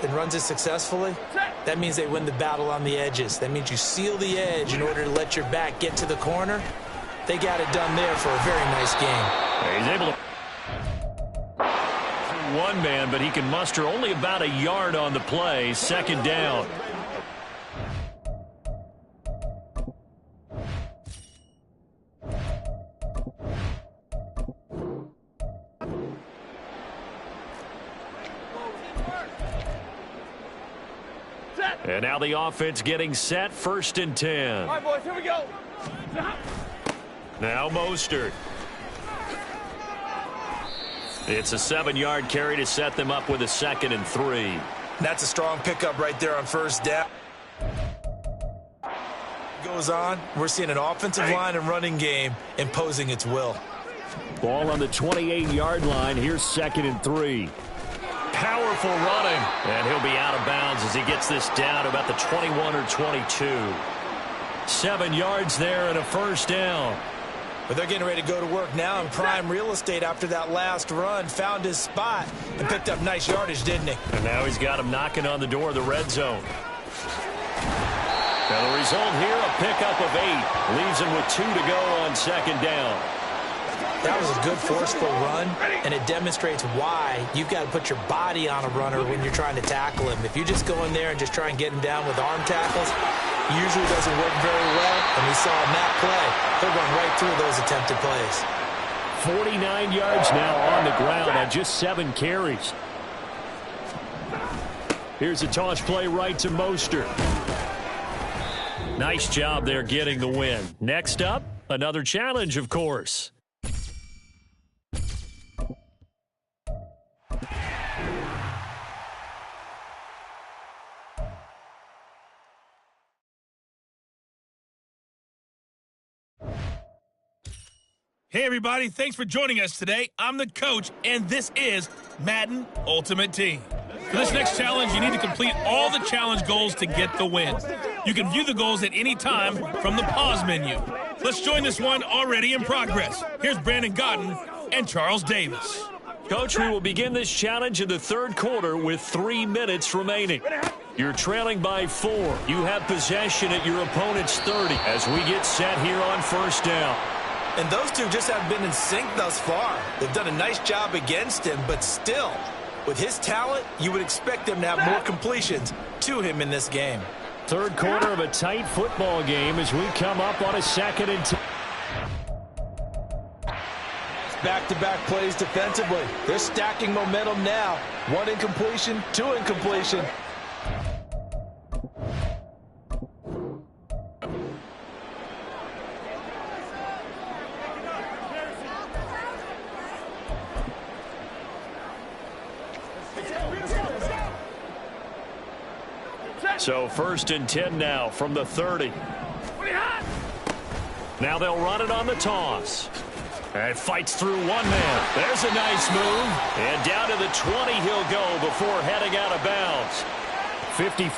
and runs it successfully, that means they win the battle on the edges. That means you seal the edge in order to let your back get to the corner. They got it done there for a very nice game. He's able to one man, but he can muster only about a yard on the play. Second down. And now the offense getting set, 1st and 10. All right, boys, here we go. Now Mostert. It's a 7-yard carry to set them up with a 2nd and 3. That's a strong pickup right there on 1st down. Goes on, we're seeing an offensive line and running game imposing its will. Ball on the 28-yard line. Here's 2nd and 3. Powerful running. And he'll be out of bounds as he gets this down to about the 21 or 22. 7 yards there and a 1st down. But they're getting ready to go to work now in prime real estate after that last run. Found his spot and picked up nice yardage, didn't he? And now he's got him knocking on the door of the red zone. Now the result here, a pickup of 8. Leaves him with 2 to go on 2nd down. That was a good forceful run, and it demonstrates why you've got to put your body on a runner when you're trying to tackle him. If you just go in there and just try and get him down with arm tackles, it usually doesn't work very well, and we saw in that play, he'll run right through those attempted plays. 49 yards now on the ground on just 7 carries. Here's a toss play right to Mostert. Nice job there getting the win. Next up, another challenge, of course. Hey, everybody. Thanks for joining us today. I'm the coach, and this is Madden Ultimate Team. For this next challenge, you need to complete all the challenge goals to get the win. You can view the goals at any time from the pause menu. Let's join this one already in progress. Here's Brandon Godden and Charles Davis. Coach, we will begin this challenge in the 3rd quarter with 3 minutes remaining. You're trailing by 4. You have possession at your opponent's 30 as we get set here on 1st down. And those two just haven't been in sync thus far. They've done a nice job against him, but still, with his talent, you would expect them to have more completions to him in this game. 3rd quarter of a tight football game as we come up on a 2nd and 10. Back-to-back plays defensively. They're stacking momentum now. 1 incompletion, 2 incompletion. So 1st and 10 now from the 30. Now they'll run it on the toss. And fights through one man. There's a nice move. And down to the 20 he'll go before heading out of bounds. 50.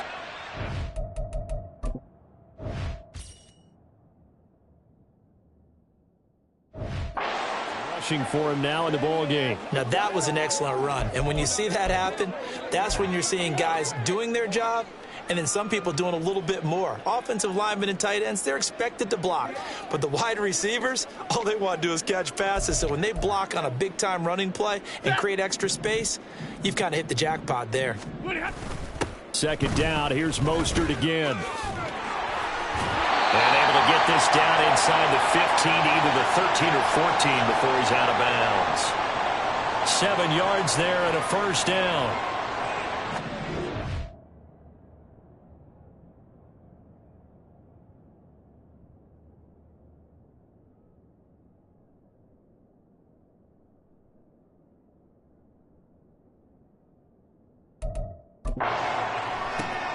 Rushing for him now in the ball game. Now that was an excellent run. And when you see that happen, that's when you're seeing guys doing their job and then some people doing a little bit more. Offensive linemen and tight ends, they're expected to block. But the wide receivers, all they want to do is catch passes. So when they block on a big-time running play and create extra space, you've kind of hit the jackpot there. 2nd down, here's Mostert again. And able to get this down inside the 15, either the 13 or 14 before he's out of bounds. 7 yards there and a 1st down.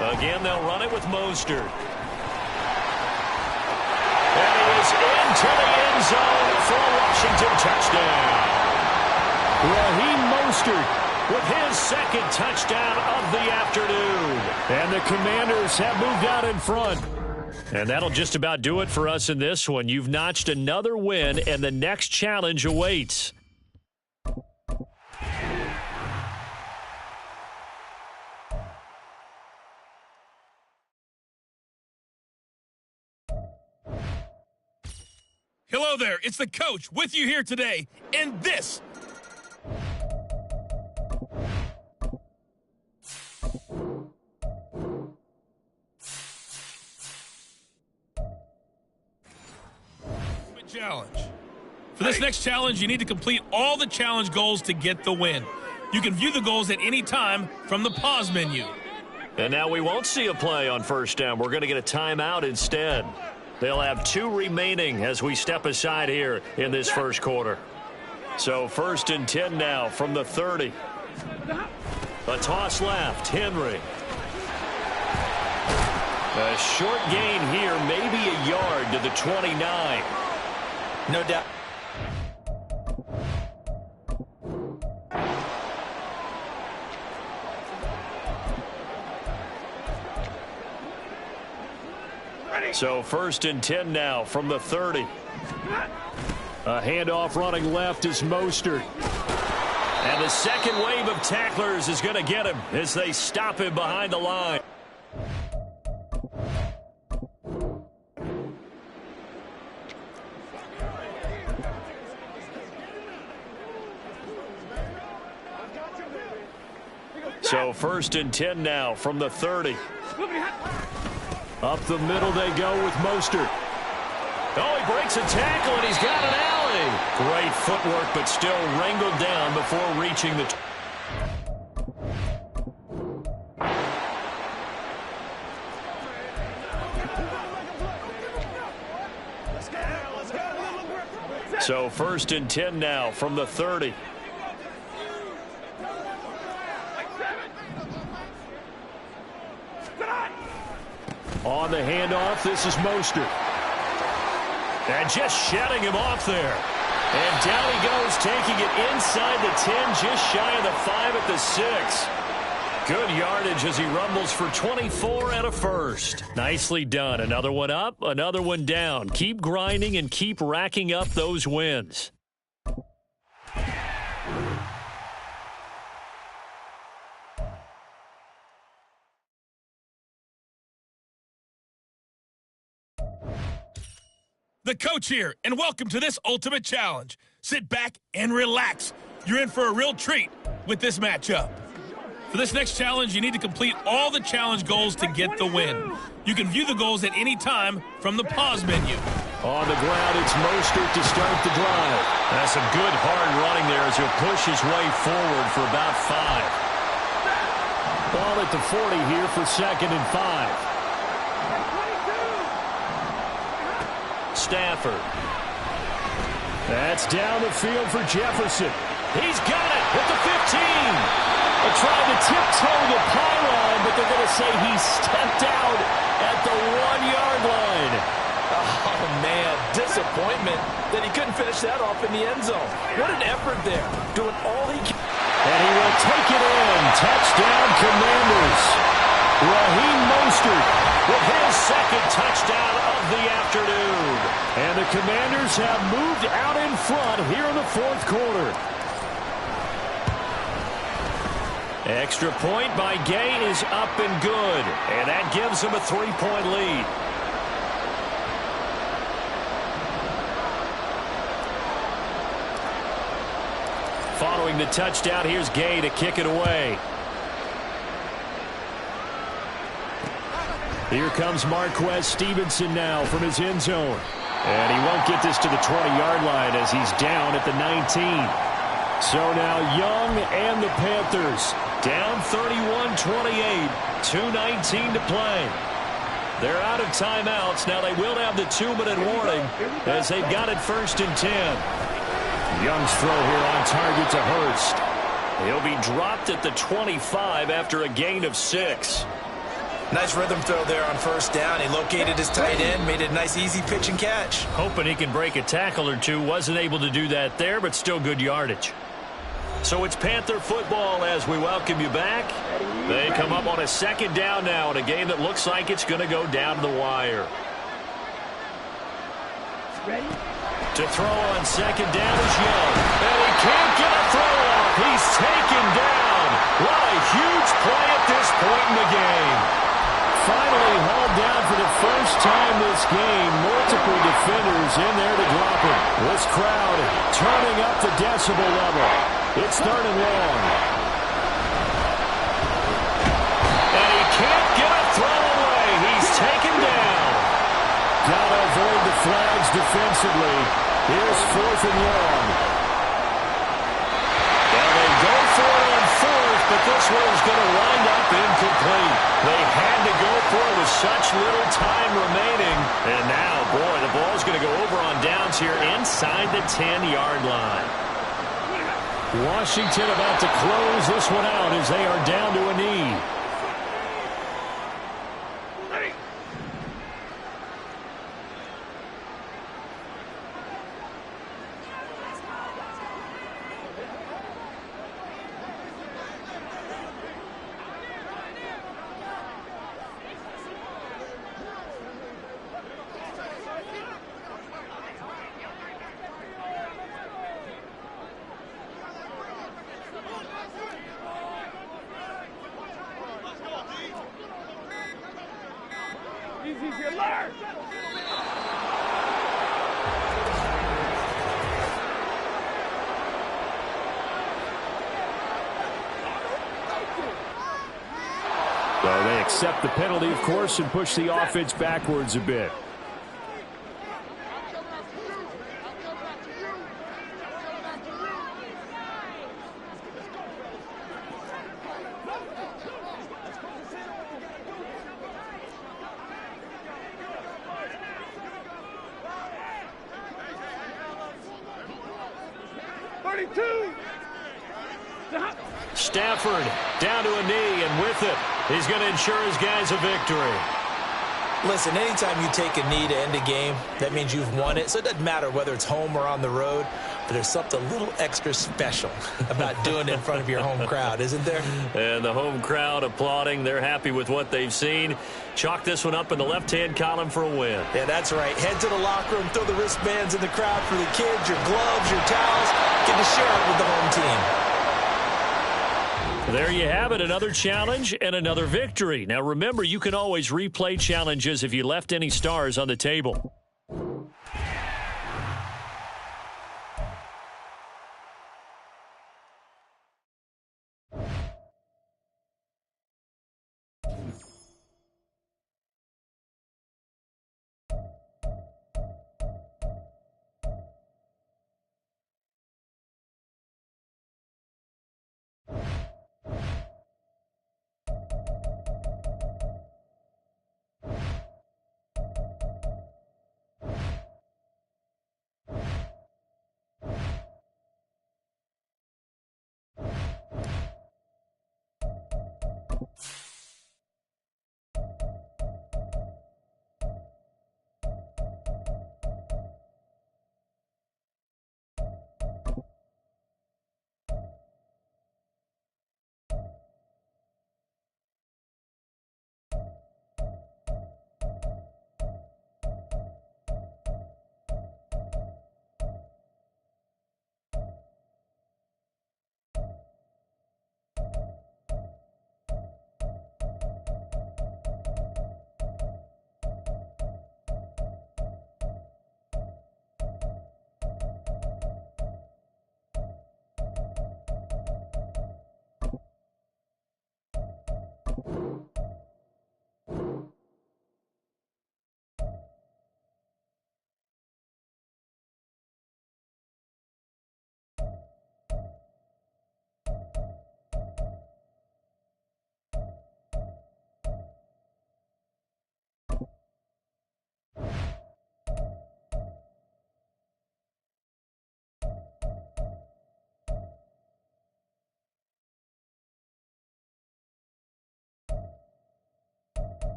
Again, they'll run it with Mostert. And he is into the end zone for a Washington touchdown. Raheem Mostert with his 2nd touchdown of the afternoon. And the Commanders have moved out in front. And that'll just about do it for us in this one. You've notched another win, and the next challenge awaits. Hello there, it's the coach with you here today, and this challenge. For this next challenge, you need to complete all the challenge goals to get the win. You can view the goals at any time from the pause menu. And now we won't see a play on first down. We're going to get a timeout instead. They'll have 2 remaining as we step aside here in this first quarter. So 1st and 10 now from the 30. A toss left, Henry. A short gain here, maybe a yard to the 29. No doubt. So 1st and 10 now from the 30. A handoff running left is Mostert. And the second wave of tacklers is going to get him as they stop him behind the line. So 1st and 10 now from the 30. Up the middle they go with Mostert. Oh, he breaks a tackle, and he's got an alley. Great footwork, but still wrangled down before reaching the... So 1st and 10 now from the 30. On the handoff, this is Mostert. And just shutting him off there. And down he goes, taking it inside the 10, just shy of the 5 at the 6. Good yardage as he rumbles for 24 and a first. Nicely done. Another one up, another one down. Keep grinding and keep racking up those wins. The coach here, and welcome to this ultimate challenge. Sit back and relax. You're in for a real treat with this matchup. For this next challenge, you need to complete all the challenge goals to get the win. You can view the goals at any time from the pause menu. On the ground, it's Mostert to start the drive. That's some good hard running there as he'll push his way forward for about 5. Ball at the 40 here for 2nd and 5. Stafford. That's down the field for Jefferson. He's got it at the 15. They're trying to tiptoe the pylon, but they're going to say he stepped out at the 1-yard line. Oh, man, disappointment that he couldn't finish that off in the end zone. What an effort there, doing all he can. And he will take it in. Touchdown, Commanders. Raheem Mostert with his 2nd touchdown of the afternoon. And the Commanders have moved out in front here in the 4th quarter. Extra point by Gay is up and good. And that gives them a 3-point lead. Following the touchdown, here's Gay to kick it away. Here comes Marquez Stevenson now from his end zone. And he won't get this to the 20-yard line as he's down at the 19. So now Young and the Panthers down 31-28, 2:19 to play. They're out of timeouts. Now they will have the 2-minute warning as they've got it 1st and 10. Young's throw here on target to Hurst. He'll be dropped at the 25 after a gain of 6. Nice rhythm throw there on 1st down. He located his tight end, made it a nice easy pitch and catch. Hoping he can break a tackle or two. Wasn't able to do that there, but still good yardage. So it's Panther football as we welcome you back. They come up on a 2nd down now in a game that looks like it's going to go down to the wire. To throw on second down is Young. And he can't get a throw off. He's taken down. What a huge play at this point in the game. Finally hauled down for the first time this game. Multiple defenders in there to drop him. This crowd turning up the decibel level. It's 3rd and long. And he can't get a throw away. He's taken down. Got to avoid the flags defensively. Here's 4th and long. Now they go for it on 4th, but this one is going to wind up incomplete. They had to go for it with such little time remaining. And now, boy, the ball's going to go over on downs here inside the 10-yard line. Washington about to close this one out as they are down to a knee. So they accept the penalty, of course, and push the offense backwards a bit. Stafford down to a knee, and with it, he's going to ensure his guys a victory. Listen, anytime you take a knee to end a game, that means you've won it. So it doesn't matter whether it's home or on the road, but there's something a little extra special about doing it in front of your home crowd, isn't there? And the home crowd applauding. They're happy with what they've seen. Chalk this one up in the left-hand column for a win. Yeah, that's right. Head to the locker room, throw the wristbands in the crowd for the kids, your gloves, your towels. Get to share it with the home team. There you have it, another challenge and another victory. Now remember, you can always replay challenges if you left any stars on the table.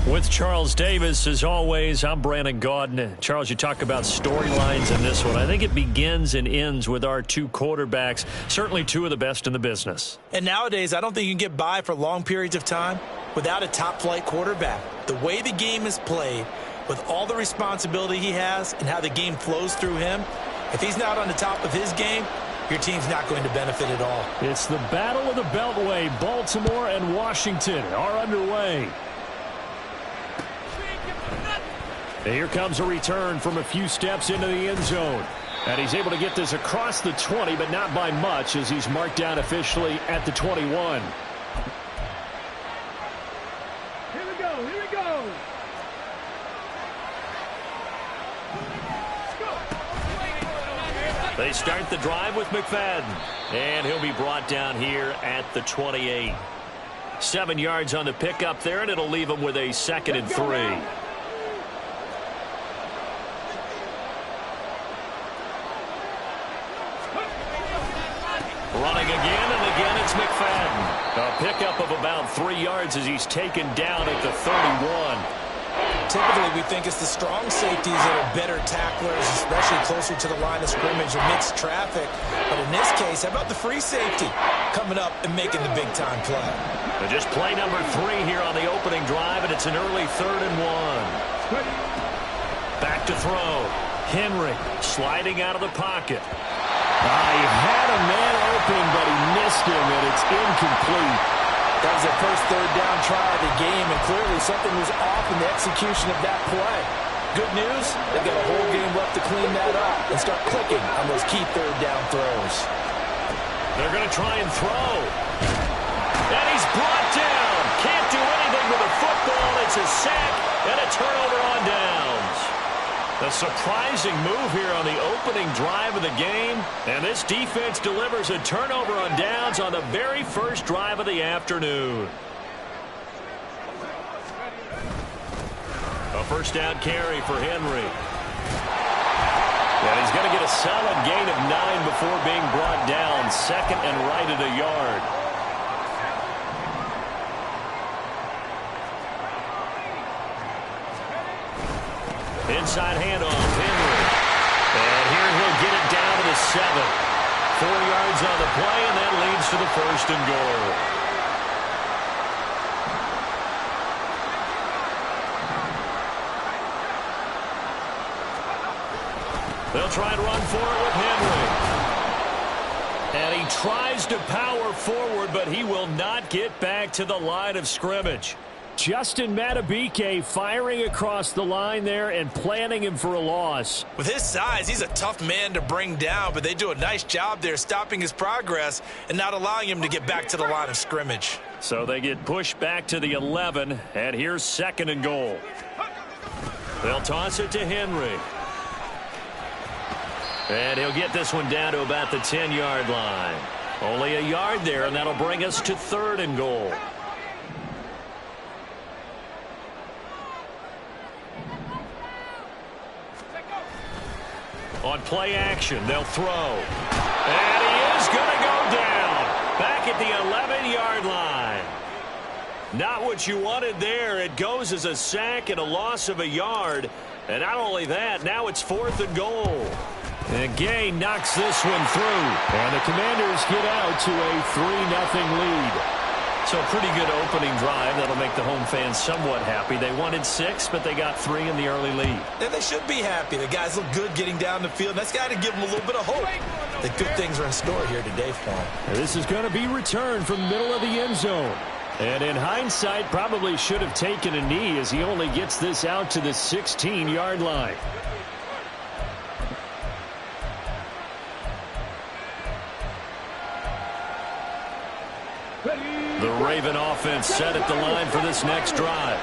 With Charles Davis, as always, I'm Brandon Gaudin. Charles, you talk about storylines in this one. I think it begins and ends with our two quarterbacks, certainly two of the best in the business. And nowadays, I don't think you can get by for long periods of time without a top-flight quarterback. The way the game is played, with all the responsibility he has and how the game flows through him, if he's not on the top of his game, your team's not going to benefit at all. It's the Battle of the Beltway. Baltimore and Washington are underway. Here comes a return from a few steps into the end zone. And he's able to get this across the 20, but not by much, as he's marked down officially at the 21. Here we go, here we go. They start the drive with McFadden. And he'll be brought down here at the 28. 7 yards on the pickup there, and it'll leave him with a 2nd and 3. Running again, and again it's McFadden. A pickup of about 3 yards as he's taken down at the 31. Typically, we think it's the strong safeties that are better tacklers, especially closer to the line of scrimmage amidst traffic. But in this case, how about the free safety coming up and making the big-time play? But just play number 3 here on the opening drive, and it's an early 3rd and 1. Back to throw. Henry sliding out of the pocket. He had a man open, but he missed him, and it's incomplete. That was their first 3rd down try of the game, and clearly something was off in the execution of that play. Good news, they've got a whole game left to clean that up and start clicking on those key 3rd down throws. They're going to try and throw. And he's brought down. Can't do anything with the football. It's a sack and a turnover on downs. A surprising move here on the opening drive of the game. And this defense delivers a turnover on downs on the very first drive of the afternoon. A first down carry for Henry. And he's going to get a solid gain of 9 before being brought down. 2nd and right at a yard. Inside handoff, Henry. And here he'll get it down to the 7. 4 yards on the play, and that leads to the 1st and goal. They'll try and run for it with Henry. And he tries to power forward, but he will not get back to the line of scrimmage. Justin Madubuike firing across the line there and planning him for a loss. With his size, he's a tough man to bring down, but they do a nice job there stopping his progress and not allowing him to get back to the line of scrimmage. So they get pushed back to the 11, and here's 2nd and goal. They'll toss it to Henry. And he'll get this one down to about the 10-yard line. Only a yard there, and that'll bring us to 3rd and goal. On play action, they'll throw. And he is going to go down. Back at the 11-yard line. Not what you wanted there. It goes as a sack and a loss of a yard. And not only that, now it's 4th and goal. And Gay knocks this one through. And the Commanders get out to a 3-0 lead. So a pretty good opening drive. That'll make the home fans somewhat happy. They wanted 6, but they got 3 in the early lead. And they should be happy. The guys look good getting down the field. That's got to give them a little bit of hope that good things are in store here today for them. And this is going to be returned from middle of the end zone. And in hindsight, probably should have taken a knee as he only gets this out to the 16-yard line. The Raven offense set at the line for this next drive.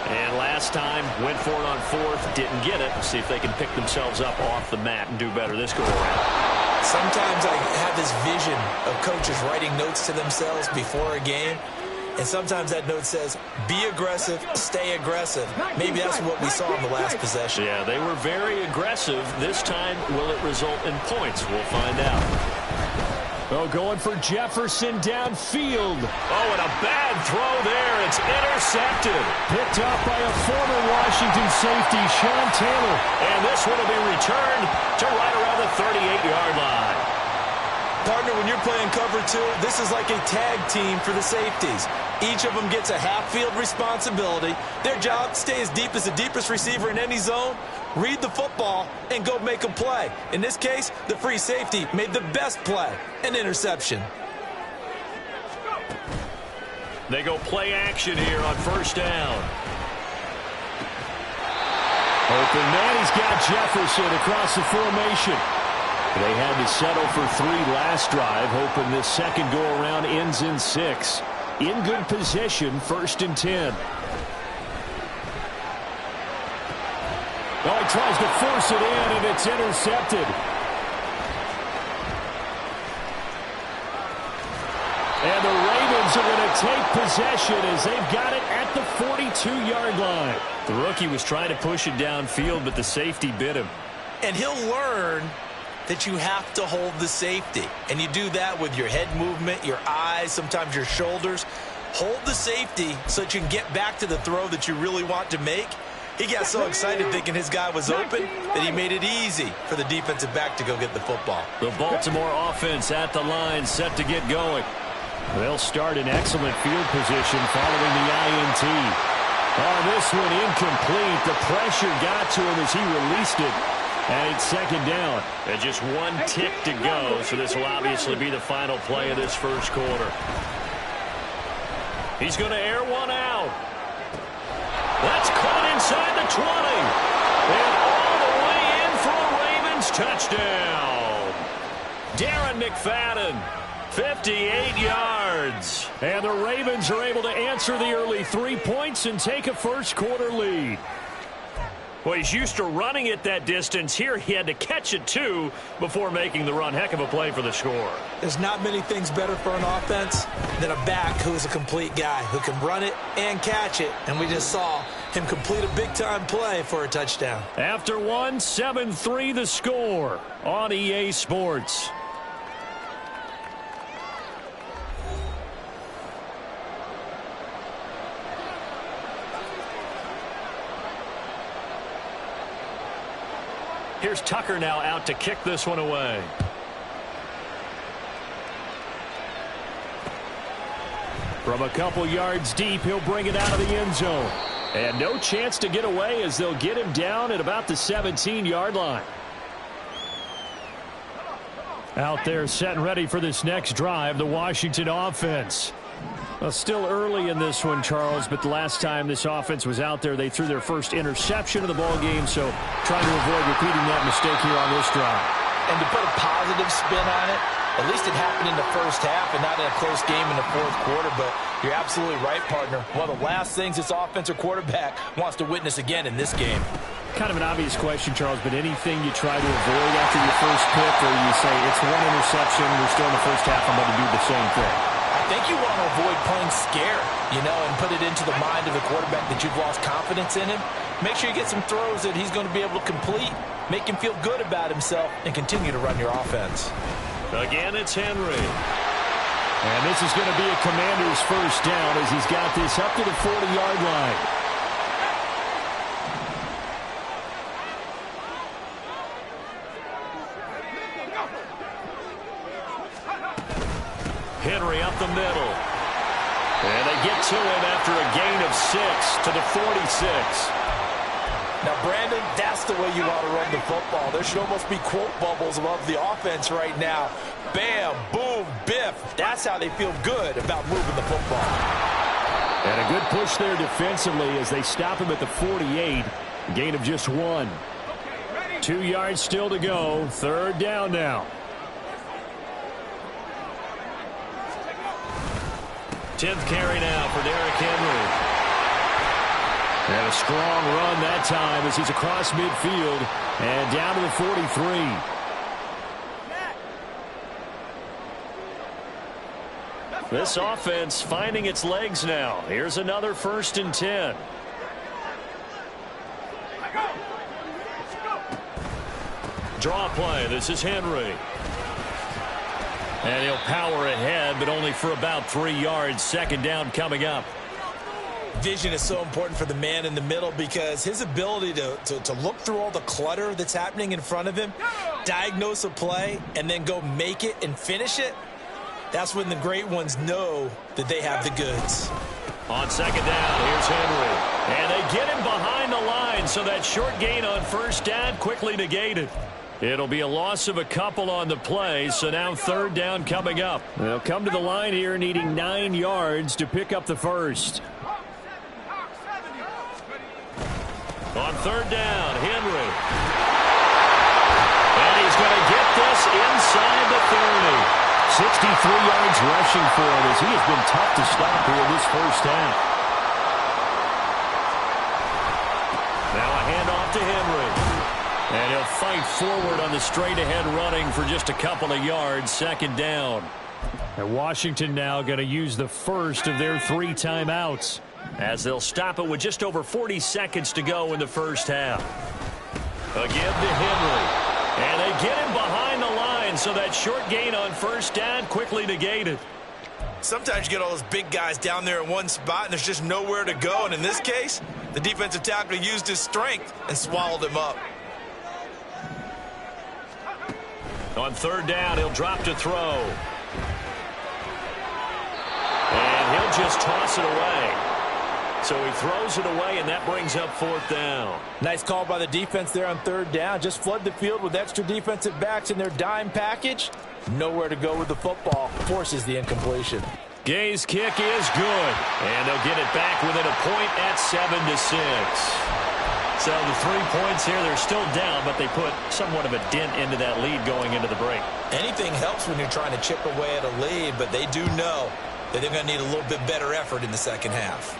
And last time, went for it on 4th, didn't get it. See if they can pick themselves up off the mat and do better this go-around. Sometimes I have this vision of coaches writing notes to themselves before a game. And sometimes that note says, be aggressive, stay aggressive. Maybe that's what we saw in the last possession. Yeah, they were very aggressive. This time, will it result in points? We'll find out. Oh, going for Jefferson downfield. Oh, and a bad throw there. It's intercepted. Picked up by a former Washington safety, Sean Taylor. And this one will be returned to right around the 38-yard line. Partner, when you're playing cover two, this is like a tag team for the safeties. Each of them gets a half-field responsibility. Their job, stay as deep as the deepest receiver in any zone, read the football, and go make a play. In this case, the free safety made the best play, an interception. They go play action here on first down. Open man, he's got Jefferson across the formation. They had to settle for 3 last drive, hoping this second go-around ends in 6. In good position, 1st and 10. Oh, he tries to force it in, and it's intercepted. And the Ravens are going to take possession as they've got it at the 42-yard line. The rookie was trying to push it downfield, but the safety bit him. And he'll learn that you have to hold the safety. And you do that with your head movement, your eyes, sometimes your shoulders. Hold the safety so that you can get back to the throw that you really want to make. He got so excited thinking his guy was open that he made it easy for the defensive back to go get the football. The Baltimore offense at the line, set to get going. They'll start in excellent field position following the INT. Oh, this one incomplete. The pressure got to him as he released it. And it's second down. And just 1 tick to go, so this will obviously be the final play of this first quarter. He's going to air one out. That's caught inside the 20. And all the way in for a Ravens touchdown. Darren McFadden, 58 yards. And the Ravens are able to answer the early 3 points and take a first quarter lead. Well, he's used to running it that distance. Here he had to catch it, too, before making the run. Heck of a play for the score. There's not many things better for an offense than a back who's a complete guy who can run it and catch it. And we just saw him complete a big-time play for a touchdown. After 1, 7-3 the score on EA Sports. Here's Tucker now out to kick this one away. From a couple yards deep, he'll bring it out of the end zone. And no chance to get away as they'll get him down at about the 17-yard line. Out there set and ready for this next drive, the Washington offense. Well, still early in this one, Charles, but the last time this offense was out there, they threw their first interception of the ball game, so trying to avoid repeating that mistake here on this drive. And to put a positive spin on it, at least it happened in the first half and not in a close game in the fourth quarter, but you're absolutely right, partner. One of the last things this offensive quarterback wants to witness again in this game. Kind of an obvious question, Charles, but anything you try to avoid after your first pick, or you say it's one interception, we're still in the first half, I'm going to do the same thing? I think you want to avoid playing scared, and put it into the mind of the quarterback that you've lost confidence in him. Make sure you get some throws that he's going to be able to complete, make him feel good about himself, and continue to run your offense. Again, it's Henry. And this is going to be a Commander's first down as he's got this up to the 40-yard line. Henry up the middle. And they get to him after a gain of 6 to the 46. Now, Brandon, that's the way you want to run the football. There should almost be quote bubbles above the offense right now. Bam, boom, biff. That's how they feel good about moving the football. And a good push there defensively as they stop him at the 48. Gain of just 1. 2 yards still to go. Third down now. 10th carry now for Derrick Henry. And a strong run that time as he's across midfield and down to the 43. This offense finding its legs now. Here's another 1st and 10. Draw play. This is Henry. And he'll power ahead, but only for about 3 yards. Second down coming up. Vision is so important for the man in the middle because his ability to look through all the clutter that's happening in front of him, diagnose a play, and then go make it and finish it, that's when the great ones know that they have the goods. On second down, here's Henry. And they get him behind the line, so that short gain on first down quickly negated. It'll be a loss of a couple on the play, so now third down coming up. They'll come to the line here needing 9 yards to pick up the first. On third down, Henry. And he's going to get this inside the 30. 63 yards rushing for him as he has been tough to stop here in this first half. Now a handoff to Henry. And he'll fight forward on the straight-ahead running for just a couple of yards. Second down. And Washington now going to use the first of their 3 timeouts, as they'll stop it with just over 40 seconds to go in the first half. Again to Henry. And they get him behind the line, so that short gain on first down quickly negated. Sometimes you get all those big guys down there in one spot, and there's just nowhere to go. And in this case, the defensive tackle used his strength and swallowed him up. On third down, he'll drop to throw. And he'll just toss it away. So he throws it away, and that brings up fourth down. Nice call by the defense there on third down. Just flood the field with extra defensive backs in their dime package. Nowhere to go with the football. Forces the incompletion. Gay's kick is good. And they'll get it back within a point at 7-6. So the 3 points here, they're still down, but they put somewhat of a dent into that lead going into the break. Anything helps when you're trying to chip away at a lead, but they do know that they're going to need a little bit better effort in the second half.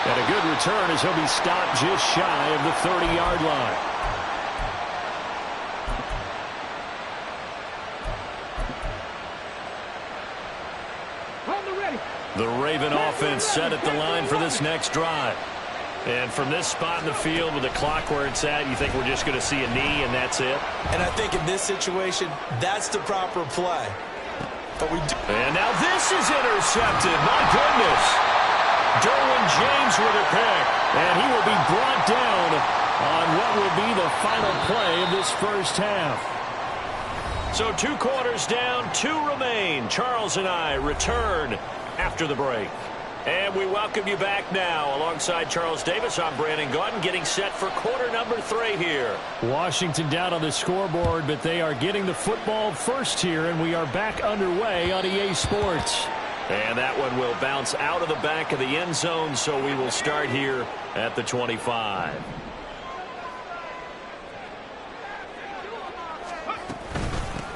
And a good return as he'll be stopped just shy of the 30-yard line. The Raven offense set at the line for this next drive. And from this spot in the field with the clock where it's at, you think we're just going to see a knee and that's it? And I think in this situation, that's the proper play. But we do. And now this is intercepted. My goodness. Derwin James with a pick. And he will be brought down on what will be the final play of this first half. So 2 quarters down, 2 remain. Charles and I return after the break. And we welcome you back now. Alongside Charles Davis, I'm Brandon Gaudin, getting set for quarter number 3 here. Washington down on the scoreboard, but they are getting the football first here, and we are back underway on EA Sports. And that one will bounce out of the back of the end zone, so we will start here at the 25.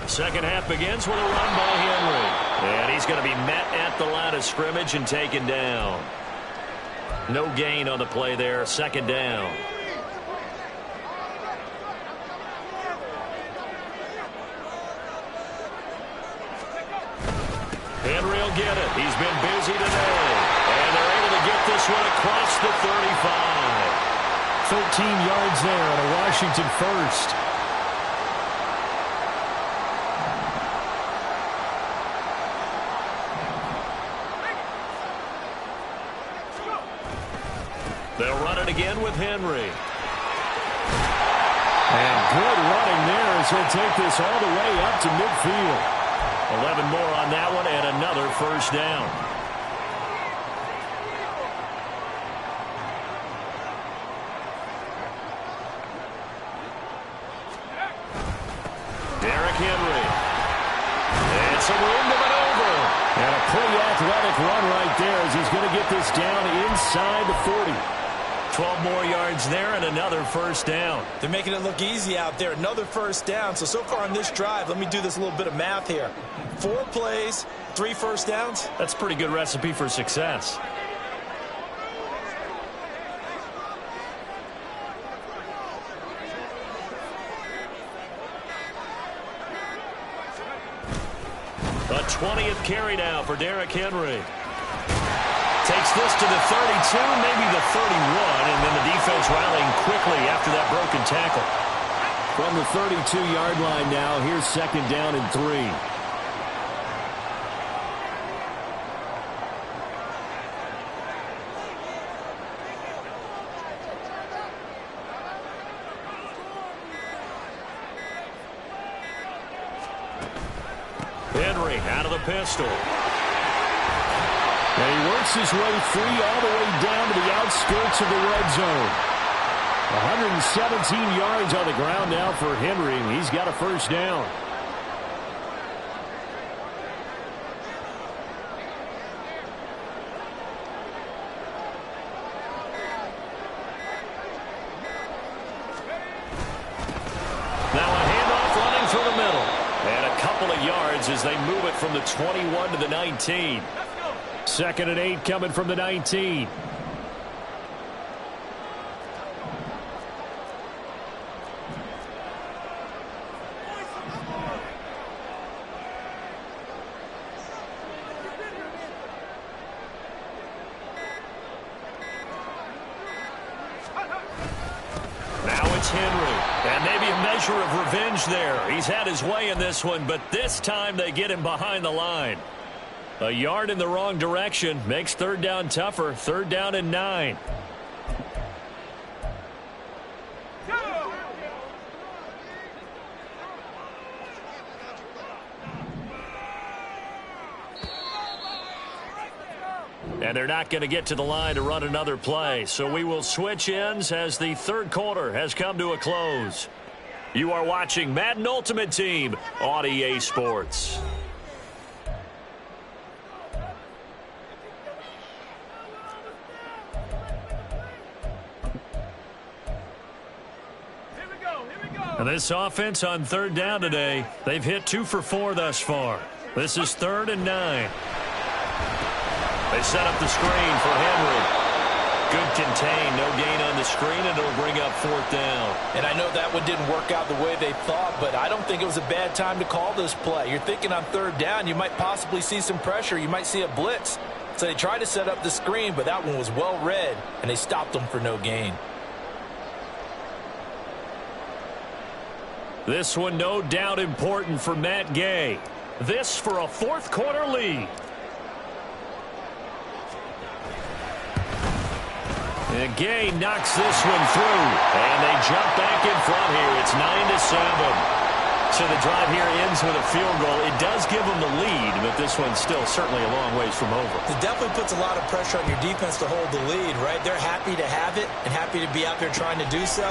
Second half begins with a run by Henry. And he's going to be met at the line of scrimmage and taken down. No gain on the play there. Second down. Henry will get it. He's been busy today. And they're able to get this one across the 35. 13 yards there on a Washington first. They'll run it again with Henry. And good running there as he'll take this all the way up to midfield. 11 more on that one and another first down. Derrick Henry. And some room to maneuver. And a pretty athletic run right there as he's going to get this down inside the 40. 12 more yards there and another first down. They're making it look easy out there. Another first down. So far on this drive, let me do this little bit of math here. 4 plays, 3 first downs. That's a pretty good recipe for success. A 20th carry now for Derrick Henry. Takes this to the 32, maybe the 31, and then the defense rallying quickly after that broken tackle. From the 32-yard line now, here's second down and 3. Henry out of the pistol. And he works his way free all the way down to the outskirts of the red zone. 117 yards on the ground now for Henry. He's got a first down. Now a handoff running through the middle. And a couple of yards as they move it from the 21 to the 19. Second and 8 coming from the 19. Now it's Henry. And maybe a measure of revenge there. He's had his way in this one, but this time they get him behind the line. A yard in the wrong direction makes third down tougher. Third down and 9. And they're not going to get to the line to run another play. So we will switch ends as the third quarter has come to a close. You are watching Madden Ultimate Team on EA Sports. And this offense on third down today, they've hit 2 for 4 thus far. This is third and 9. They set up the screen for Henry. Good contain, no gain on the screen, and it'll bring up fourth down. And I know that one didn't work out the way they thought, but I don't think it was a bad time to call this play. You're thinking on third down, you might possibly see some pressure. You might see a blitz. So they tried to set up the screen, but that one was well read, and they stopped them for no gain. This one no doubt important for Matt Gay. This for a fourth quarter lead. And Gay knocks this one through. And they jump back in front here. It's 9-7. So the drive here ends with a field goal. It does give them the lead, but this one's still certainly a long ways from over. It definitely puts a lot of pressure on your defense to hold the lead, right? They're happy to have it and happy to be out there trying to do so.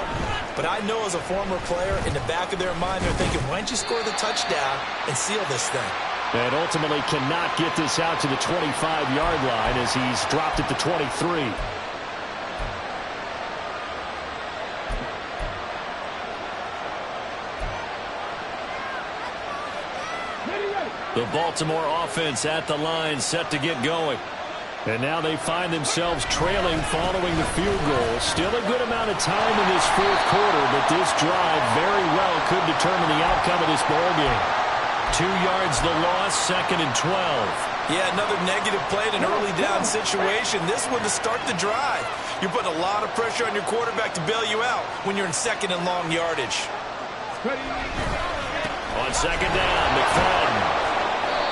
But I know as a former player, in the back of their mind, they're thinking, why don't you score the touchdown and seal this thing? And ultimately cannot get this out to the 25-yard line as he's dropped it to 23. The Baltimore offense at the line, set to get going. And now they find themselves trailing following the field goal. Still a good amount of time in this fourth quarter, but this drive very well could determine the outcome of this ballgame. 2 yards the loss, second and 12. Yeah, another negative play in an early down situation. This one to start the drive. You're putting a lot of pressure on your quarterback to bail you out when you're in second and long yardage. On second down, McFadden.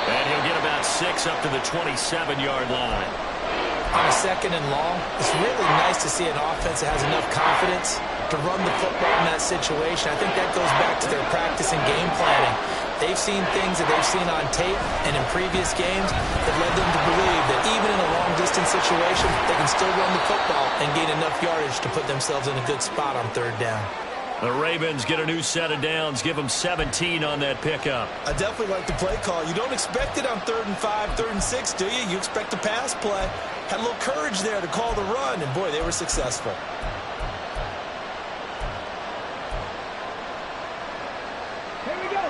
And he'll get about 6 up to the 27-yard line. On a second and long, it's really nice to see an offense that has enough confidence to run the football in that situation. I think that goes back to their practice and game planning. They've seen things that they've seen on tape and in previous games that led them to believe that even in a long-distance situation, they can still run the football and gain enough yardage to put themselves in a good spot on third down. The Ravens get a new set of downs, give them 17 on that pickup. I definitely like the play call. You don't expect it on 3rd and 5, 3rd and 6, do you? You expect a pass play. Had a little courage there to call the run, and boy, they were successful.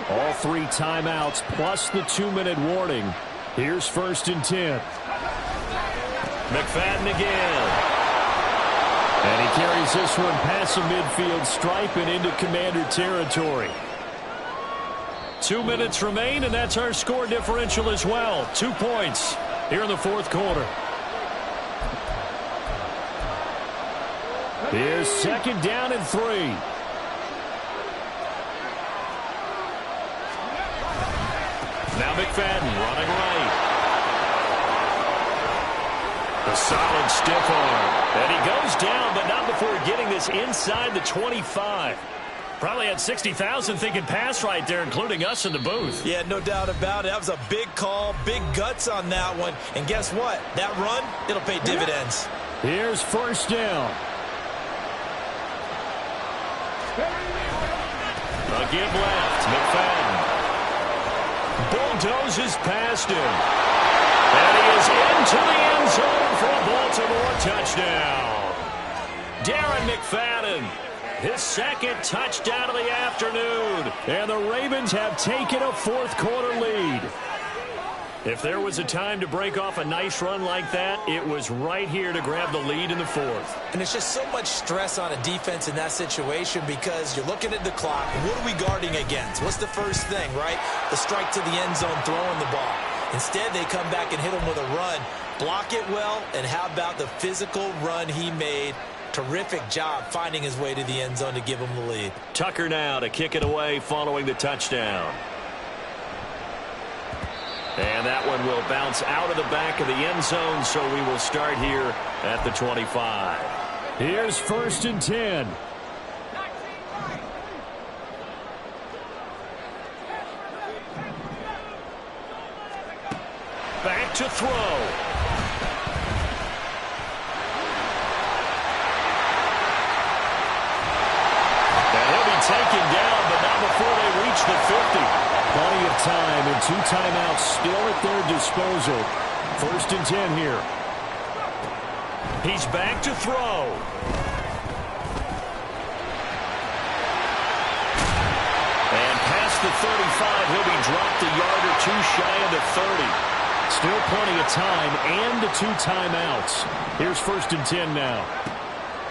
All 3 timeouts plus the 2-minute warning. Here's 1st and 10. McFadden again. And he carries this one past the midfield stripe and into Commander territory. 2 minutes remain, and that's our score differential as well. 2 points here in the fourth quarter. Here's second down and 3. McFadden running right. A solid stiff arm. And he goes down, but not before getting this inside the 25. Probably had 60,000 thinking pass right there, including us in the booth. Yeah, no doubt about it. That was a big call, big guts on that one. And guess what? That run, it'll pay dividends. Here's first down. A give left. McFadden bulldozes past him. And he is into the end zone for a Baltimore touchdown. Darren McFadden, his second touchdown of the afternoon. And the Ravens have taken a fourth-quarter lead. If there was a time to break off a nice run like that, it was right here to grab the lead in the fourth. And it's just so much stress on a defense in that situation because you're looking at the clock. What are we guarding against? What's the first thing, right? The strike to the end zone, throwing the ball. Instead, they come back and hit him with a run. Block it well, and how about the physical run he made? Terrific job finding his way to the end zone to give him the lead. Tucker now to kick it away following the touchdown. And that one will bounce out of the back of the end zone, so we will start here at the 25. Here's first and 10. Back to throw. And he'll be taken down, but not before they reach the 50. Plenty of time and 2 timeouts still at their disposal. First and 10 here. He's back to throw. And past the 35, he'll be dropped a yard or 2 shy of the 30. Still plenty of time and the 2 timeouts. Here's first and 10 now.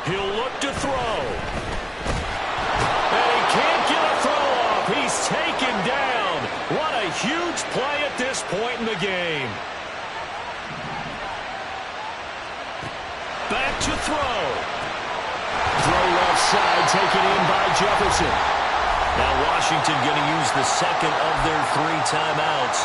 He'll look to throw. And he can't get a throw off. He's taken down. What a huge play at this point in the game. Back to throw. Throw left side taken in by Jefferson. Now Washington going to use the second of their 3 timeouts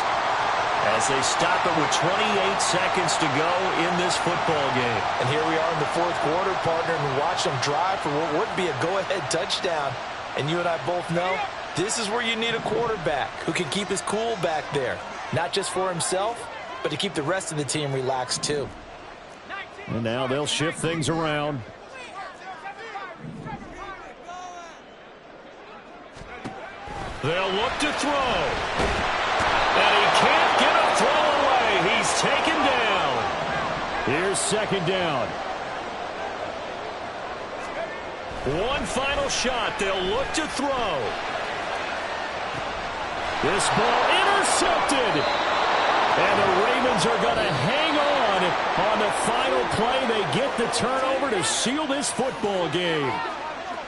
as they stop it with 28 seconds to go in this football game. And here we are in the fourth quarter, partner, and watch them drive for what would be a go-ahead touchdown. And you and I both know this is where you need a quarterback who can keep his cool back there. Not just for himself, but to keep the rest of the team relaxed too. And now they'll shift things around. They'll look to throw. And he can't get a throw away. He's taken down. Here's second down. One final shot. They'll look to throw. This ball intercepted. And the Ravens are going to hang on the final play. They get the turnover to seal this football game.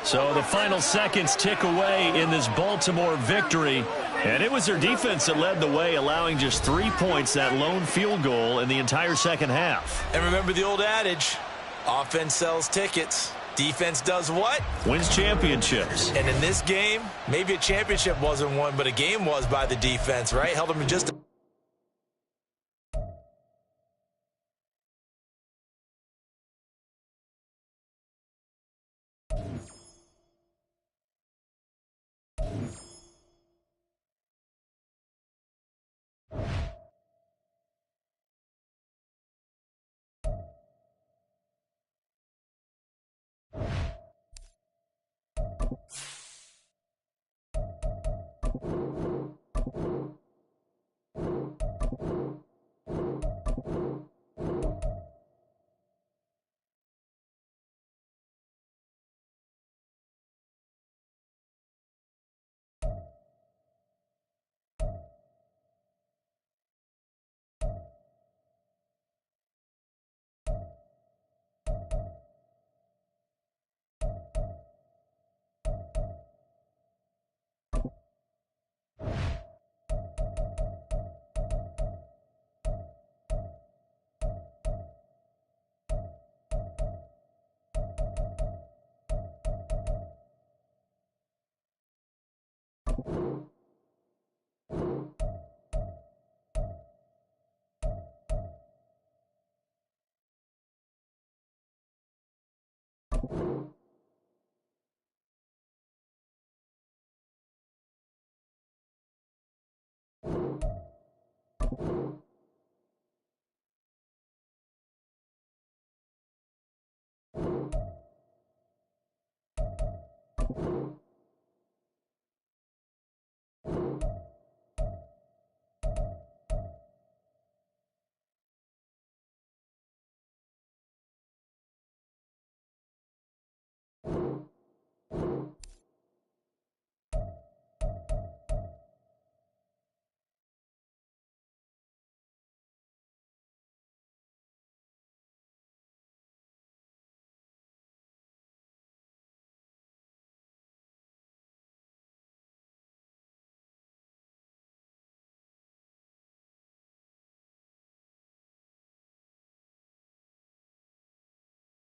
So the final seconds tick away in this Baltimore victory. And it was their defense that led the way, allowing just 3 points, that lone field goal in the entire second half. And remember the old adage, offense sells tickets. Defense does what? Wins championships. And in this game, maybe a championship wasn't won, but a game was by the defense, right? Held them to just